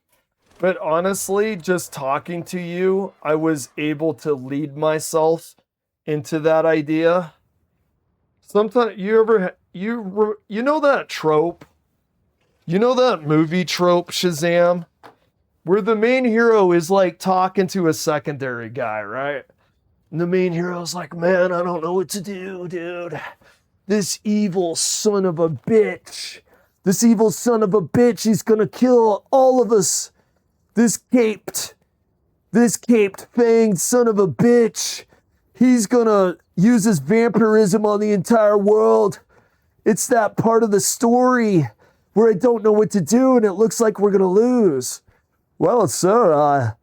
But honestly, just talking to you, I was able to lead myself into that idea. Sometimes you know that trope? You know that movie trope, Shazam? Where the main hero is like talking to a secondary guy, right? And the main hero's like, man, I don't know what to do, dude. This evil son of a bitch, he's gonna kill all of us. This caped fanged son of a bitch, he's gonna use his vampirism on the entire world. It's that part of the story where I don't know what to do and it looks like we're gonna lose. Well, sir,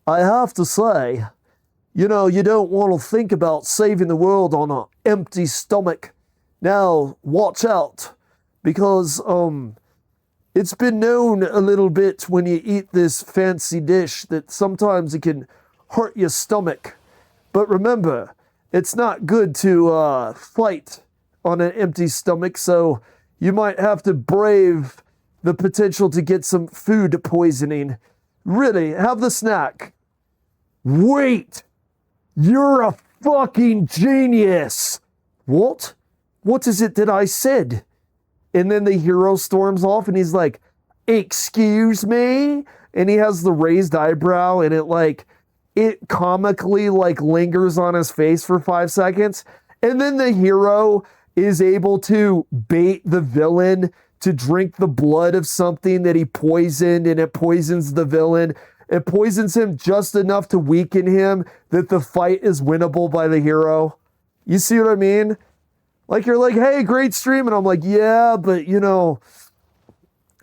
I have to say, you know, you don't want to think about saving the world on an empty stomach. Now, watch out, because it's been known a little bit when you eat this fancy dish that sometimes it can hurt your stomach. But remember, it's not good to fight on an empty stomach, so you might have to brave the potential to get some food poisoning. Really, have the snack. Wait! You're a fucking genius! What? What is it that I said? And then the hero storms off and he's like, excuse me? And he has the raised eyebrow and it comically lingers on his face for 5 seconds. And then the hero is able to bait the villain to drink the blood of something that he poisoned, and it poisons the villain. It poisons him just enough to weaken him that the fight is winnable by the hero. You see what I mean? Like, you're like, hey, great stream. And I'm like, yeah, but you know,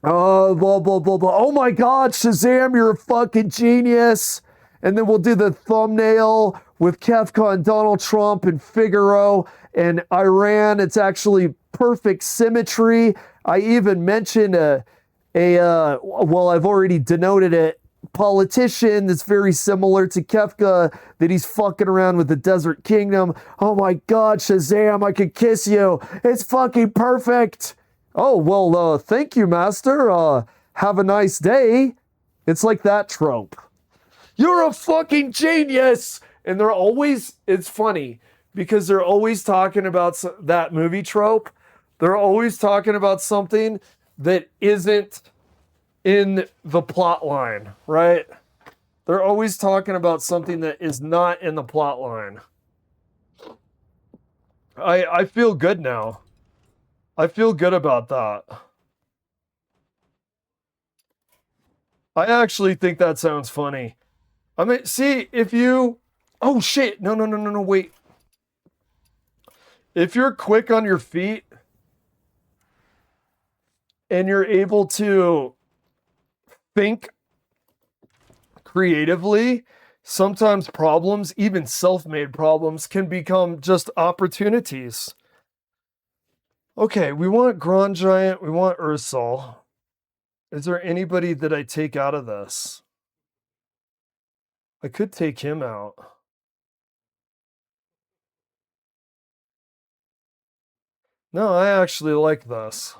blah, blah, blah, blah. Oh my God, Shazam, you're a fucking genius. And then we'll do the thumbnail with Kefka and Donald Trump and Figaro and Iran. It's actually perfect symmetry. I even mentioned well, I've already denoted it, politician that's very similar to Kefka, that he's fucking around with the Desert Kingdom. Oh my God, Shazam, I could kiss you. It's fucking perfect. Oh, well, thank you, master. Have a nice day. It's like that trope. You're a fucking genius. And they're always, it's funny because they're always talking about that movie trope. They're always talking about something that isn't in the plot line, right? They're always talking about something that is not in the plot line. I feel good now. I feel good about that. I actually think that sounds funny. I mean, see, if you... Oh, shit. No, wait. If you're quick on your feet and you're able to think creatively, sometimes problems, even self-made problems, can become just opportunities. Okay, we want Grand Giant, we want Ursol. Is there anybody that I take out of this? I could take him out. No, I actually like this.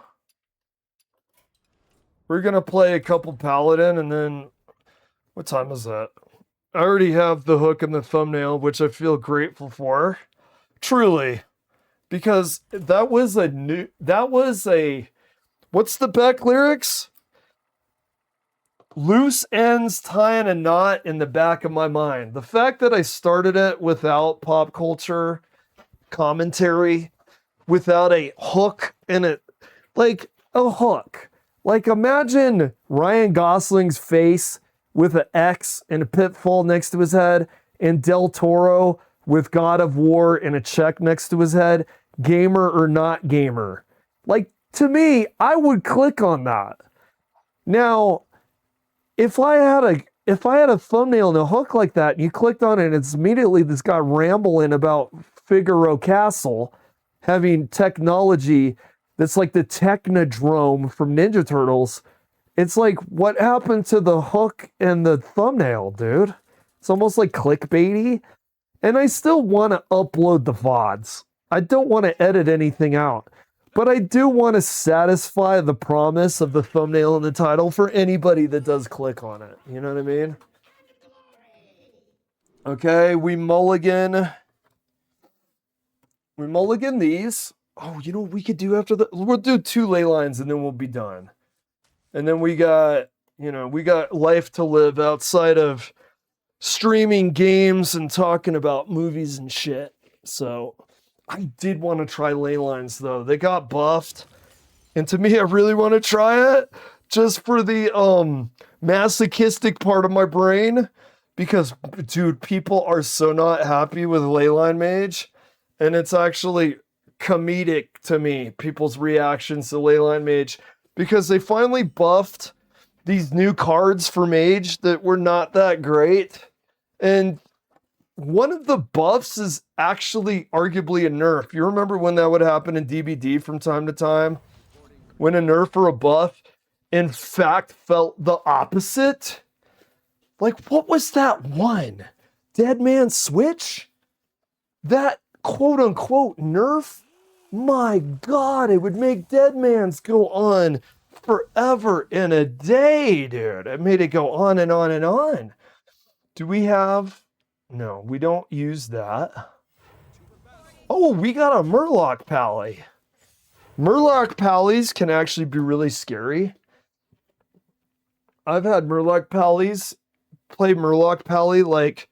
We're going to play a couple Paladin, and then... What time is that? I already have the hook in the thumbnail, which I feel grateful for. Truly. Because that was a... What's the Beck lyrics? Loose ends tying a knot in the back of my mind. The fact that I started it without pop culture commentary, without a hook in it, like a hook. Like, imagine Ryan Gosling's face with an X and a pitfall next to his head, and Del Toro with God of War and a check next to his head. Gamer or not gamer. Like, to me, I would click on that. Now, if I had a thumbnail and a hook like that, and you clicked on it, and it's immediately this guy rambling about Figaro Castle having technology that's like the Technodrome from Ninja Turtles. It's like, what happened to the hook and the thumbnail, dude? It's almost like clickbaity. And I still want to upload the VODs. I don't want to edit anything out. But I do want to satisfy the promise of the thumbnail and the title for anybody that does click on it. You know what I mean? Okay, we mulligan these. Oh, you know what we could do after we'll do 2 ley lines and then we'll be done. And then we got life to live outside of streaming games and talking about movies and shit. So I did want to try ley lines though. They got buffed. And to me, I really want to try it just for the masochistic part of my brain. Because, dude, people are so not happy with Leyline Mage. And it's actually comedic to me, people's reactions to Leyline Mage. Because they finally buffed these new cards for Mage that were not that great. And one of the buffs is actually arguably a nerf. You remember when that would happen in DBD from time to time? When a nerf or a buff, in fact, felt the opposite? Like, what was that one? Dead Man Switch? That quote-unquote nerf? My God, it would make Dead Man's go on forever in a day, dude. It made it go on and on and on. Do we have... No, we don't use that. Oh, we got a Murloc Pally. Murloc Pallies can actually be really scary. I've had Murloc Pallies play Murloc Pally like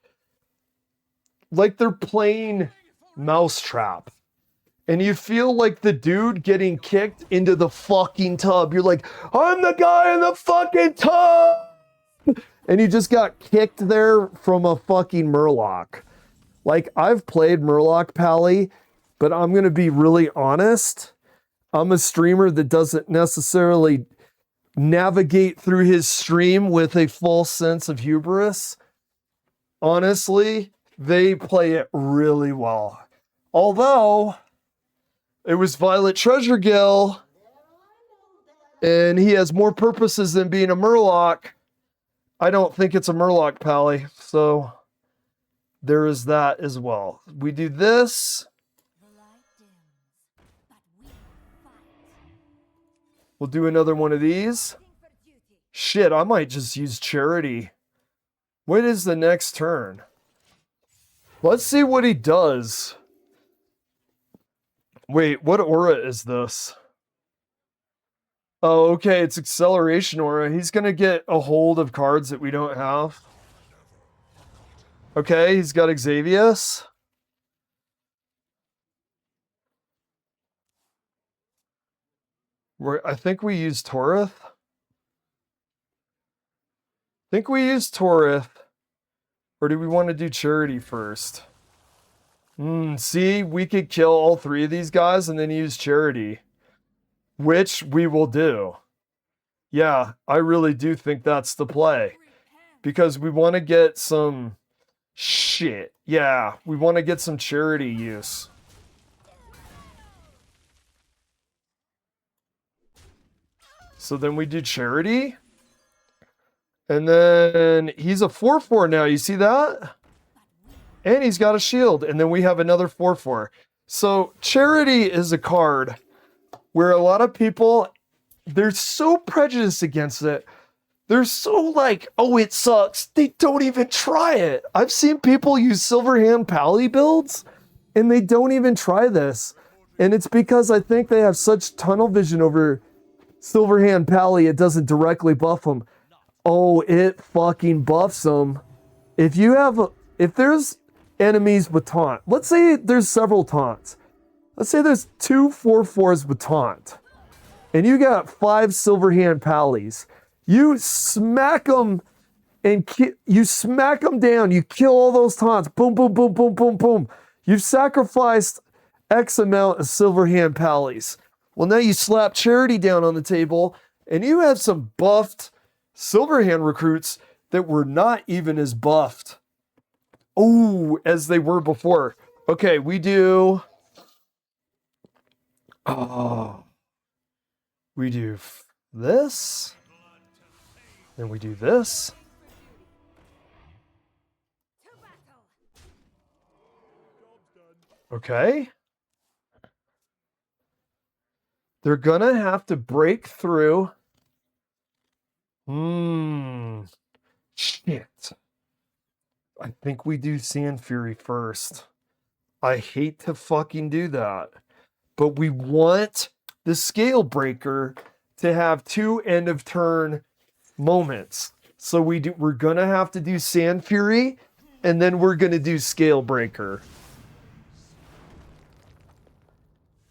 they're playing Mousetrap. And you feel like the dude getting kicked into the fucking tub. You're like, I'm the guy in the fucking tub! And he just got kicked there from a fucking Murloc. Like, I've played Murloc Pally, but I'm going to be really honest. I'm a streamer that doesn't necessarily navigate through his stream with a false sense of hubris. Honestly, they play it really well. Although, it was Violet Treasure Gill, and he has more purposes than being a Murloc. I don't think it's a Murloc Pally, so there is that as well. We do this. We'll do another one of these. Shit, I might just use Charity. What is the next turn? Let's see what he does. Wait, what aura is this? Oh, okay, it's Acceleration Aura. He's going to get a hold of cards that we don't have. Okay, he's got Xavius. I think we use Torith. Or do we want to do Charity first? See, we could kill all three of these guys and then use Charity. Which we will do. Yeah, I really do think that's the play. Because we want to get some shit. Yeah, we want to get some Charity use. So then we do Charity. And then he's a 4/4 now. You see that? And he's got a shield. And then we have another 4/4. So Charity is a card where a lot of people, they're so prejudiced against it. They're so like, oh, it sucks. They don't even try it. I've seen people use Silverhand Pally builds, and they don't even try this. And it's because I think they have such tunnel vision over Silverhand Pally, it doesn't directly buff them. Oh, it fucking buffs them. If there's enemies with taunt, let's say there's several taunts. Let's say there's 2 4/4s with taunt, and you got 5 Silverhand Pallies. You smack them and you smack them down. You kill all those taunts. Boom, boom, boom, boom, boom, boom. You've sacrificed X amount of Silverhand Pallies. Well, now you slap Charity down on the table, and you have some buffed Silverhand recruits that were not even as buffed. Oh, as they were before. Okay, we do... Oh, we do this, then we do this. Okay. They're gonna have to break through. Shit. I think we do Sand Fury first. I hate to fucking do that. But we want the Scale Breaker to have 2 end of turn moments. So we're gonna have to do Sand Fury, and then we're gonna do Scale Breaker.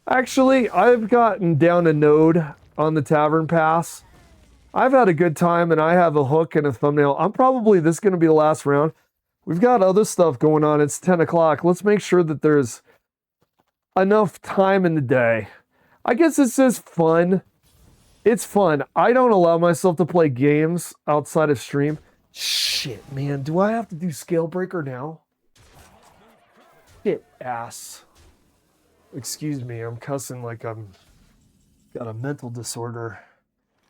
Actually, I've gotten down a node on the Tavern Pass. I've had a good time, and I have a hook and a thumbnail. This is gonna be the last round. We've got other stuff going on. It's 10 o'clock. Let's make sure that there's enough time in the day. I guess it's just fun. It's fun. I don't allow myself to play games outside of stream. Shit, man. Do I have to do Scale Breaker now? Shit ass. Excuse me, I'm cussing like I'm got a mental disorder.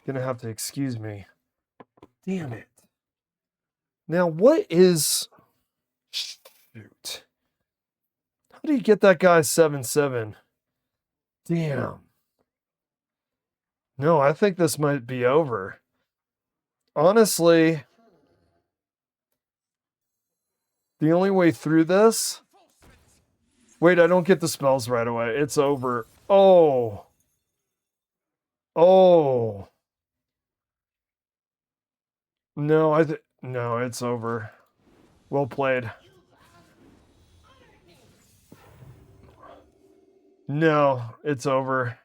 Gonna have to excuse me. Damn it. Now, what is... Shoot. How do you get that guy 7-7? Damn. No, I think this might be over. Honestly, the only way through this... Wait, I don't get the spells right away. It's over. Oh. Oh. No, no, it's over. Well played. No, it's over.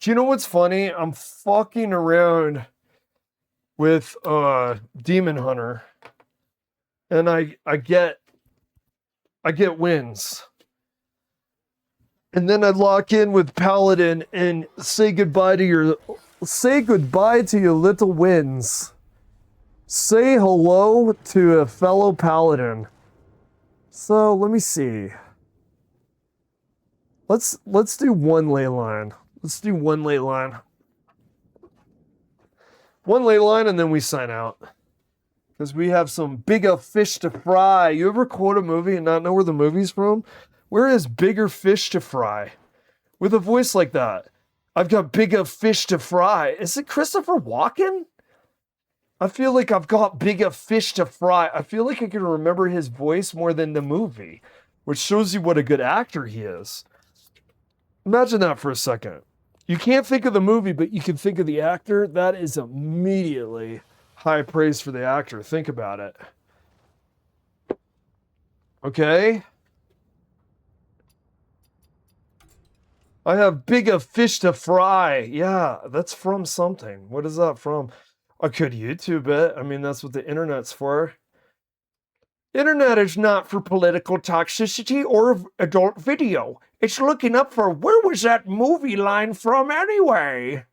Do you know what's funny? I'm fucking around with Demon Hunter, and I get wins. And then I lock in with Paladin and say goodbye to your little wins. Say hello to a fellow Paladin. So let me see. Let's do one ley line. Let's do one ley line. One ley line and then we sign out. Because we have some bigger fish to fry. You ever quote a movie and not know where the movie's from? Where is bigger fish to fry? With a voice like that. I've got bigger fish to fry. Is it Christopher Walken? I feel like I've got bigger fish to fry. I feel like I can remember his voice more than the movie, which shows you what a good actor he is. Imagine that for a second. You can't think of the movie, but you can think of the actor. That is immediately high praise for the actor. Think about it. Okay. I have bigger fish to fry. Yeah, that's from something. What is that from? I could YouTube it. I mean, that's what the internet's for. Internet is not for political toxicity or adult video. It's looking up for where was that movie line from anyway?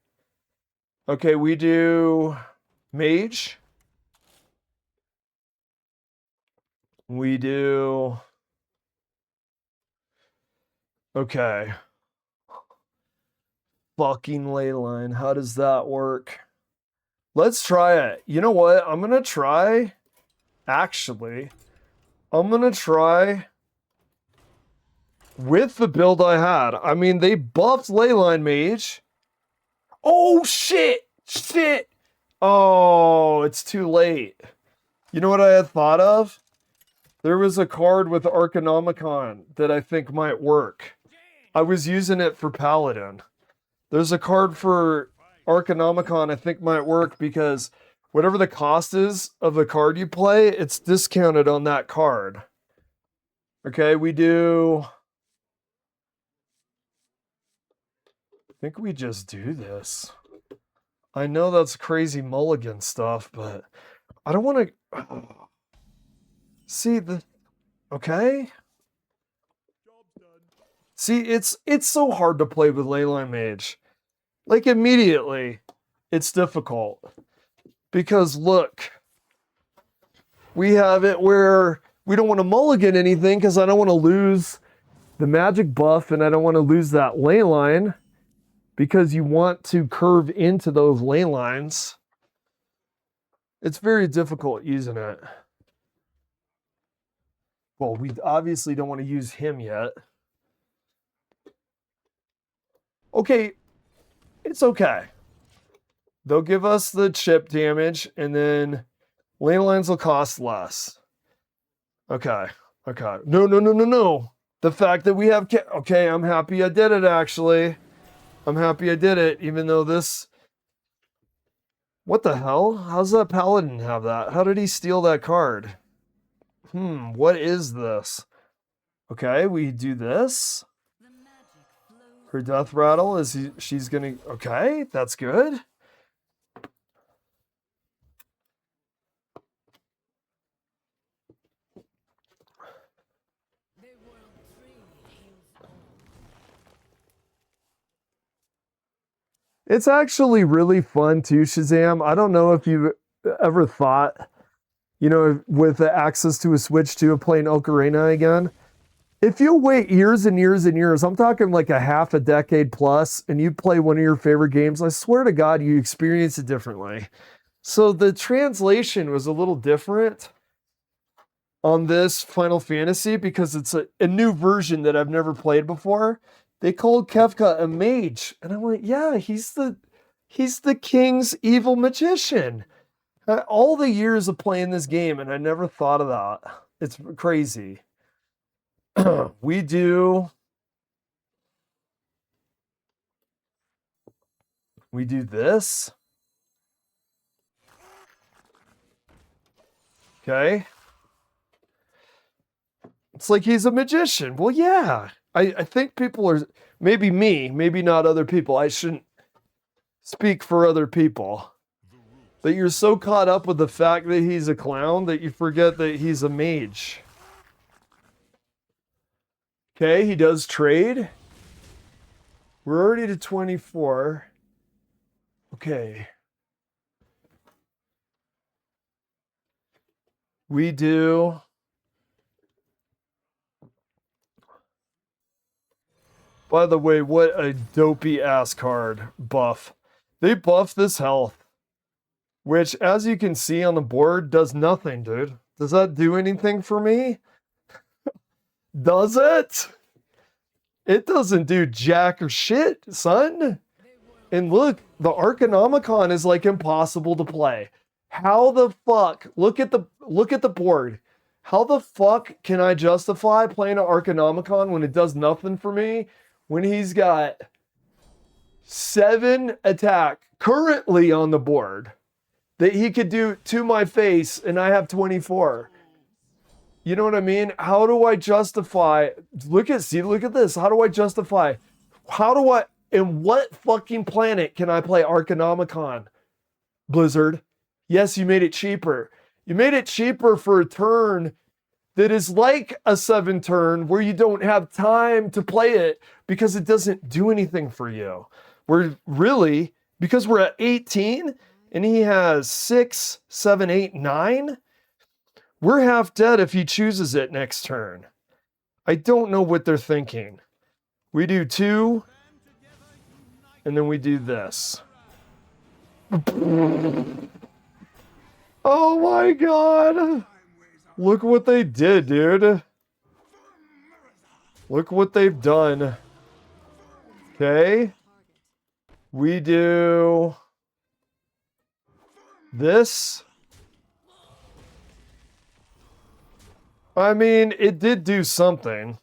Okay, we do mage. We do... Okay. Fucking ley line. How does that work? Let's try it. You know what? I'm going to try... Actually, I'm going to try... with the build I had. I mean, they buffed Leyline Mage. Oh, shit! Shit! Oh, it's too late. You know what I had thought of? There was a card with Arcanomicon that I think might work. I was using it for Paladin. There's a card for Arcanomicon I think might work because whatever the cost is of the card you play, it's discounted on that card. Okay, we do... I think we just do this. I know that's crazy mulligan stuff, but I don't want to... See, the... Okay? See, it's so hard to play with Leyline Mage. Like, immediately, it's difficult. Because, look, we have it where we don't want to mulligan anything because I don't want to lose the magic buff and I don't want to lose that Leyline because you want to curve into those ley lines. It's very difficult using it. Well, we obviously don't want to use him yet. Okay, it's okay. They'll give us the chip damage, and then ley lines will cost less. Okay, okay. No. The fact that we have... Okay, I'm happy I did it, actually. I'm happy I did it, even though this... What the hell? How's that Paladin have that? How did he steal that card? What is this? Okay, we do this. Her death rattle is she's gonna... Okay, that's good. It's actually really fun too, Shazam. I don't know if you've ever thought, you know, with the access to a Switch 2 of playing Ocarina again, if you wait years and years and years, I'm talking like a half a decade plus, and you play one of your favorite games, I swear to God, you experience it differently. So the translation was a little different on this Final Fantasy because it's a new version that I've never played before. They called Kefka a mage, and I'm like, yeah, he's the king's evil magician. All the years of playing this game, and I never thought of that. It's crazy. we do we do this. Okay. It's like he's a magician. Well, yeah. I think people are, maybe me, maybe not other people. I shouldn't speak for other people. That you're so caught up with the fact that he's a clown that you forget that he's a mage. Okay, he does trade. We're already to 24. Okay. We do. By the way, what a dopey ass card buff. They buff this health, which, as you can see on the board, does nothing, dude. Does that do anything for me? Does it? It doesn't do jack or shit, son. And look, the Arcanomicon is like impossible to play. How the fuck? Look at the board. How the fuck can I justify playing an Arcanomicon when it does nothing for me? When he's got 7 attack currently on the board that he could do to my face, and I have 24. You know what I mean? How do I justify? Look at this. How do I justify? In what fucking planet can I play Arcanomicon? Blizzard. Yes, you made it cheaper. You made it cheaper for a turn that is like a 7 turn where you don't have time to play it because it doesn't do anything for you. Because we're at 18 and he has 6, 7, 8, 9, we're half dead if he chooses it next turn. I don't know what they're thinking. We do 2, and then we do this. Oh my god! Look what they did, dude. Look what they've done. Okay. We do this. I mean, it did do something.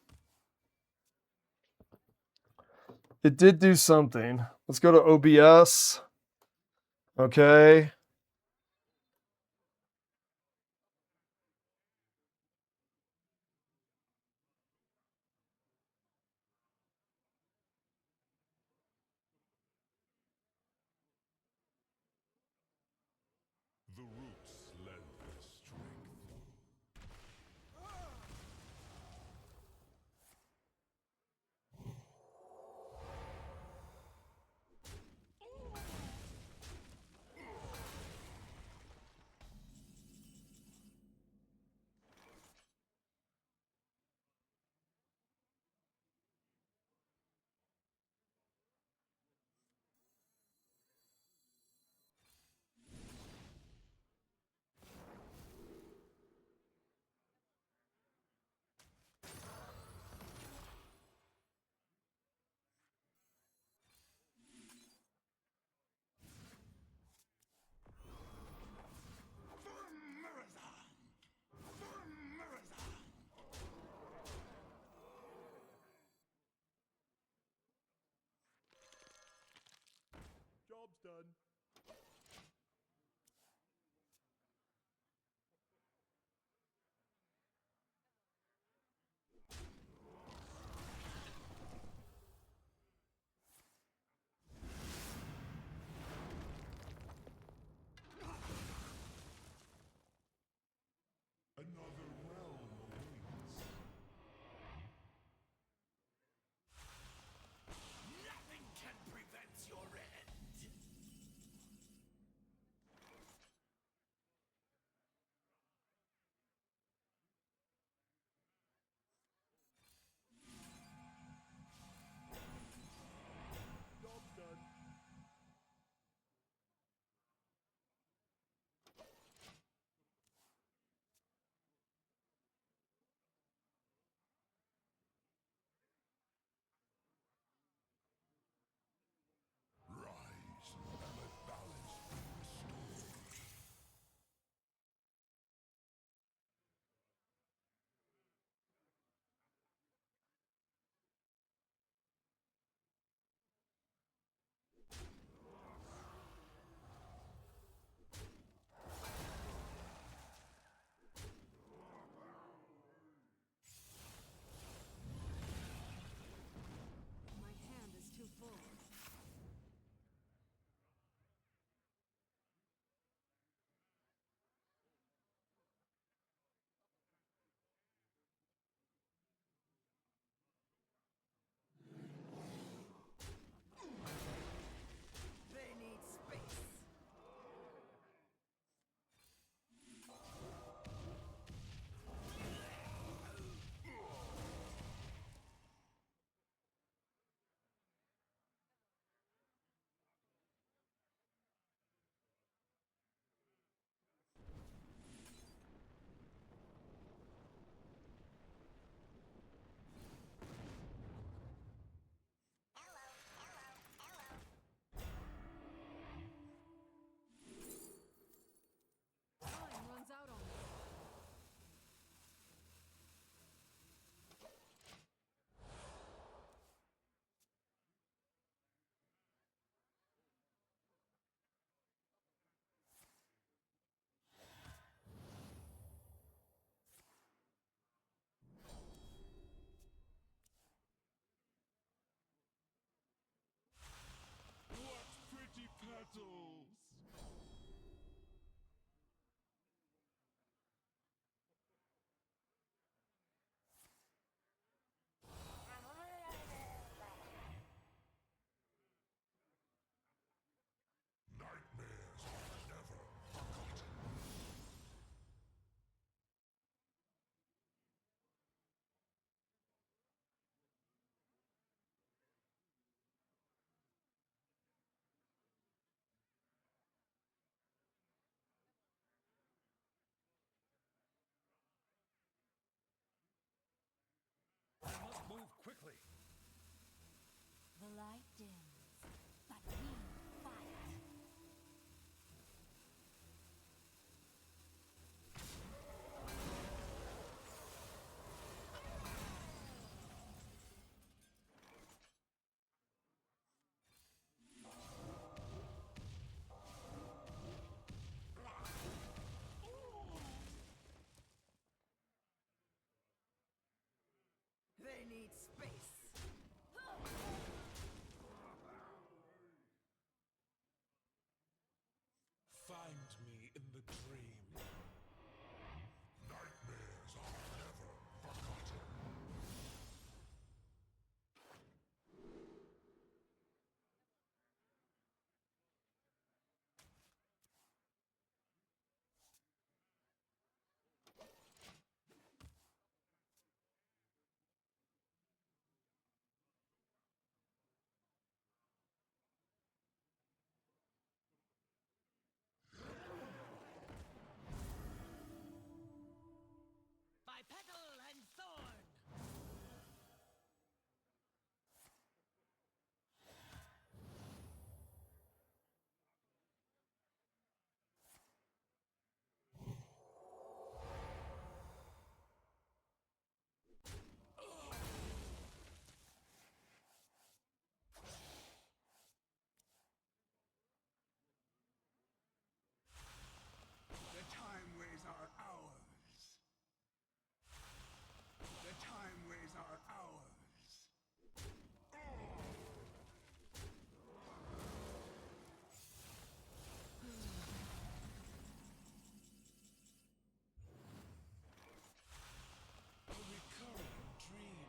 It did do something. Let's go to OBS. Okay. The roots lend their strength. Job's done. Another realm awaits. Nothing can prevent your end. battles. Nightmares are never forgotten. I must move quickly. The light dims, but we fight. They need space. Find me in the dream. Nightmares are never forgotten. By petal and thorn. The time ways are ours. The time ways are ours. A recurring dream.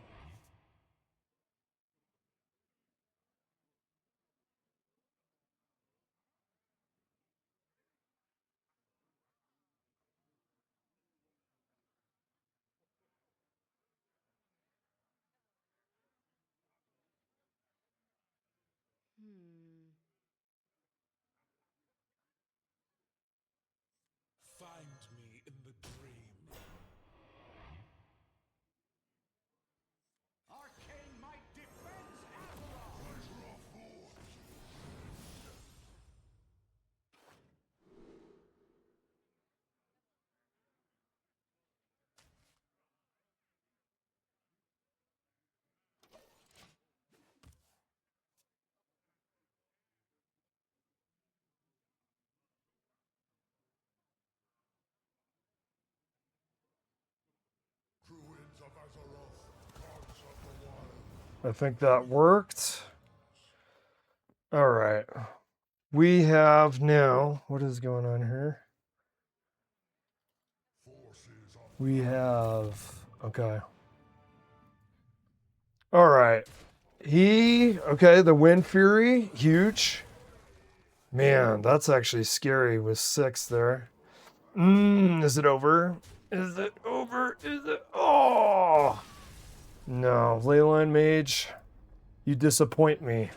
Find me in the dream. Arcane might defends Azeroth. Druids of Azeroth, gods of the wild. I think that worked. All right. We have now, what is going on here? Forces of We have, okay. All right. Okay, the Wind Fury, huge. Man, that's actually scary with 6 there. Is it over? Is it over? Is it? Oh! No, Leyline Mage, you disappoint me.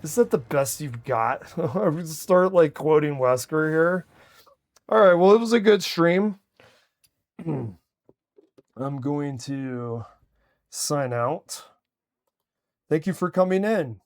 Is that the best you've got? I would start like quoting Wesker here. All right, well, it was a good stream. I'm going to sign out. Thank you for coming in.